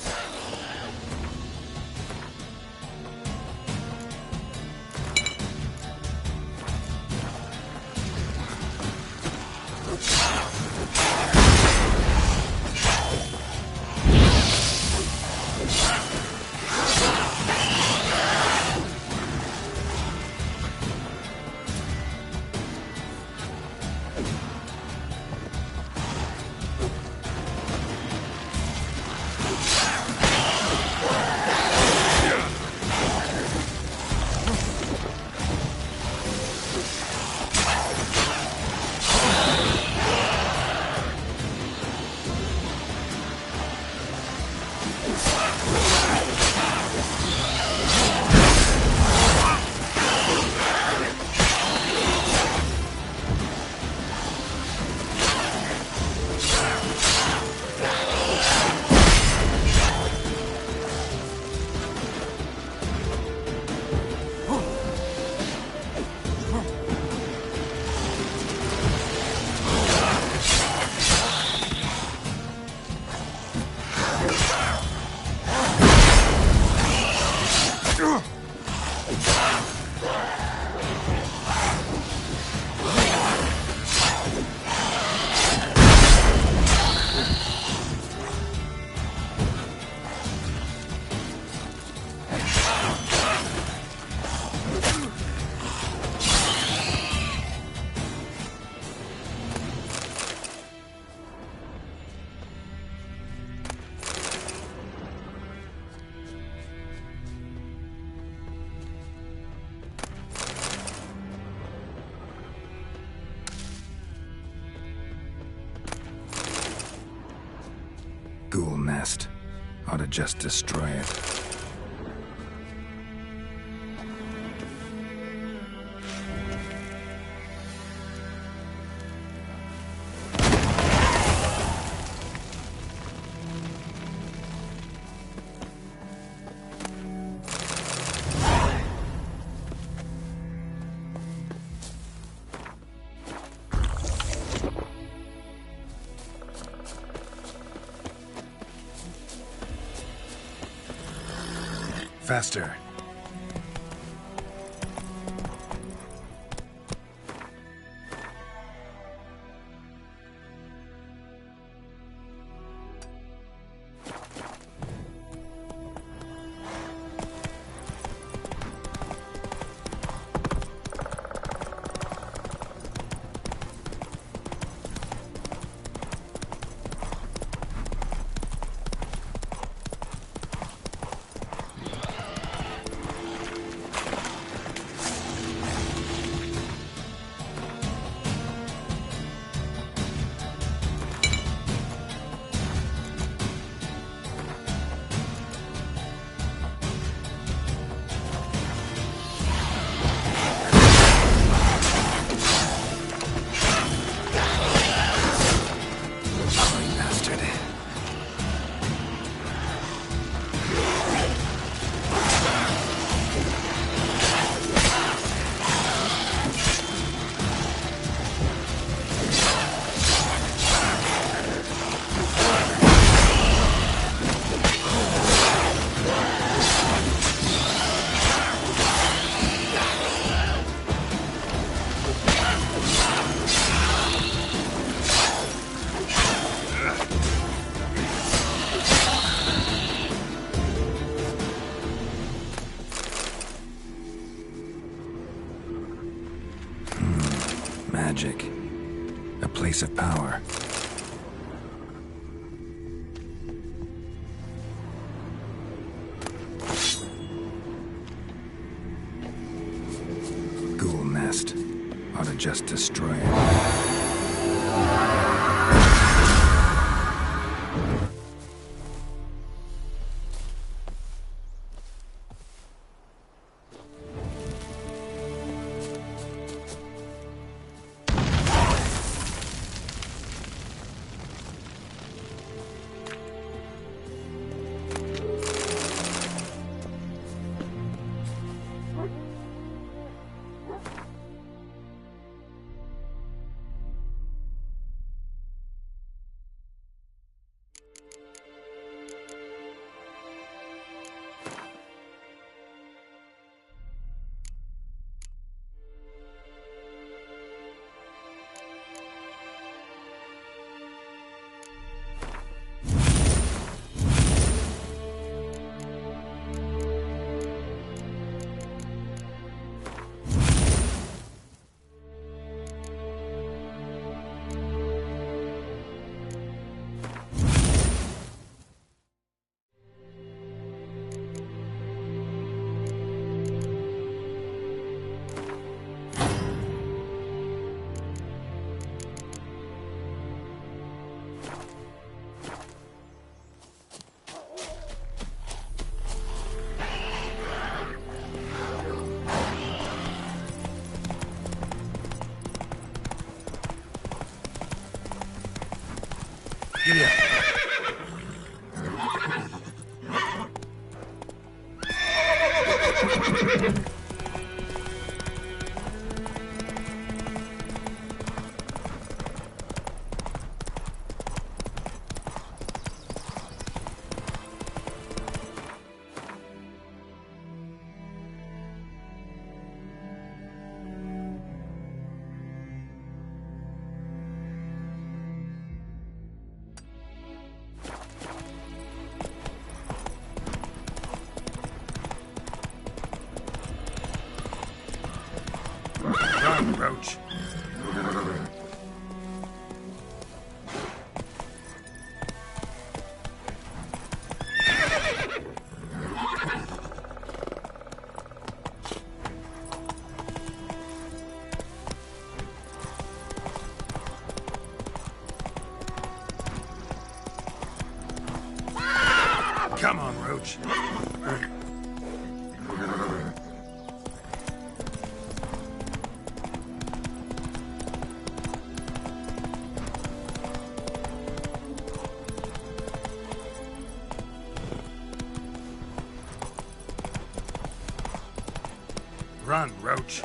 Ghoul nest. Ought to just destroy it. Faster. Magic. A place of power. Ghoul nest. Ought to just destroy it. Gillia. Run, Roach. Come on, Roach. Run, Roach.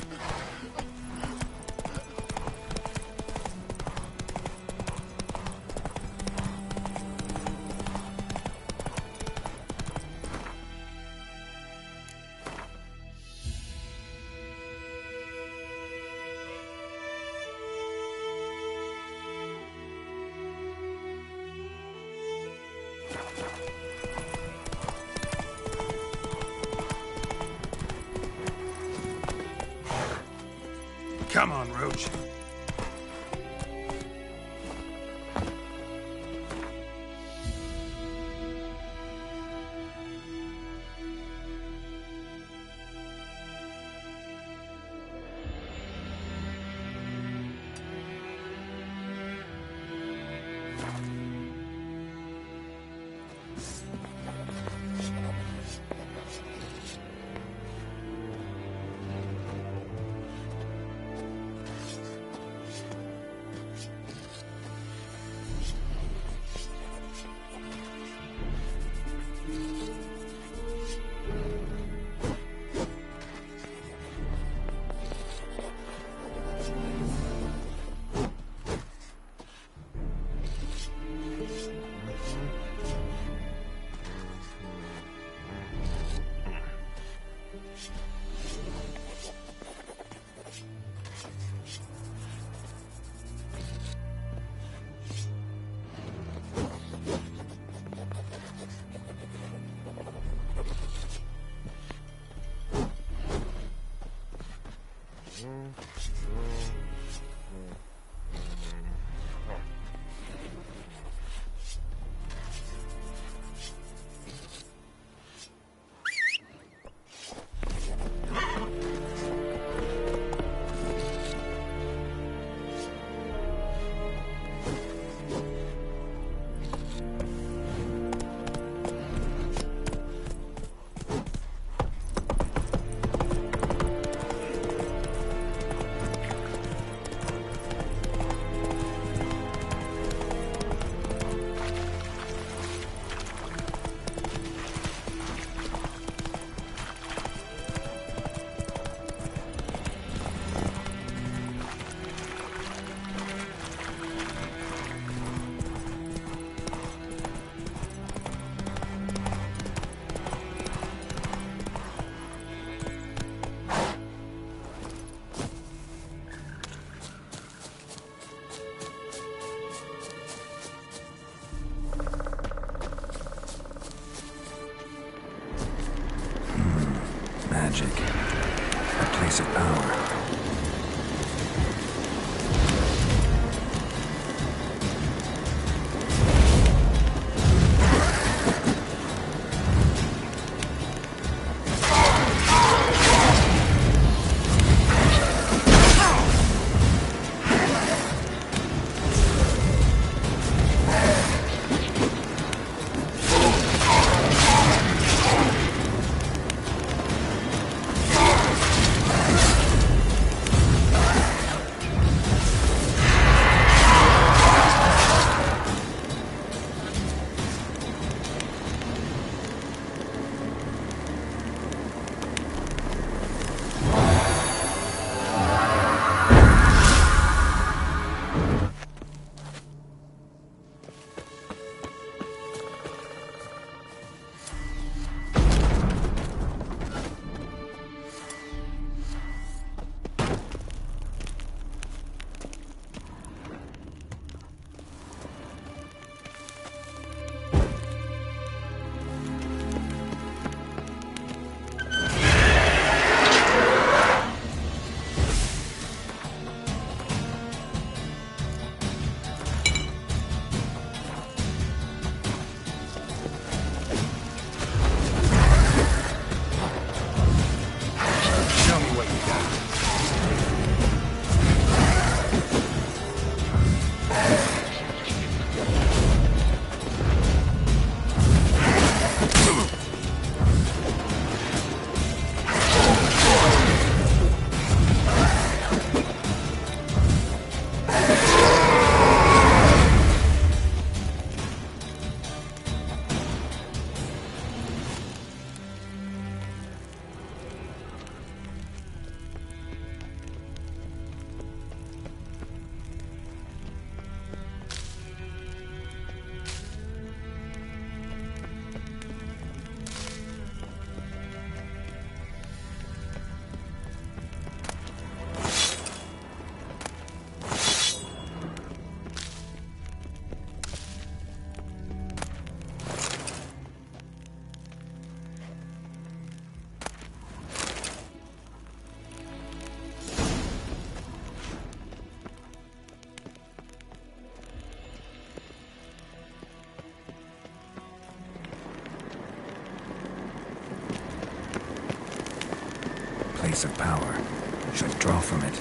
Come on, Roach. Magic. A place of power. oasis of power. Should draw from it.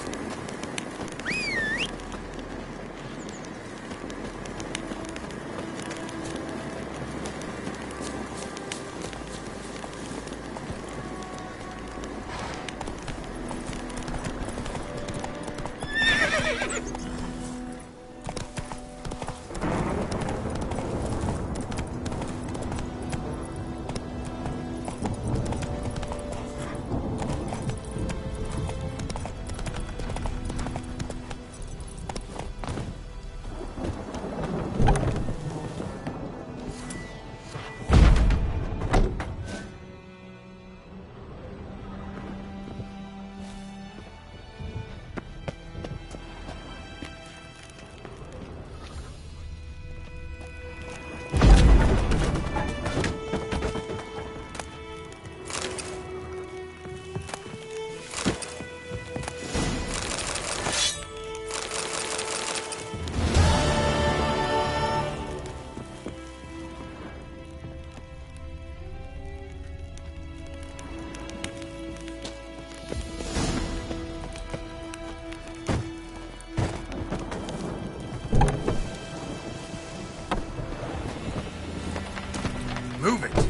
Move it!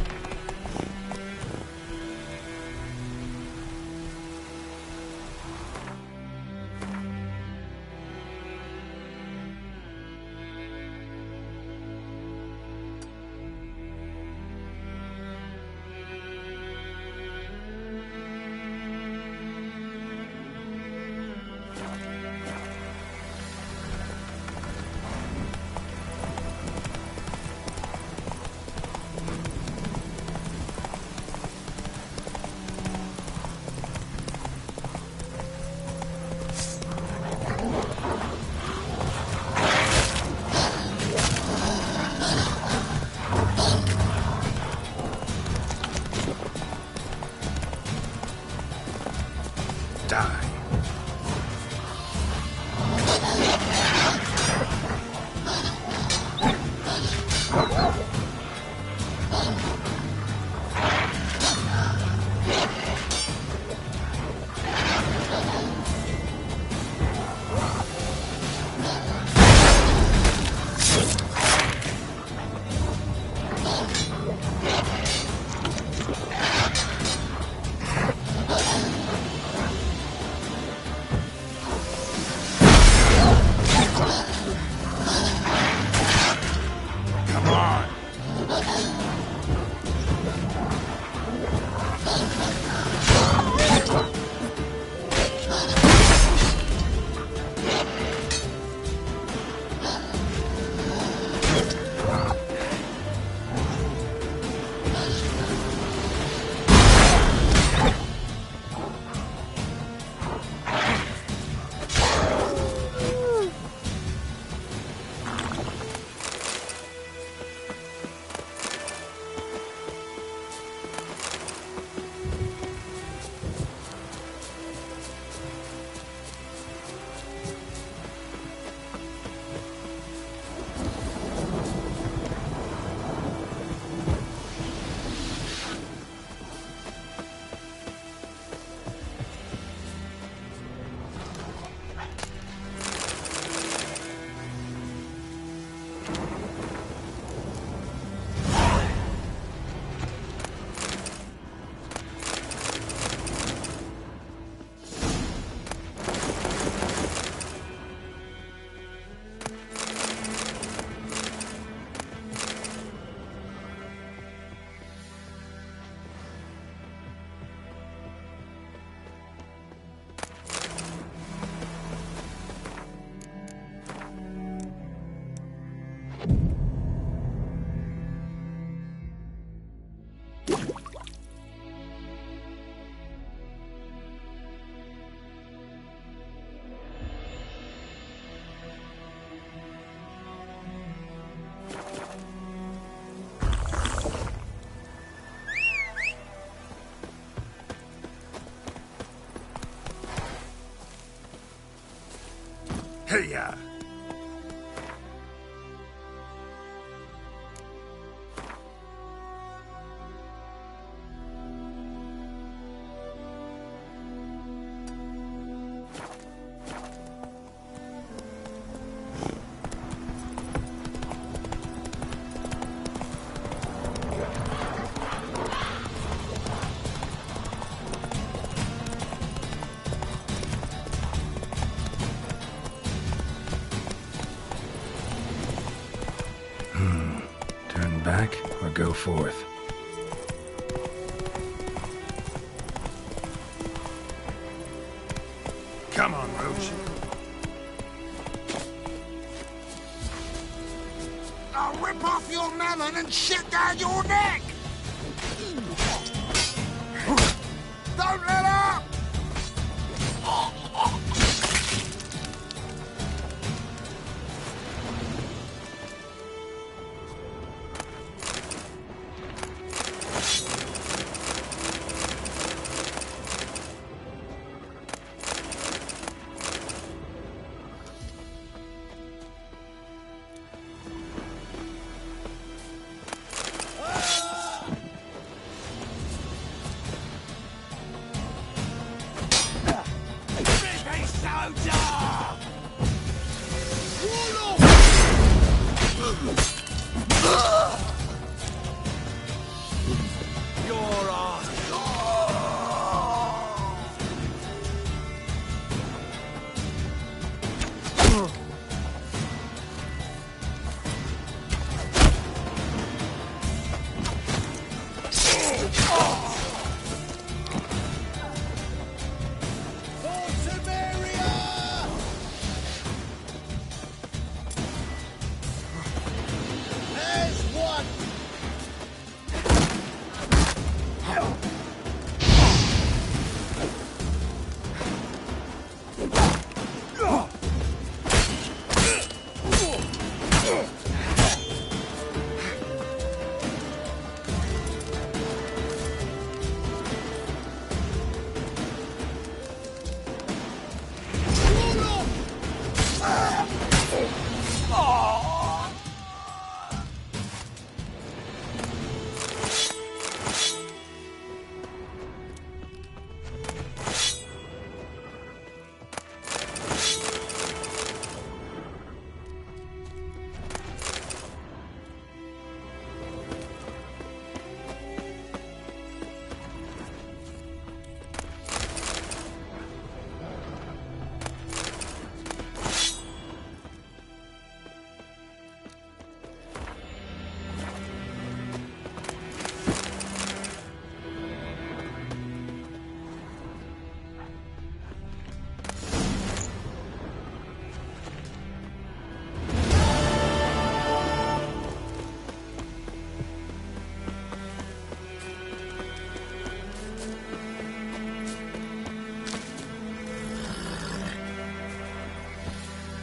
Hey-ya! back or go forth? Come on, Roach. I'll rip off your melon and shit down your neck! Don't let up!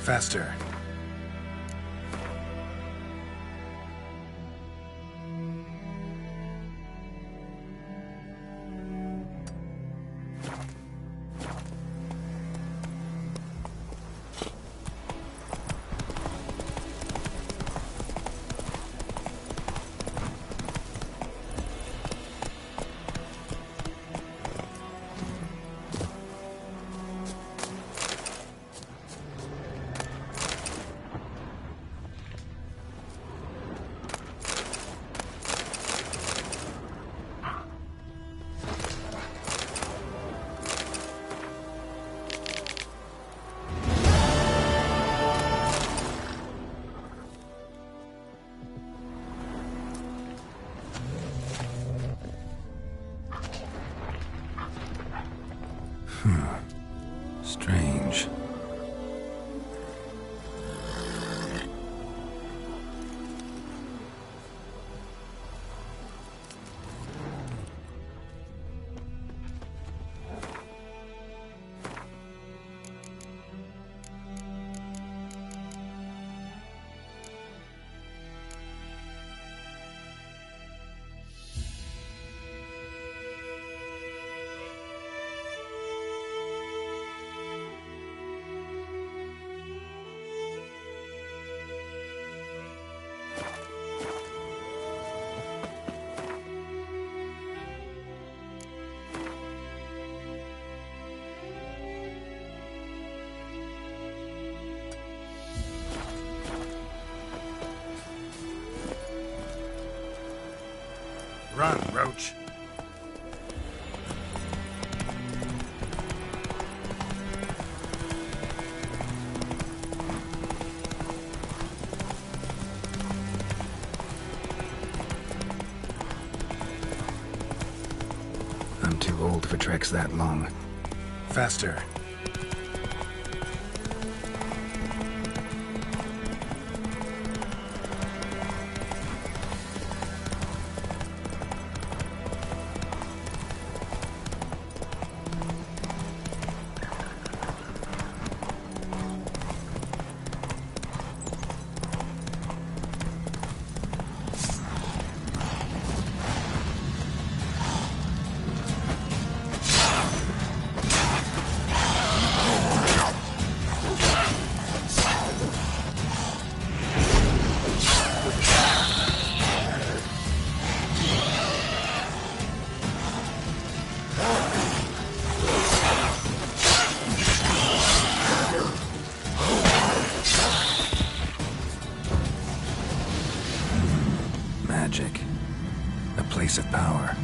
Faster. Strange. Run, Roach. for treks that long. Faster. Magic. A place of power.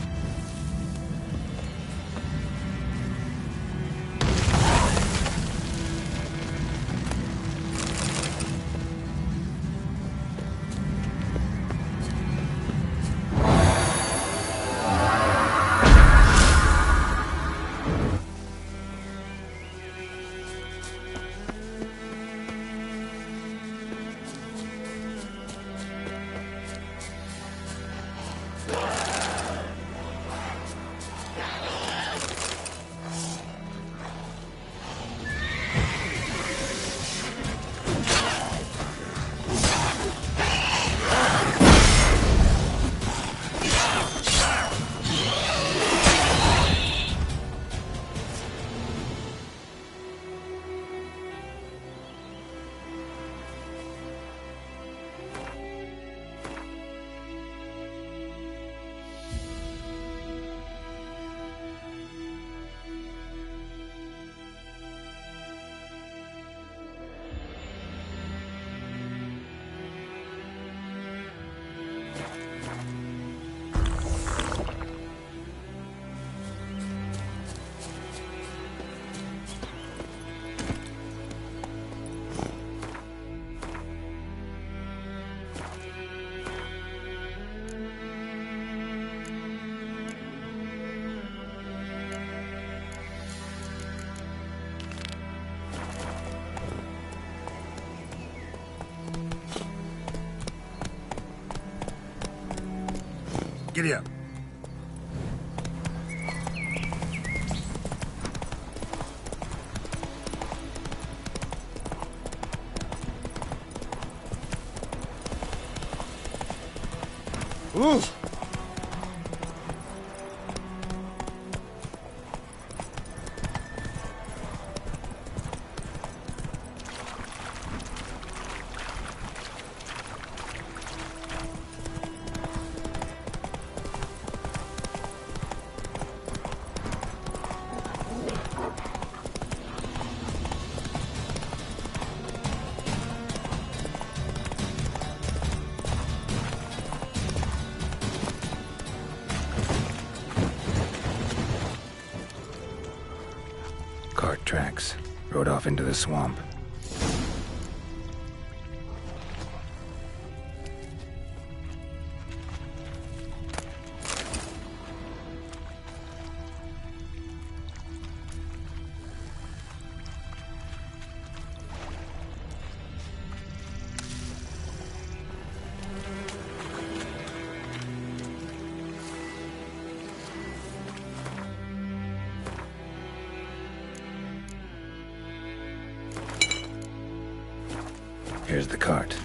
Giddy up. Ooh. Cart tracks. Rode off into the swamp. Here's the cart.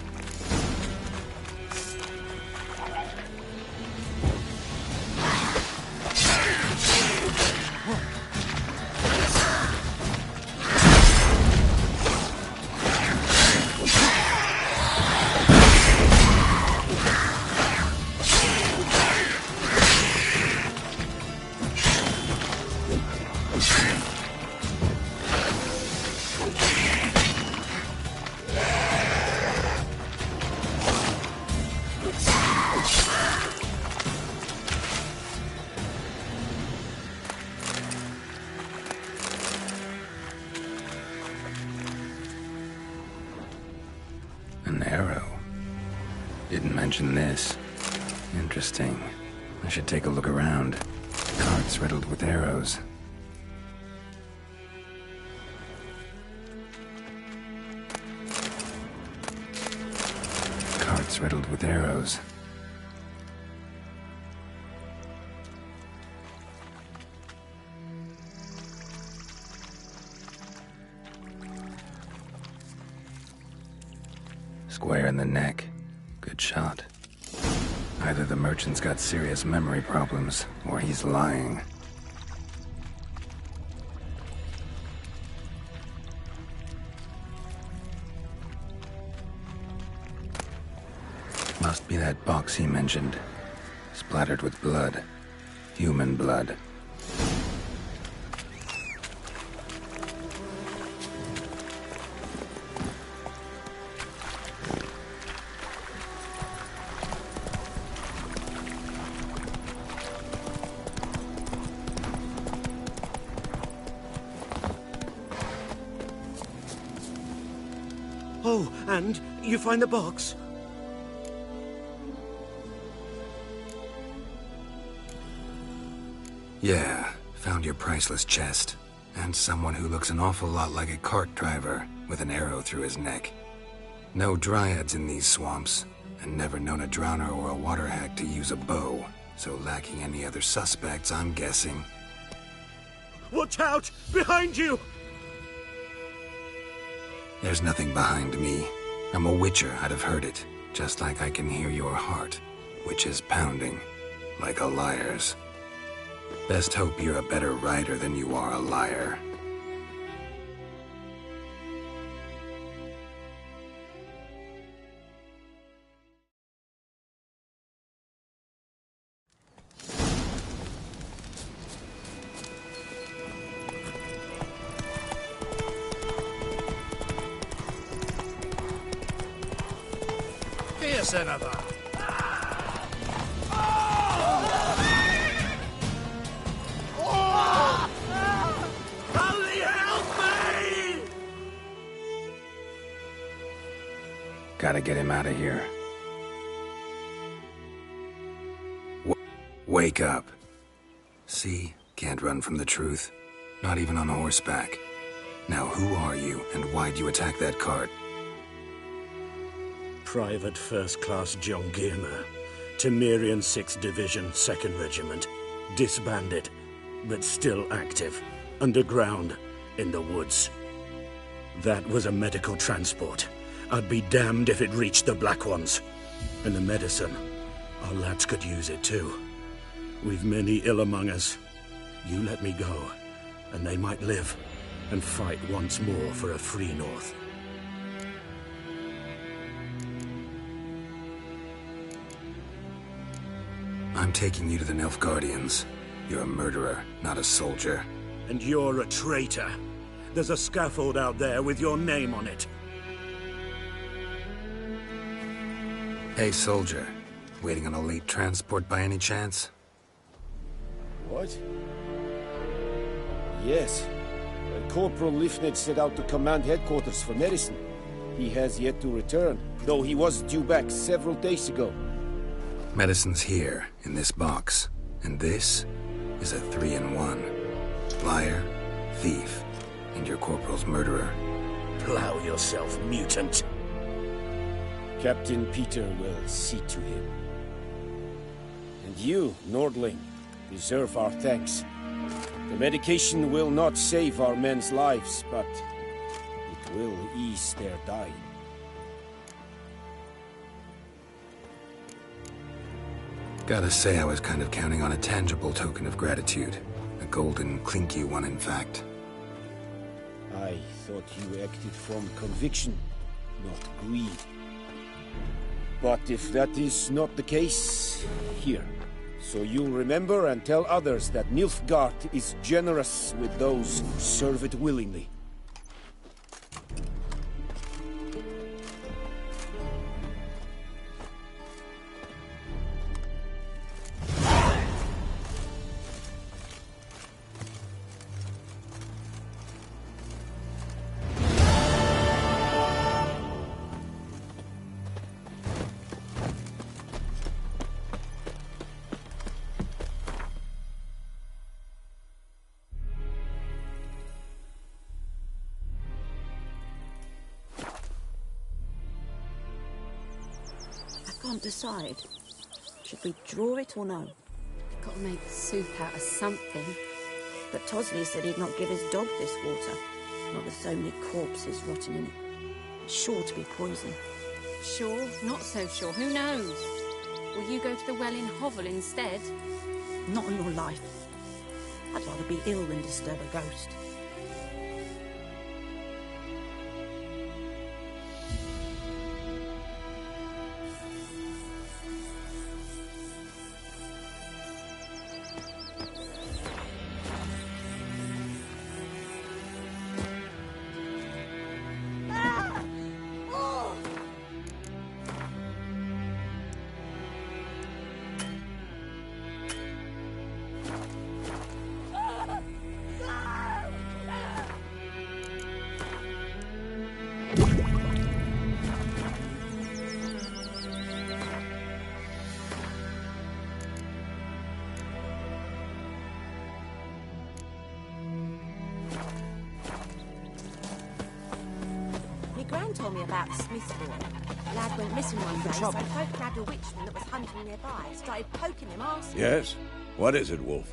An arrow. Didn't mention this. Interesting. I should take a look around. Carts riddled with arrows. It's riddled with arrows. Square in the neck. Good shot. Either the merchant's got serious memory problems, or he's lying. Must be that box he mentioned. Splattered with blood. Human blood. Oh, and you find the box? Yeah, found your priceless chest. And someone who looks an awful lot like a cart driver, with an arrow through his neck. No dryads in these swamps, and never known a drowner or a water hack to use a bow. So lacking any other suspects, I'm guessing. Watch out! Behind you! There's nothing behind me. I'm a witcher, I'd have heard it. Just like I can hear your heart, which is pounding, like a liar's. Best hope you're a better rider than you are a liar. Here's another. Gotta get him out of here. Wake up. See? Can't run from the truth. Not even on horseback. Now who are you, and why'd you attack that cart? Private First Class John Giermer, Temerian 6th Division, 2nd Regiment. Disbanded, but still active. Underground, in the woods. That was a medical transport. I'd be damned if it reached the Black Ones. And the medicine, our lads could use it too. We've many ill among us. You let me go, and they might live, and fight once more for a free North. I'm taking you to the Nilfgaardians. You're a murderer, not a soldier. And you're a traitor. There's a scaffold out there with your name on it. Hey, soldier. Waiting on a late transport by any chance? What? Yes. Corporal Lifned set out to command headquarters for medicine. He has yet to return, though he was due back several days ago. Medicine's here, in this box. And this is a 3-in-1. Liar, thief, and your corporal's murderer. Plow yourself, mutant. Captain Peter will see to him. And you, Nordling, deserve our thanks. The medication will not save our men's lives, but it will ease their dying. Gotta say, I was kind of counting on a tangible token of gratitude. A golden, clinky one, in fact. I thought you acted from conviction, not greed. But if that is not the case, here. So you'll remember and tell others that Nilfgaard is generous with those who serve it willingly. Can't decide. Should we draw it or no? Got to make soup out of something. But Tosley said he'd not give his dog this water. Not with so many corpses rotting in it. It's sure to be poison. Sure, not so sure. Who knows? Will you go to the well in Hovel instead? Not on your life. I'd rather be ill than disturb a ghost. Gran told me about Smith's boy. Lad went missing one day, so folk nabbed a witchman that was hunting nearby. Started poking him, asking... Yes? What is it, Wolf?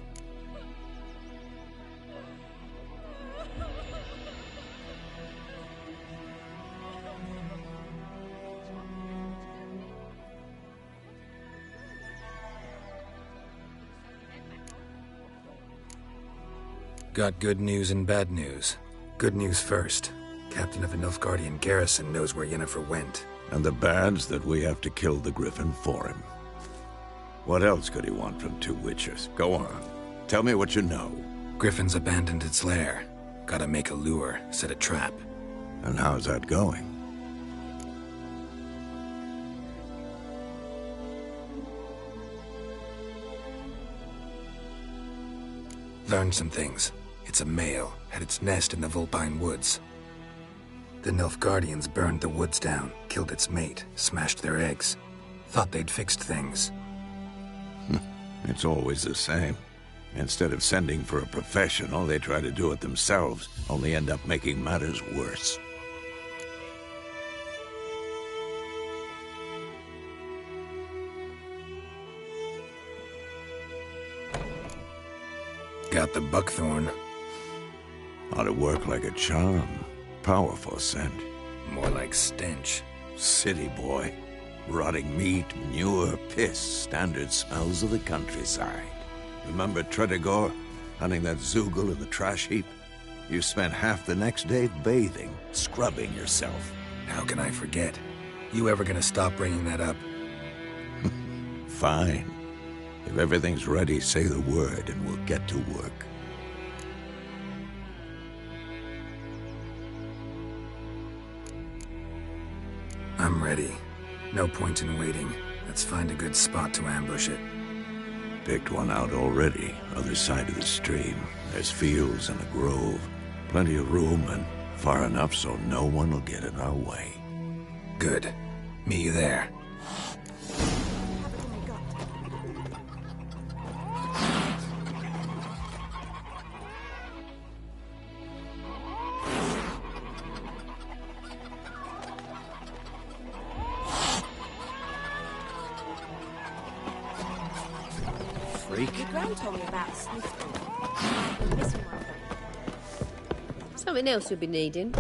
Got good news and bad news. Good news first. Captain of the Nilfgaardian garrison knows where Yennefer went. And the bad's that we have to kill the Griffin for him. What else could he want from two witchers? Go on. Tell me what you know. Griffin's abandoned its lair. Gotta make a lure, set a trap. And how's that going? Learned some things. It's a male, had its nest in the Vulpine Woods. The Nilfgaardians burned the woods down, killed its mate, smashed their eggs. Thought they'd fixed things. It's always the same. Instead of sending for a professional, they try to do it themselves, only end up making matters worse. Got the buckthorn. Ought to work like a charm. Powerful scent. More like stench. City boy. Rotting meat, manure, piss. Standard smells of the countryside. Remember Tredegor? Hunting that Zoogle in the trash heap? You spent half the next day bathing, scrubbing yourself. How can I forget? You ever gonna stop bringing that up? Fine. If everything's ready, say the word and we'll get to work. I'm ready. No point in waiting. Let's find a good spot to ambush it. Picked one out already, other side of the stream. There's fields and a grove. Plenty of room and far enough so no one will get in our way. Good. Meet you there. Your Gran told me about Smith's boy. Missing one day. Something else you'll be needing.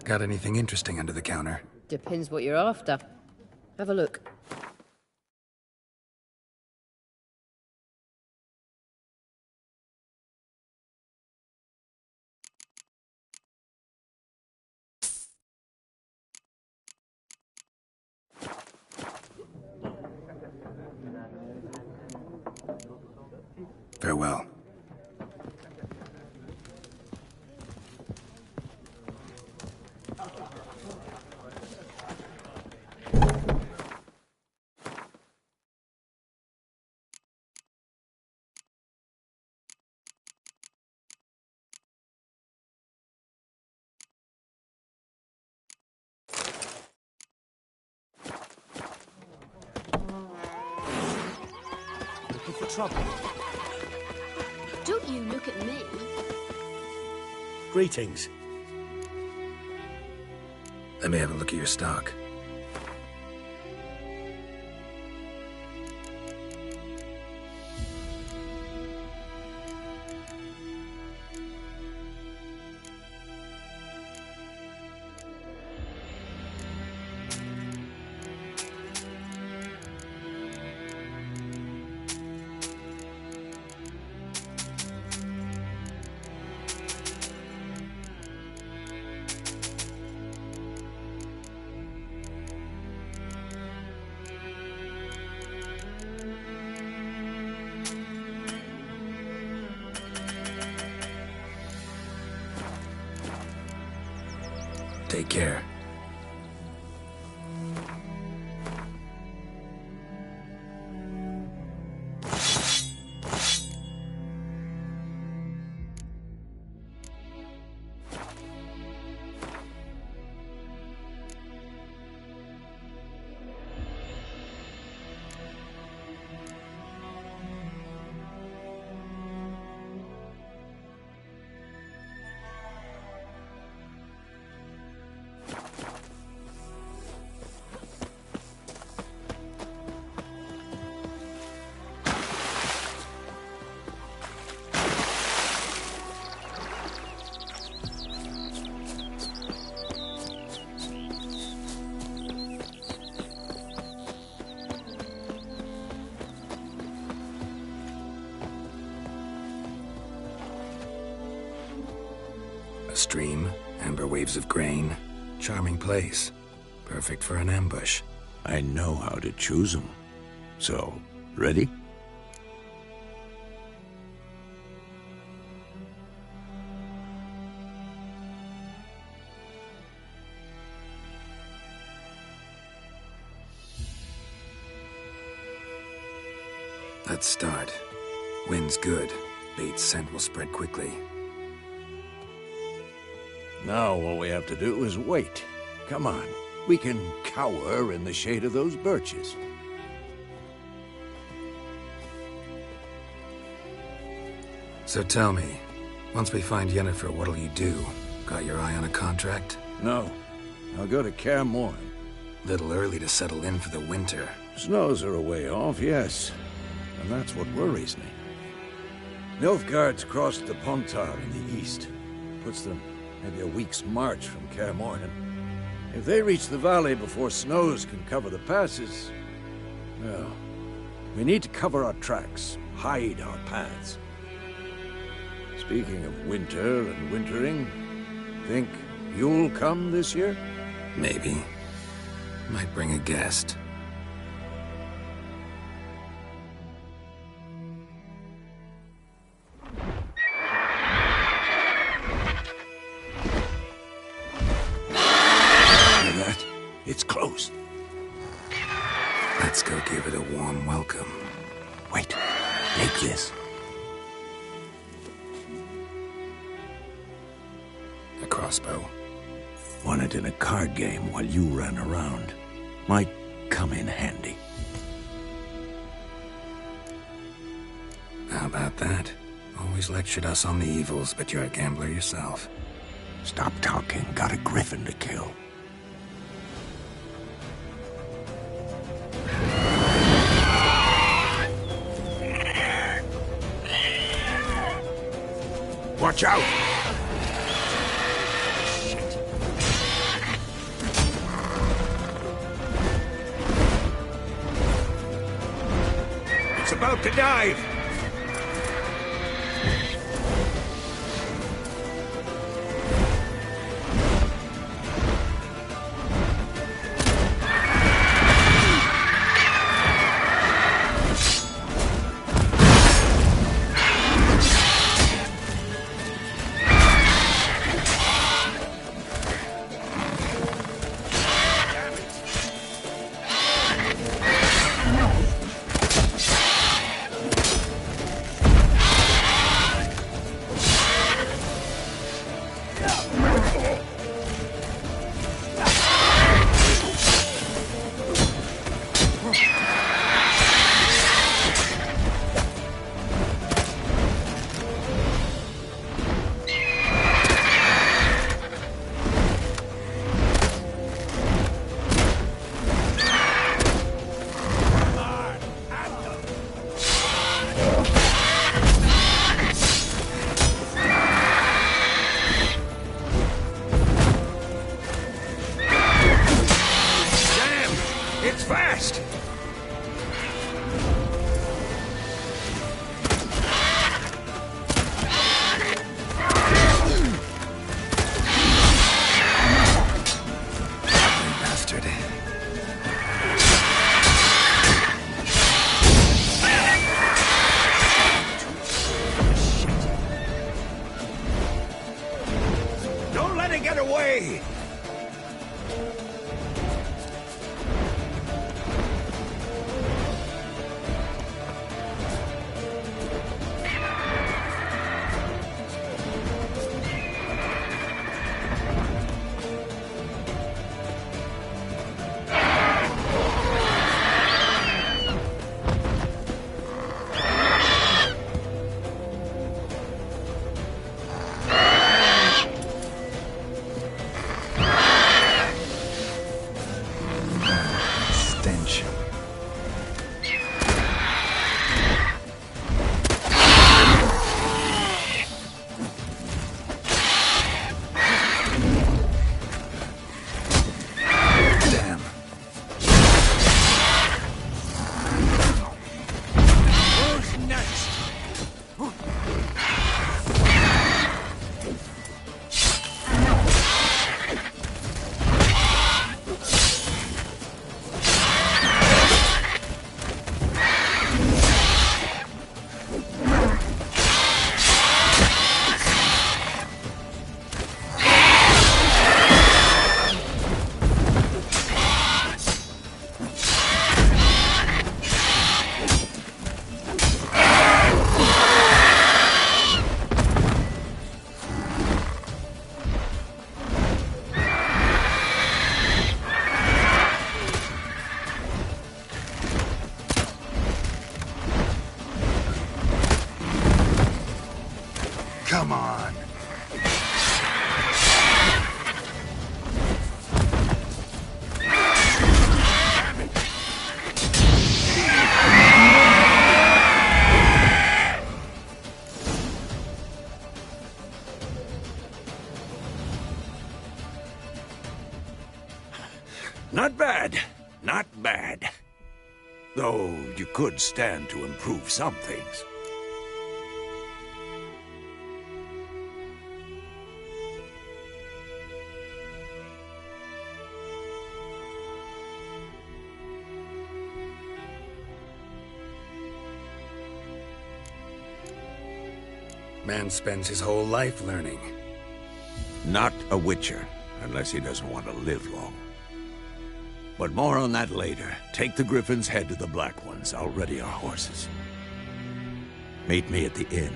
Got anything interesting under the counter? Depends what you're after. Have a look. Farewell. Looking for trouble? Don't you look at me. Greetings. Let me have a look at your stock. Take care. A stream, amber waves of grain. Charming place. Perfect for an ambush. I know how to choose them. So, ready? Let's start. Wind's good. Bait's scent will spread quickly. Now all we have to do is wait. Come on. We can cower in the shade of those birches. So tell me, once we find Yennefer, what'll you do? Got your eye on a contract? No. I'll go to Kaer Morhen. Little early to settle in for the winter. Snows are a way off, yes. And that's what worries me. Nilfgaard's crossed the Pontar in the east. Puts them maybe a week's march from Kaer Morhen. If they reach the valley before snows can cover the passes, well, we need to cover our tracks, hide our paths. Speaking of winter and wintering, think you'll come this year? Maybe. Might bring a guest. It's close. Let's go give it a warm welcome. Wait, take this. A crossbow. Won it in a card game while you ran around. Might come in handy. How about that? Always lectured us on the evils, but you're a gambler yourself. Stop talking. Got a griffin to kill. Watch out! It's about to dive! get away! Come on. Not bad. Not bad. Though you could stand to improve some things. Man spends his whole life learning. Not a Witcher, unless he doesn't want to live long. But more on that later. Take the Griffin's head to the Black Ones. I'll ready our horses. Meet me at the inn.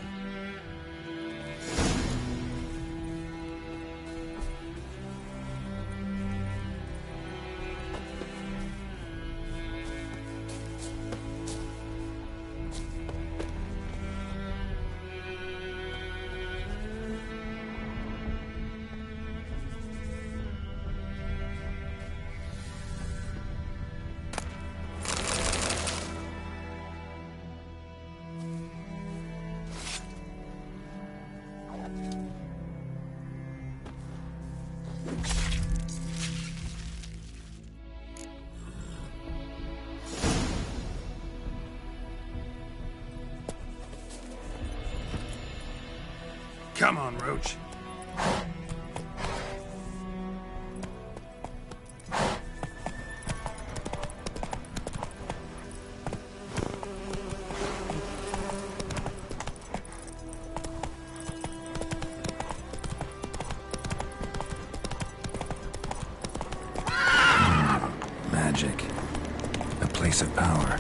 Come on, Roach. Magic. A place of power.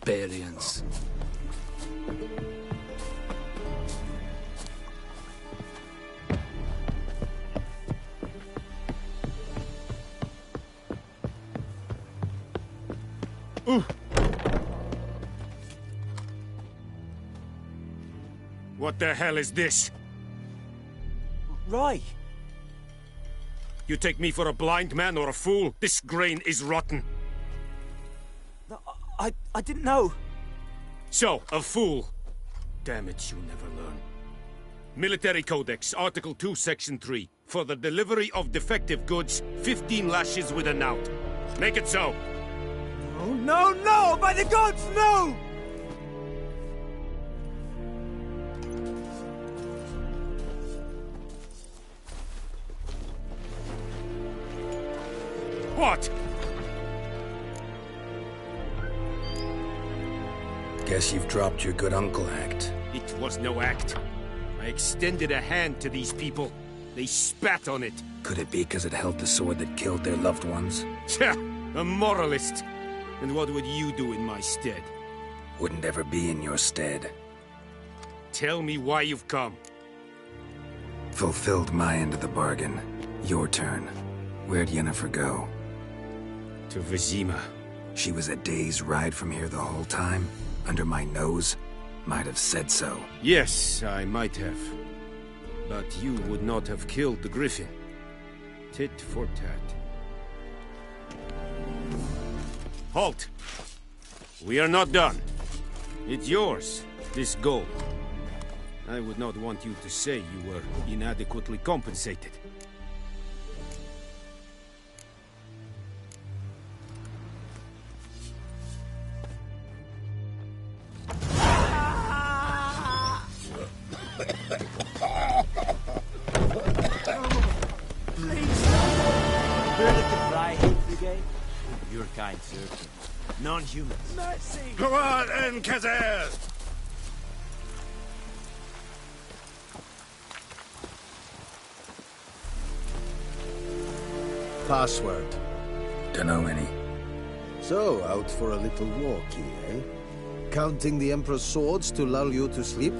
barbarians. What the hell is this? Rye! You take me for a blind man or a fool? This grain is rotten. No, I didn't know. So, a fool. Damn it, you never learn. Military Codex, Article 2, Section 3. For the delivery of defective goods, 15 lashes with a knout. Make it so. No, no, no! By the gods, no! What? Guess you've dropped your good uncle act. It was no act. I extended a hand to these people. They spat on it. Could it be because it held the sword that killed their loved ones? Tja, a moralist. And what would you do in my stead? Wouldn't ever be in your stead. Tell me why you've come. Fulfilled my end of the bargain. Your turn. Where'd Yennefer go? To Vizima. She was a day's ride from here the whole time? Under my nose? Might have said so. Yes, I might have. But you would not have killed the griffin. Tit for tat. Halt! We are not done. It's yours, this gold. I would not want you to say you were inadequately compensated. Your kind, sir. Non-humans. Mercy! Go on, Enkazer! Password. Dunno any. So, out for a little walkie, eh? Counting the Emperor's swords to lull you to sleep?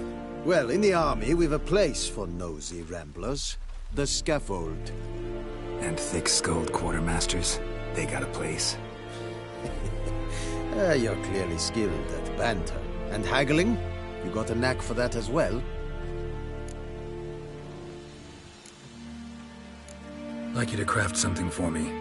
Well, in the army, we've a place for nosy ramblers. The scaffold. And thick-skulled quartermasters? They got a place. You're clearly skilled at banter. And haggling? You got a knack for that as well? Like you to craft something for me.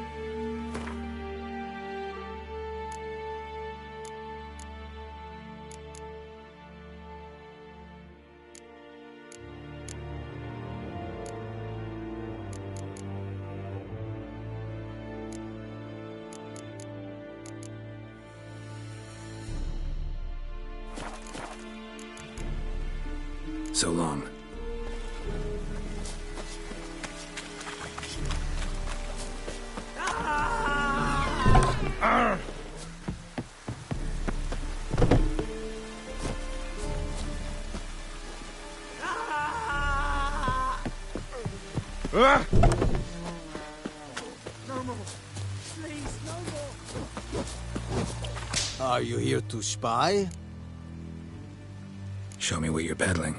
So long. No more. Please, no more. Are you here to spy? Show me what you're peddling.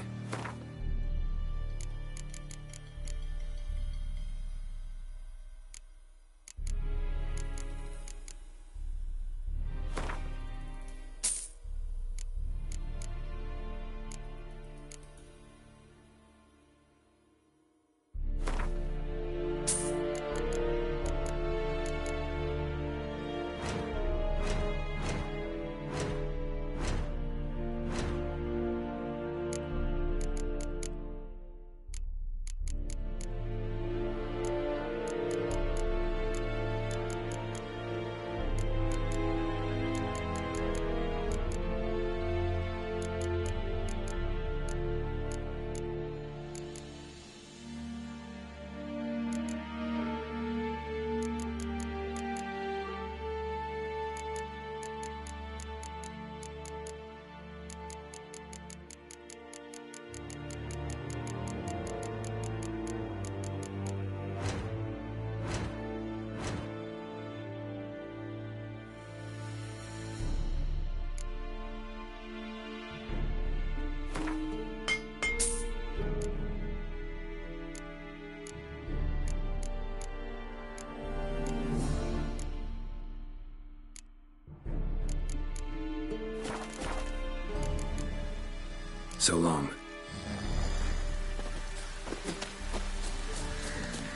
So long.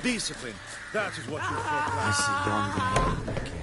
Discipline. That is what you I see yonder.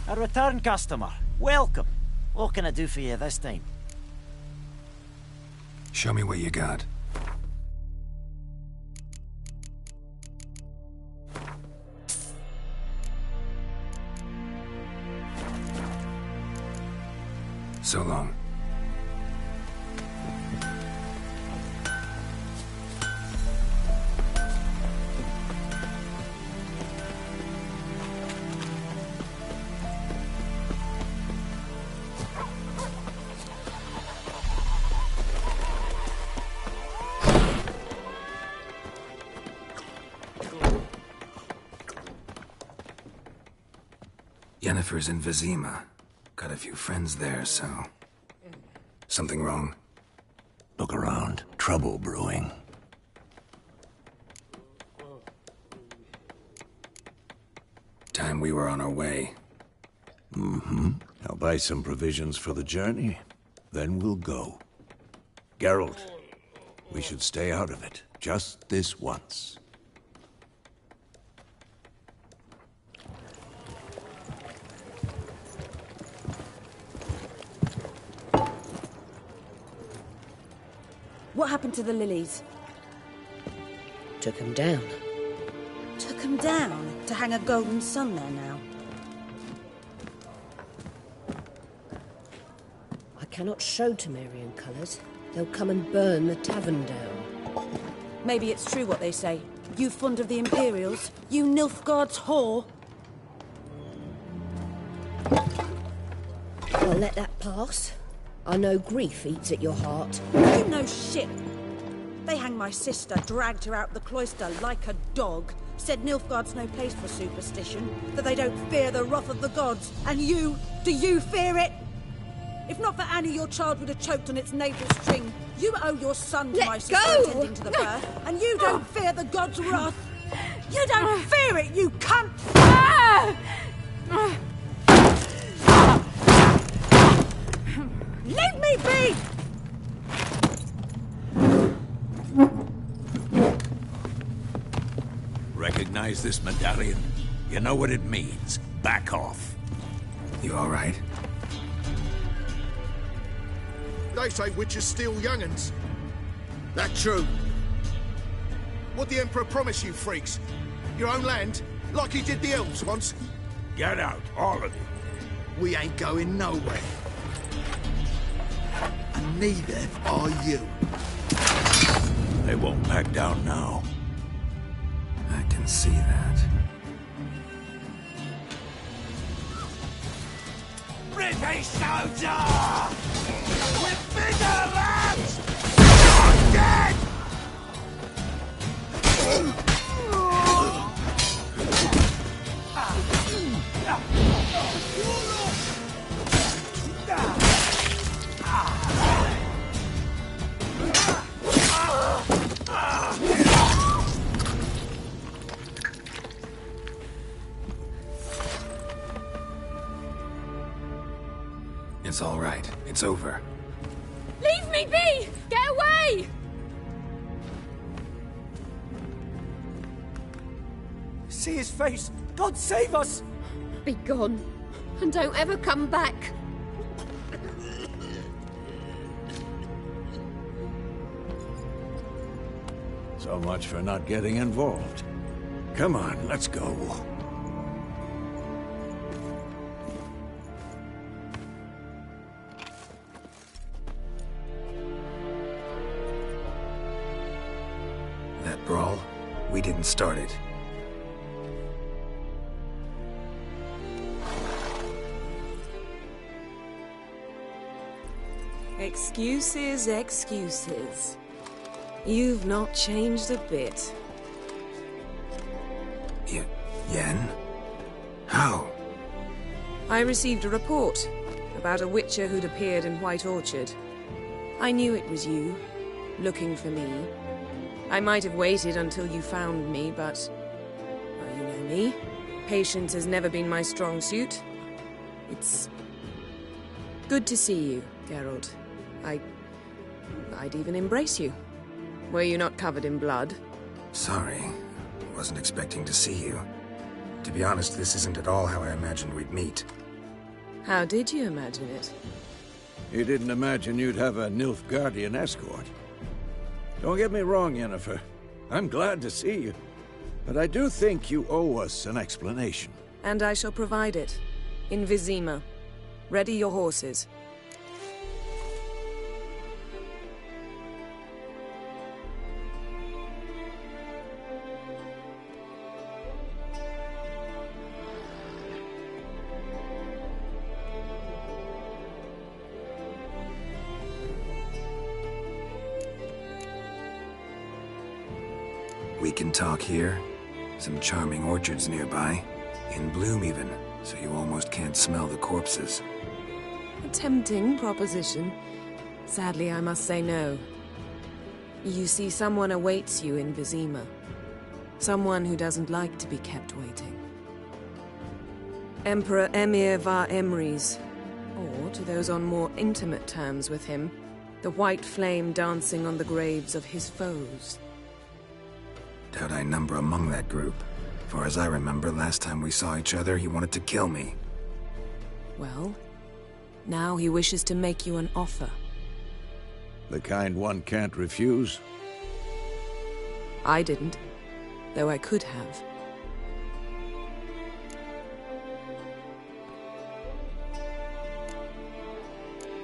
A return customer. Welcome. What can I do for you this time? Show me what you got. So long. Yennefer's in Vizima. Got a few friends there, so... Something wrong? Look around. Trouble brewing. Time we were on our way. Mm-hmm. I'll buy some provisions for the journey. Then we'll go. Geralt, we should stay out of it. Just this once. What happened to the lilies? Took him down. Took him down to hang a golden sun there now. I cannot show Temerian colours. They'll come and burn the tavern down. Maybe it's true what they say. You fond of the Imperials? You Nilfgaard's whore? I'll let that pass. I know grief eats at your heart. You know shit. They hanged my sister, dragged her out the cloister like a dog. Said Nilfgaard's no place for superstition, that they don't fear the wrath of the gods. And you, do you fear it? If not for Annie, your child would have choked on its navel string. You owe your son to my sister attending to the birth, and you don't fear the gods' wrath. You don't fear it, you cunt! Leave me be! Recognize this medallion? You know what it means. Back off. You all right? They say witches steal young'uns. That true? What'd the Emperor promise you freaks? Your own land? Like he did the elves once? Get out, all of you. We ain't going nowhere. And neither are you. They won't back down now. I can see that. British soldier! With bigger lads! You're dead! It's all right. It's over. Leave me be! Get away! See his face! God save us! Be gone, and don't ever come back. So much for not getting involved. Come on, let's go. we didn't start it. Excuses, excuses. You've not changed a bit. Yen? How? I received a report about a witcher who'd appeared in White Orchard. I knew it was you, looking for me. I might have waited until you found me, but... well, you know me. Patience has never been my strong suit. It's... good to see you, Geralt. I'd even embrace you. Were you not covered in blood? Sorry. Wasn't expecting to see you. To be honest, this isn't at all how I imagined we'd meet. How did you imagine it? You didn't imagine you'd have a Nilfgaardian escort. Don't get me wrong, Yennefer. I'm glad to see you. But I do think you owe us an explanation. And I shall provide it. In Vizima. Ready your horses. We can talk here. Some charming orchards nearby. In bloom even, so you almost can't smell the corpses. A tempting proposition. Sadly, I must say no. You see, someone awaits you in Vizima. Someone who doesn't like to be kept waiting. Emperor Emir var Emreis. Or, to those on more intimate terms with him, the white flame dancing on the graves of his foes. Doubt I number among that group. For as I remember, last time we saw each other, he wanted to kill me. Well, now he wishes to make you an offer. The kind one can't refuse? I didn't, though I could have.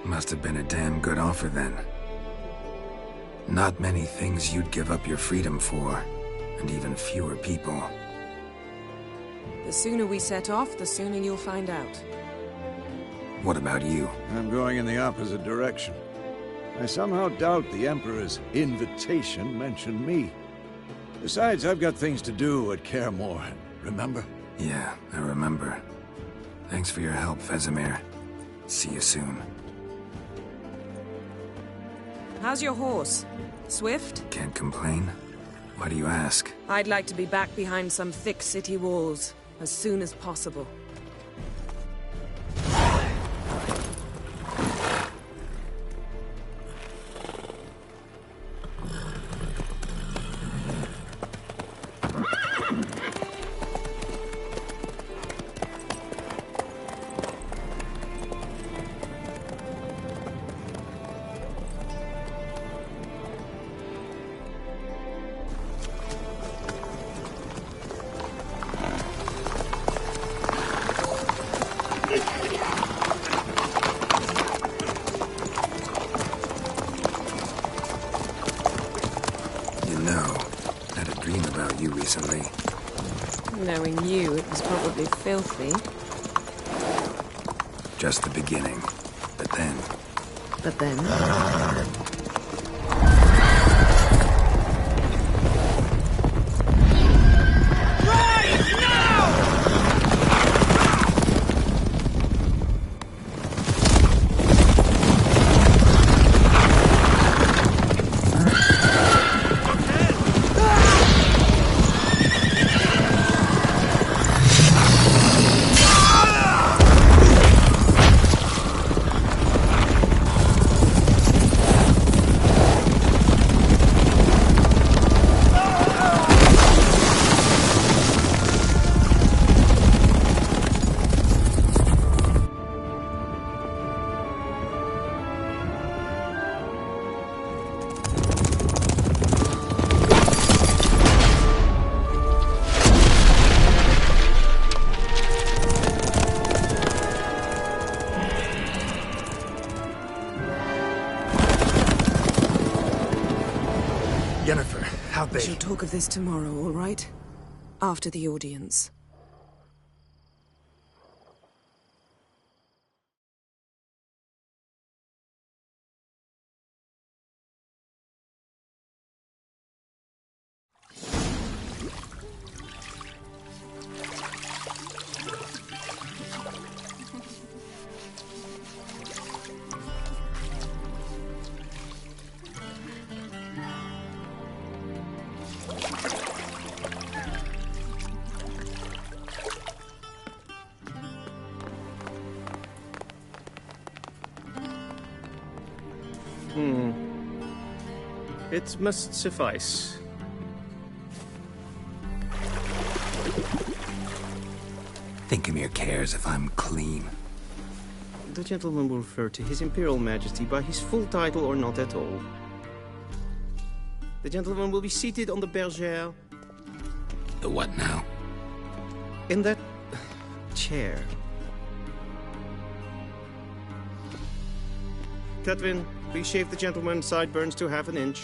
Must have been a damn good offer then. Not many things you'd give up your freedom for, and even fewer people. The sooner we set off, the sooner you'll find out. What about you? I'm going in the opposite direction. I somehow doubt the Emperor's invitation mentioned me. Besides, I've got things to do at Kaer Morhen, remember? Yeah, I remember. Thanks for your help, Vesemir. See you soon. How's your horse? Swift? Can't complain. Why do you ask? I'd like to be back behind some thick city walls as soon as possible. Recently. Knowing you, it was probably filthy. Just the beginning. But then... But then? be? She'll talk of this tomorrow, all right? After the audience. It must suffice. Thinkamere cares if I'm clean. The gentleman will refer to His Imperial Majesty by his full title or not at all. The gentleman will be seated on the bergère. The what now? In that chair. Cadwin, please shave the gentleman's sideburns to ½ inch.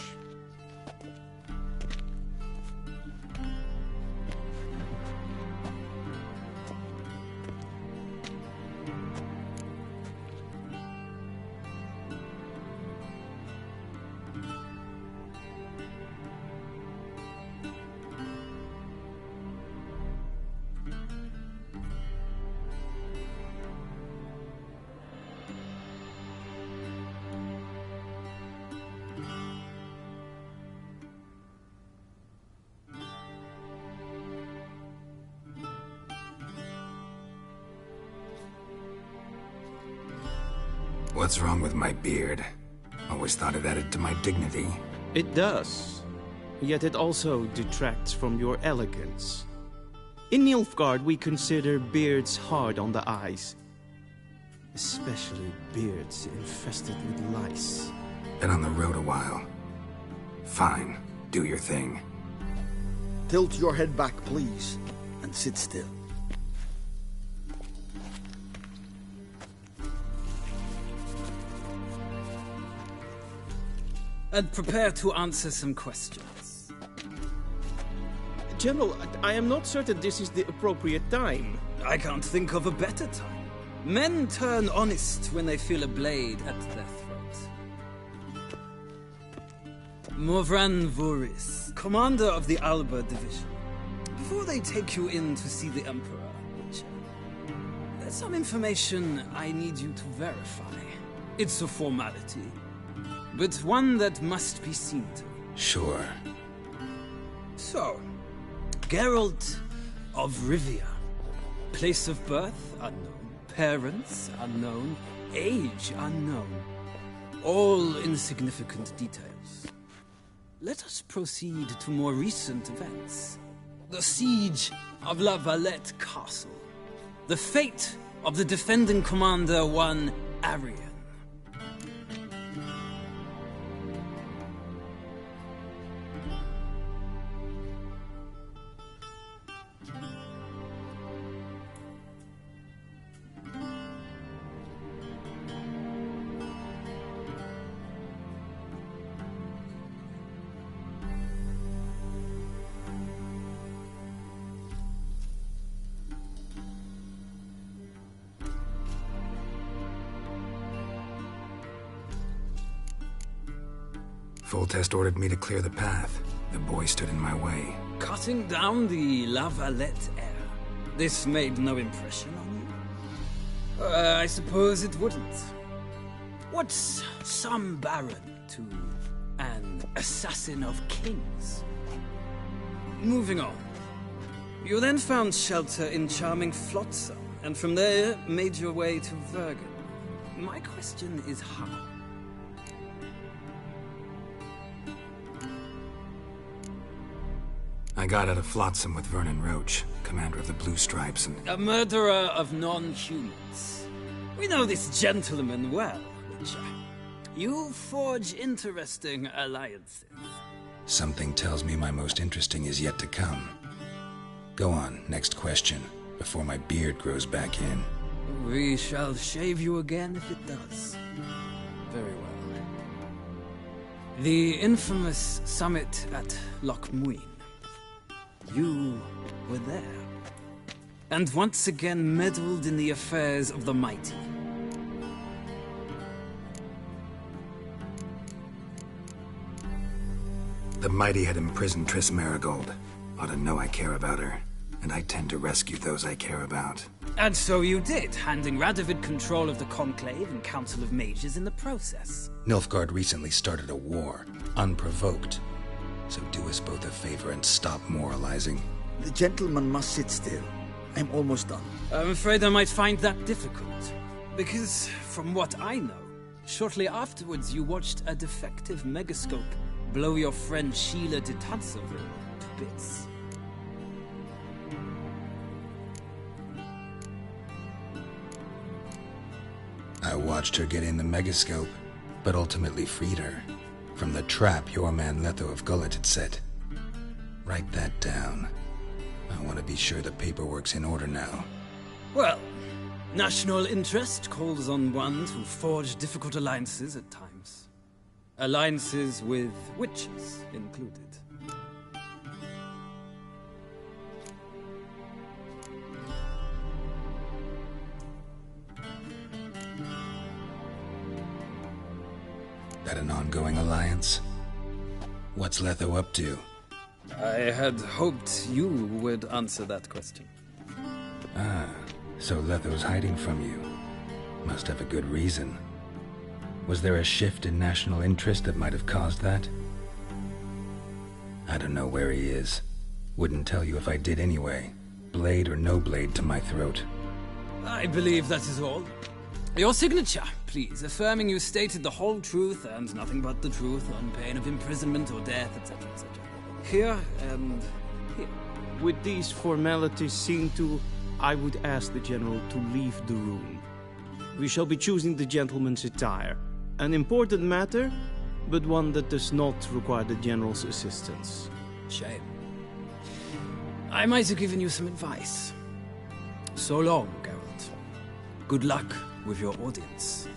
What's wrong with my beard? Always thought it added to my dignity. It does. Yet it also detracts from your elegance. In Nilfgaard, we consider beards hard on the eyes. Especially beards infested with lice. Been on the road a while. Fine, do your thing. Tilt your head back, please, and sit still. And prepare to answer some questions. General, I am not certain this is the appropriate time. I can't think of a better time. Men turn honest when they feel a blade at their throat. Morvran Voris, commander of the Alba Division. Before they take you in to see the Emperor, Witcher, there's some information I need you to verify. It's a formality, but one that must be seen to. Sure. So, Geralt of Rivia. Place of birth unknown. Parents unknown. Age unknown. All insignificant details. Let us proceed to more recent events. The siege of La Valette Castle. The fate of the defending commander, one Arian. Foltest ordered me to clear the path. The boy stood in my way. Cutting down the La Valette heir. This made no impression on you? I suppose it wouldn't. What's some baron to an assassin of kings? Moving on. You then found shelter in charming Flotsam, and from there made your way to Vergen. My question is how? I got out of Flotsam with Vernon Roach, commander of the Blue Stripes, and... A murderer of non-humans. We know this gentleman well, Witcher. You forge interesting alliances. Something tells me my most interesting is yet to come. Go on, next question, before my beard grows back in. We shall shave you again if it does. Very well. The infamous summit at Loch Muin. You were there. And once again meddled in the affairs of the mighty. The mighty had imprisoned Triss Merigold. Ought to know I care about her, and I tend to rescue those I care about. And so you did, handing Radovid control of the Conclave and Council of Mages in the process. Nilfgaard recently started a war, unprovoked. So do us both a favor and stop moralizing. The gentleman must sit still. I'm almost done. I'm afraid I might find that difficult. Because, from what I know, shortly afterwards you watched a defective megascope blow your friend Sheila de Tansoville to bits. I watched her get in the megascope, but ultimately freed her from the trap your man Letho of Gullet had set. Write that down. I want to be sure the paperwork's in order now. Well, national interest calls on one to forge difficult alliances at times. Alliances with witches included. That an ongoing alliance? What's Letho up to? I had hoped you would answer that question. Ah, so Letho's hiding from you. Must have a good reason. Was there a shift in national interest that might have caused that? I don't know where he is. Wouldn't tell you if I did anyway. Blade or no blade to my throat. I believe that is all. Your signature, please, affirming you stated the whole truth and nothing but the truth on pain of imprisonment or death, etc., etc. Here and here. With these formalities seen to, I would ask the General to leave the room. We shall be choosing the gentleman's attire. An important matter, but one that does not require the General's assistance. Shame. I might have given you some advice. So long, Geralt. Good luck with your audience.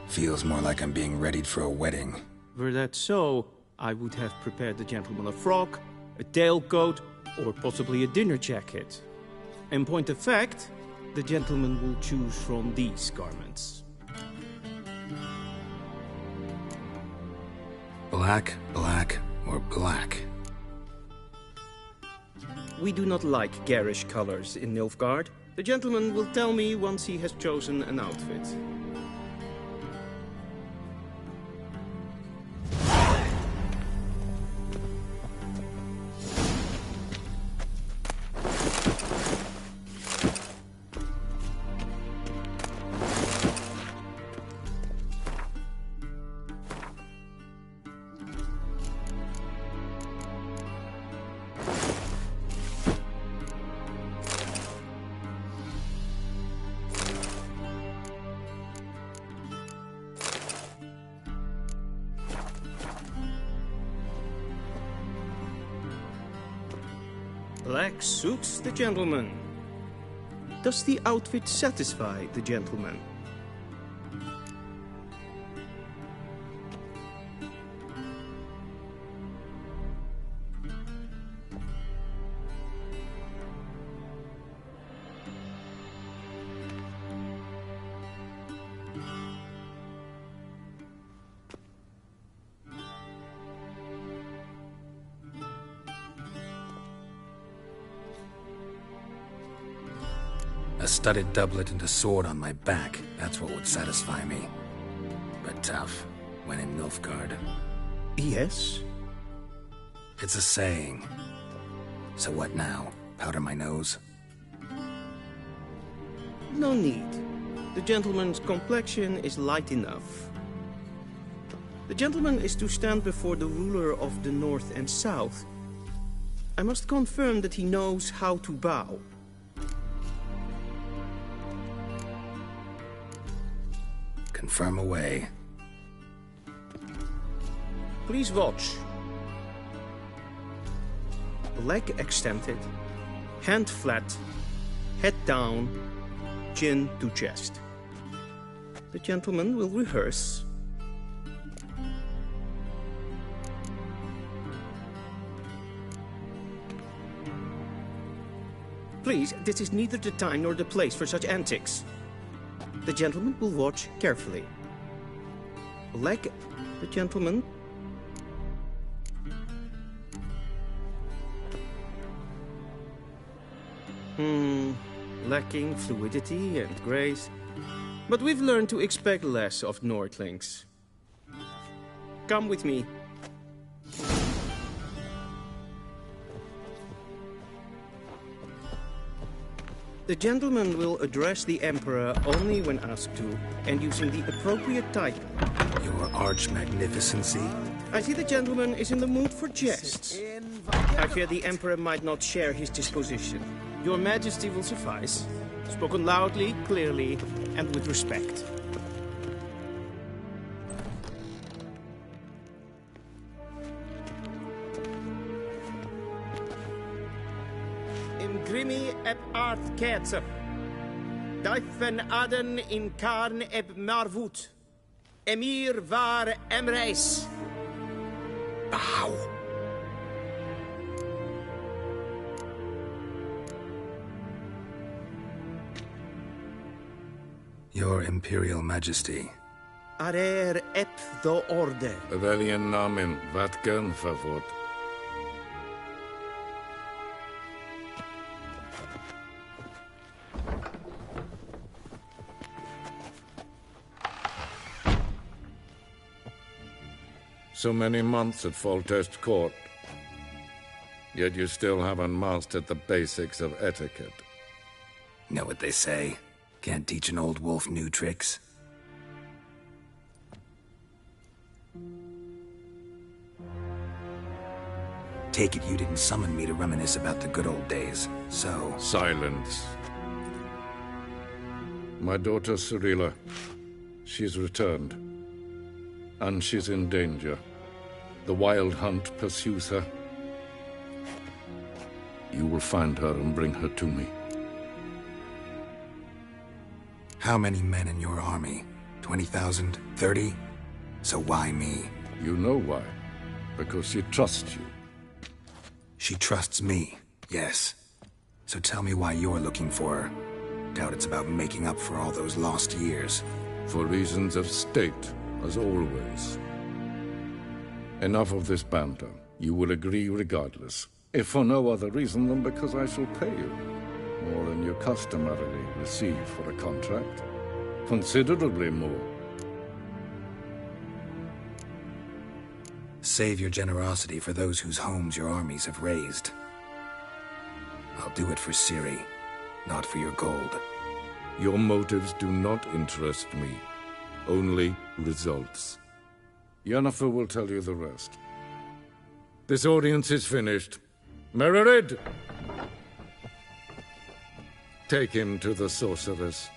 Feels more like I'm being readied for a wedding. Were that so, I would have prepared the gentleman a frock, a tailcoat, or possibly a dinner jacket. In point of fact, the gentleman will choose from these garments. Black, black, or black? We do not like garish colors in Nilfgaard. The gentleman will tell me once he has chosen an outfit. Black suits the gentleman. Does the outfit satisfy the gentleman? A studded doublet and a sword on my back, that's what would satisfy me. But tough, when in Nilfgaard. Yes? It's a saying. So what now? Powder my nose? No need. The gentleman's complexion is light enough. The gentleman is to stand before the ruler of the North and South. I must confirm that he knows how to bow. Confirm away. Please watch. leg extended, hand flat, head down, chin to chest. The gentleman will rehearse. Please, this is neither the time nor the place for such antics. The gentleman will watch carefully. Leg, the gentleman. Lacking fluidity and grace. But we've learned to expect less of Nordlings. Come with me. The gentleman will address the Emperor only when asked to, and using the appropriate title. Your Arch-Magnificency? I see the gentleman is in the mood for jests. I fear the Emperor might not share his disposition. Your Majesty will suffice. Spoken loudly, clearly, and with respect. Grimi eb art ketzer. Dijfen aden in karn eb marvoet. Emir var emreis. Bow. Your Imperial Majesty. Arer eb the orde. Veljen namen, vatgen favort. So many months at Foltest Court, yet you still haven't mastered the basics of etiquette. Know what they say? Can't teach an old wolf new tricks. Take it you didn't summon me to reminisce about the good old days, so... Silence. My daughter Cirilla, she's returned. And she's in danger. The Wild Hunt pursues her. You will find her and bring her to me. How many men in your army? 20,000? 30? So why me? You know why. Because she trusts you. She trusts me, yes. So tell me why you're looking for her. Doubt it's about making up for all those lost years. For reasons of state, as always. Enough of this banter. You will agree regardless. If for no other reason than because I shall pay you. More than you customarily receive for a contract. Considerably more. Save your generosity for those whose homes your armies have razed. I'll do it for Ciri, not for your gold. Your motives do not interest me. Only results. Yennefer will tell you the rest. This audience is finished. Mererid! Take him to the sorceress.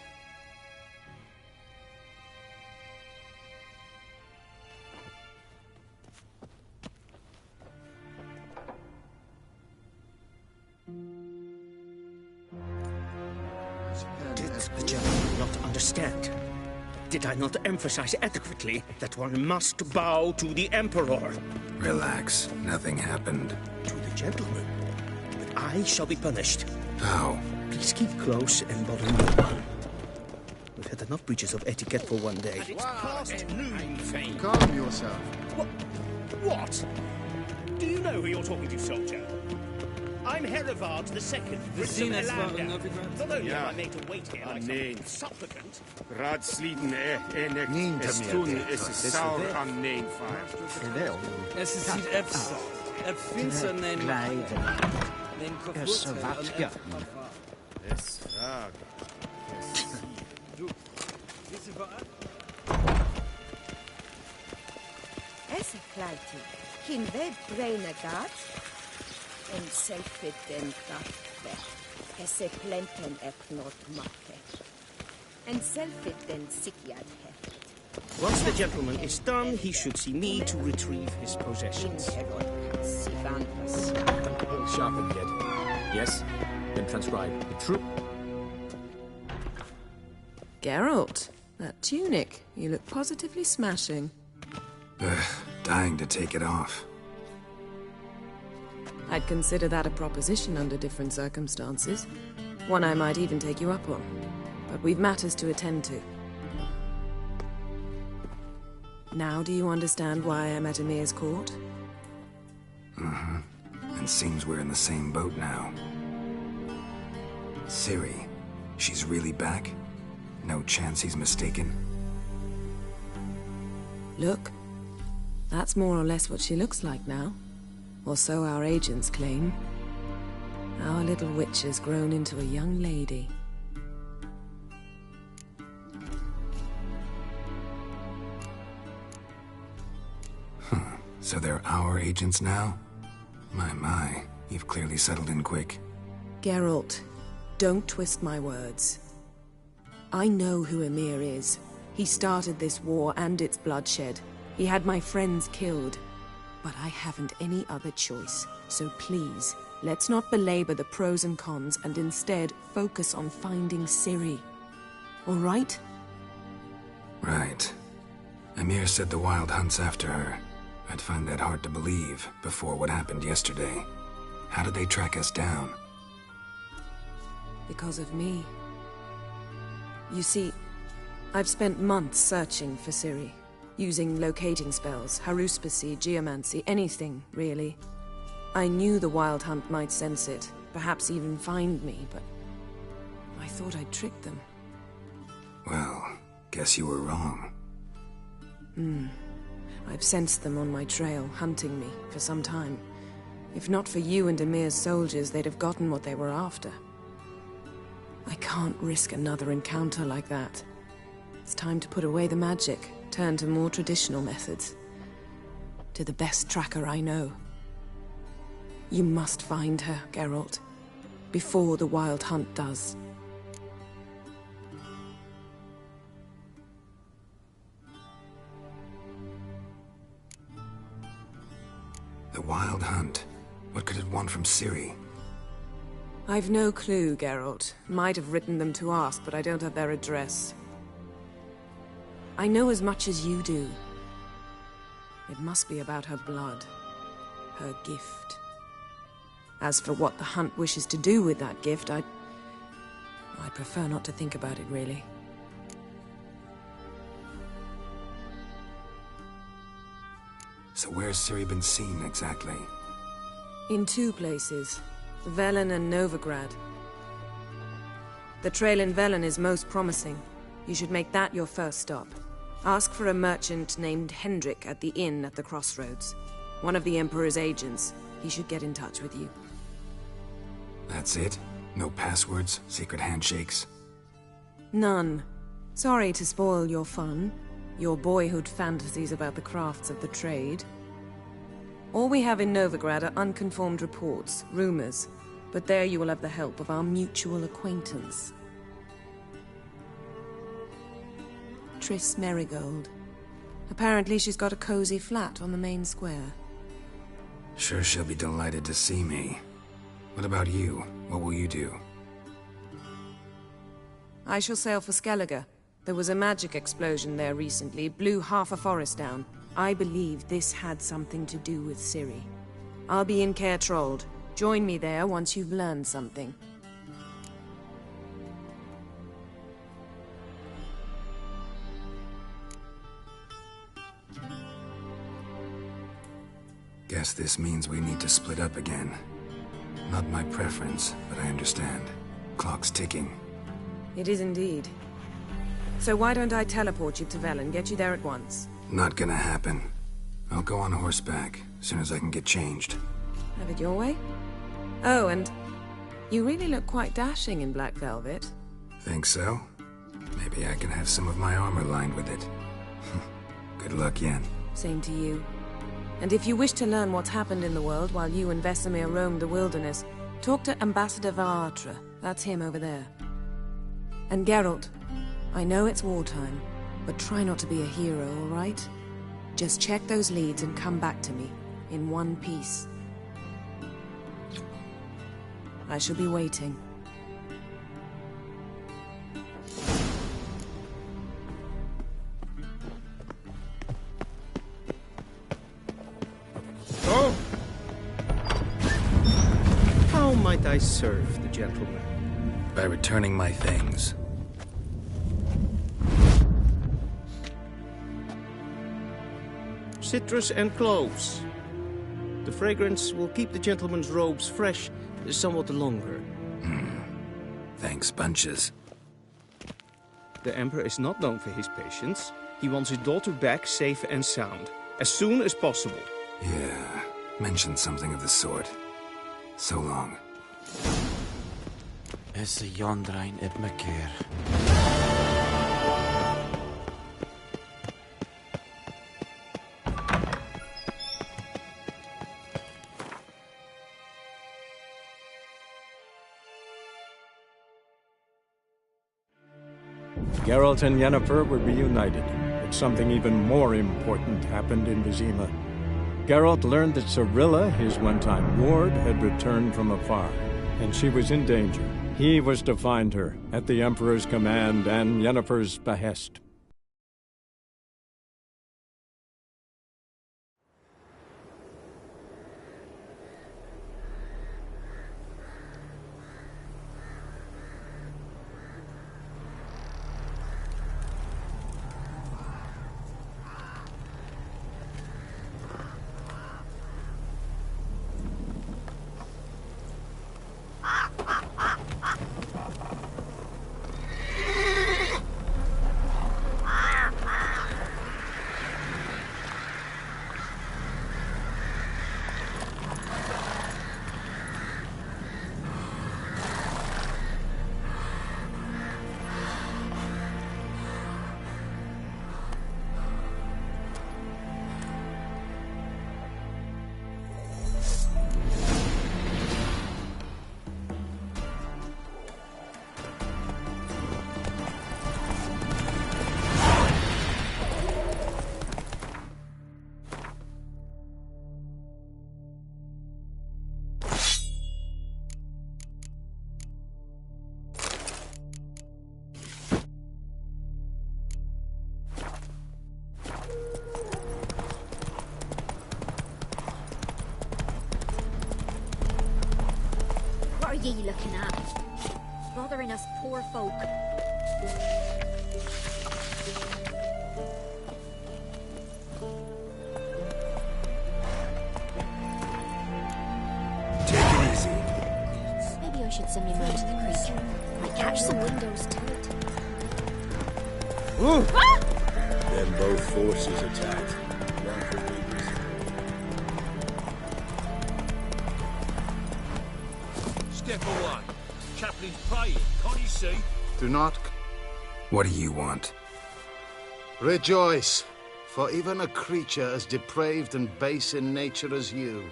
Did the gentleman not understand? Did I not emphasize adequately that one must bow to the Emperor? Relax. Nothing happened. To the gentleman. But I shall be punished. How? Please keep close and bother no one. We've had enough breaches of etiquette for one day. It's past noon. Calm yourself. What? Do you know who you're talking to, soldier? I'm Herivard II, Prince of Elandar. Not only am I made to wait here like some supplicant... Raadsleden is toen is het sauer aan neen vaart. Es ist niet efsa. Finster nein. Den Es watke. Es frage. Es kleiti. Kin ved breine gat. En selfit den kraftve. Esse plenten ek not makke. En selfit den sikjad heft. Once the gentleman is done, he should see me to retrieve his possessions. Sharpen yet. Yes? Then transcribe. True. Geralt, that tunic. You look positively smashing. Dying to take it off. I'd consider that a proposition under different circumstances. One I might even take you up on. But we've matters to attend to. Now do you understand why I'm at Emir's court? Mm-hmm. And seems we're in the same boat now. Ciri, she's really back? No chance he's mistaken? Look, that's more or less what she looks like now. Or so our agents claim. Our little witch has grown into a young lady. So they're our agents now? My, you've clearly settled in quick. Geralt, don't twist my words. I know who Emir is. He started this war and its bloodshed. He had my friends killed. But I haven't any other choice. So please, let's not belabor the pros and cons and instead focus on finding Ciri. All right? Right. Emir said the Wild Hunt's after her. I'd find that hard to believe before what happened yesterday. How did they track us down? Because of me. You see, I've spent months searching for Ciri. Using locating spells, haruspicy, geomancy, anything, really. I knew the Wild Hunt might sense it, perhaps even find me, but I thought I'd tricked them. Well, guess you were wrong. I've sensed them on my trail, hunting me, for some time. If not for you and Emir's soldiers, they'd have gotten what they were after. I can't risk another encounter like that. It's time to put away the magic, turn to more traditional methods. To the best tracker I know. You must find her, Geralt, before the Wild Hunt does. The Wild Hunt. What could it want from Ciri? I've no clue, Geralt. Might have written them to ask, but I don't have their address. I know as much as you do. It must be about her blood. Her gift. As for what the Hunt wishes to do with that gift, I prefer not to think about it, really. So where's Ciri been seen, exactly? In two places. Velen and Novigrad. The trail in Velen is most promising. You should make that your first stop. Ask for a merchant named Hendrik at the inn at the crossroads. One of the Emperor's agents. He should get in touch with you. That's it? No passwords? Secret handshakes? None. Sorry to spoil your fun. Your boyhood fantasies about the crafts of the trade. All we have in Novigrad are unconfirmed reports, rumors. But there you will have the help of our mutual acquaintance. Triss Merigold. Apparently she's got a cozy flat on the main square. Sure she'll be delighted to see me. What about you? What will you do? I shall sail for Skellige. There was a magic explosion there recently, blew half a forest down. I believe this had something to do with Ciri. I'll be in Caer Trolde. Join me there once you've learned something. Guess this means we need to split up again. Not my preference, but I understand. Clock's ticking. It is indeed. So why don't I teleport you to Velen, get you there at once? Not gonna happen. I'll go on horseback, as soon as I can get changed. Have it your way? Oh, and you really look quite dashing in black velvet. Think so? Maybe I can have some of my armor lined with it. Good luck, Yen. Same to you. And if you wish to learn what's happened in the world while you and Vesemir roamed the wilderness, talk to Ambassador Varatra. That's him over there. And Geralt, I know it's wartime, But try not to be a hero, all right? Just check those leads and come back to me, in one piece. I shall be waiting. Oh! How might I serve the gentleman? By returning my things. Citrus and cloves. The fragrance will keep the gentleman's robes fresh somewhat longer. Thanks, bunches. The Emperor is not known for his patience. He wants his daughter back safe and sound, as soon as possible. Yeah, mentioned something of the sort. So long. Is the Yondrain Ibmakir? Geralt and Yennefer were reunited, but something even more important happened in Vizima. Geralt learned that Cirilla, his one-time ward, had returned from afar, and she was in danger. He was to find her, at the Emperor's command and Yennefer's behest. What are ye looking at? Bothering us poor folk. Take it easy. Maybe I should send me man to the creature. Might catch some windows to it. Ah! Then both forces attacked. One for Peters. Step away. Chaplin's praying. Can't you see? Do not What do you want? rejoice, for even a creature as depraved and base in nature as you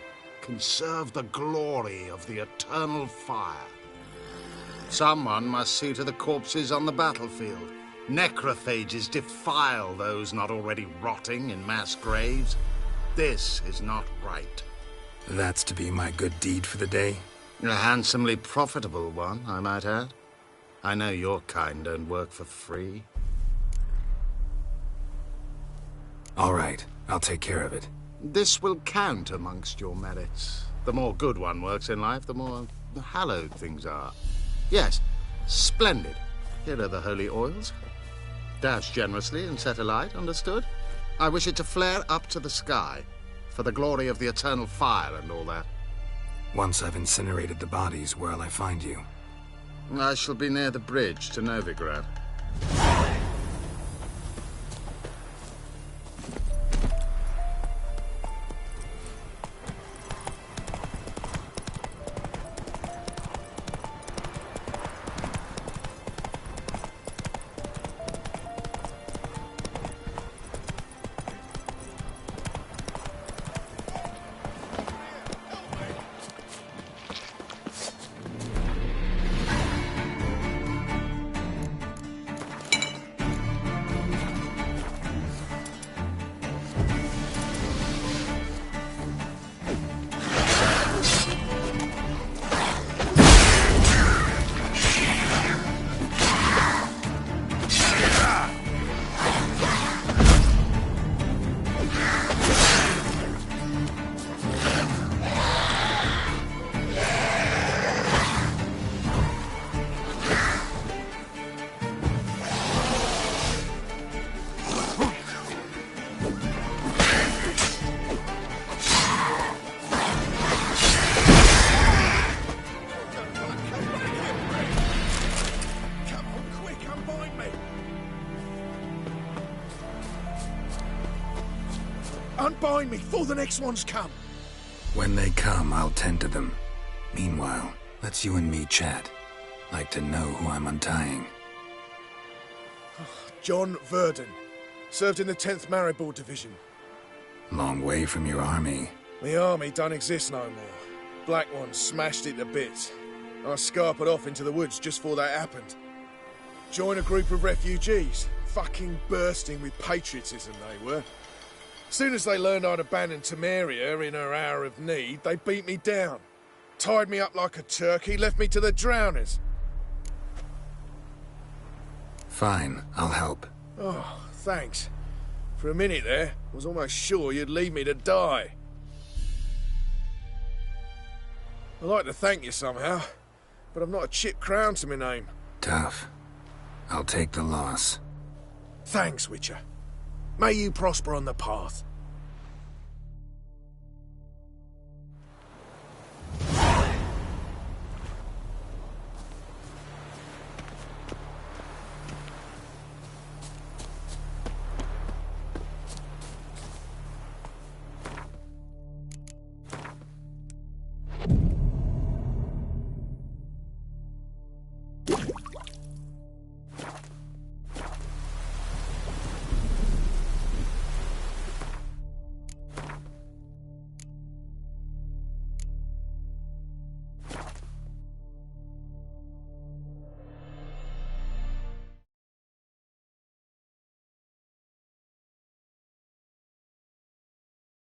can serve the glory of the eternal fire. Someone must see to the corpses on the battlefield. Necrophages defile those not already rotting in mass graves. This is not right. That's to be my good deed for the day? A handsomely profitable one, I might add. I know your kind don't work for free. All right, I'll take care of it. This will count amongst your merits. The more good one works in life, the more hallowed things are. Yes, splendid. Here are the holy oils. Dash generously and set alight, understood? I wish it to flare up to the sky, for the glory of the eternal fire and all that. Once I've incinerated the bodies, where'll I find you? I shall be near the bridge to Novigrad. Unbind me before the next ones come. When they come, I'll tend to them. Meanwhile, let's you and me chat. Like to know who I'm untying. John Verdon. Served in the 10th Maribor Division. Long way from your army. The army don't exist no more. Black Ones smashed it to bits. I scarpered off into the woods just before that happened. Joined a group of refugees. Fucking bursting with patriotism they were. Soon as they learned I'd abandoned Temeria in her hour of need, they beat me down. Tied me up like a turkey, left me to the drowners. Fine, I'll help. Oh, thanks. For a minute there, I was almost sure you'd leave me to die. I'd like to thank you somehow, but I've not a chip crown to my name. Tough. I'll take the loss. Thanks, Witcher. May you prosper on the path.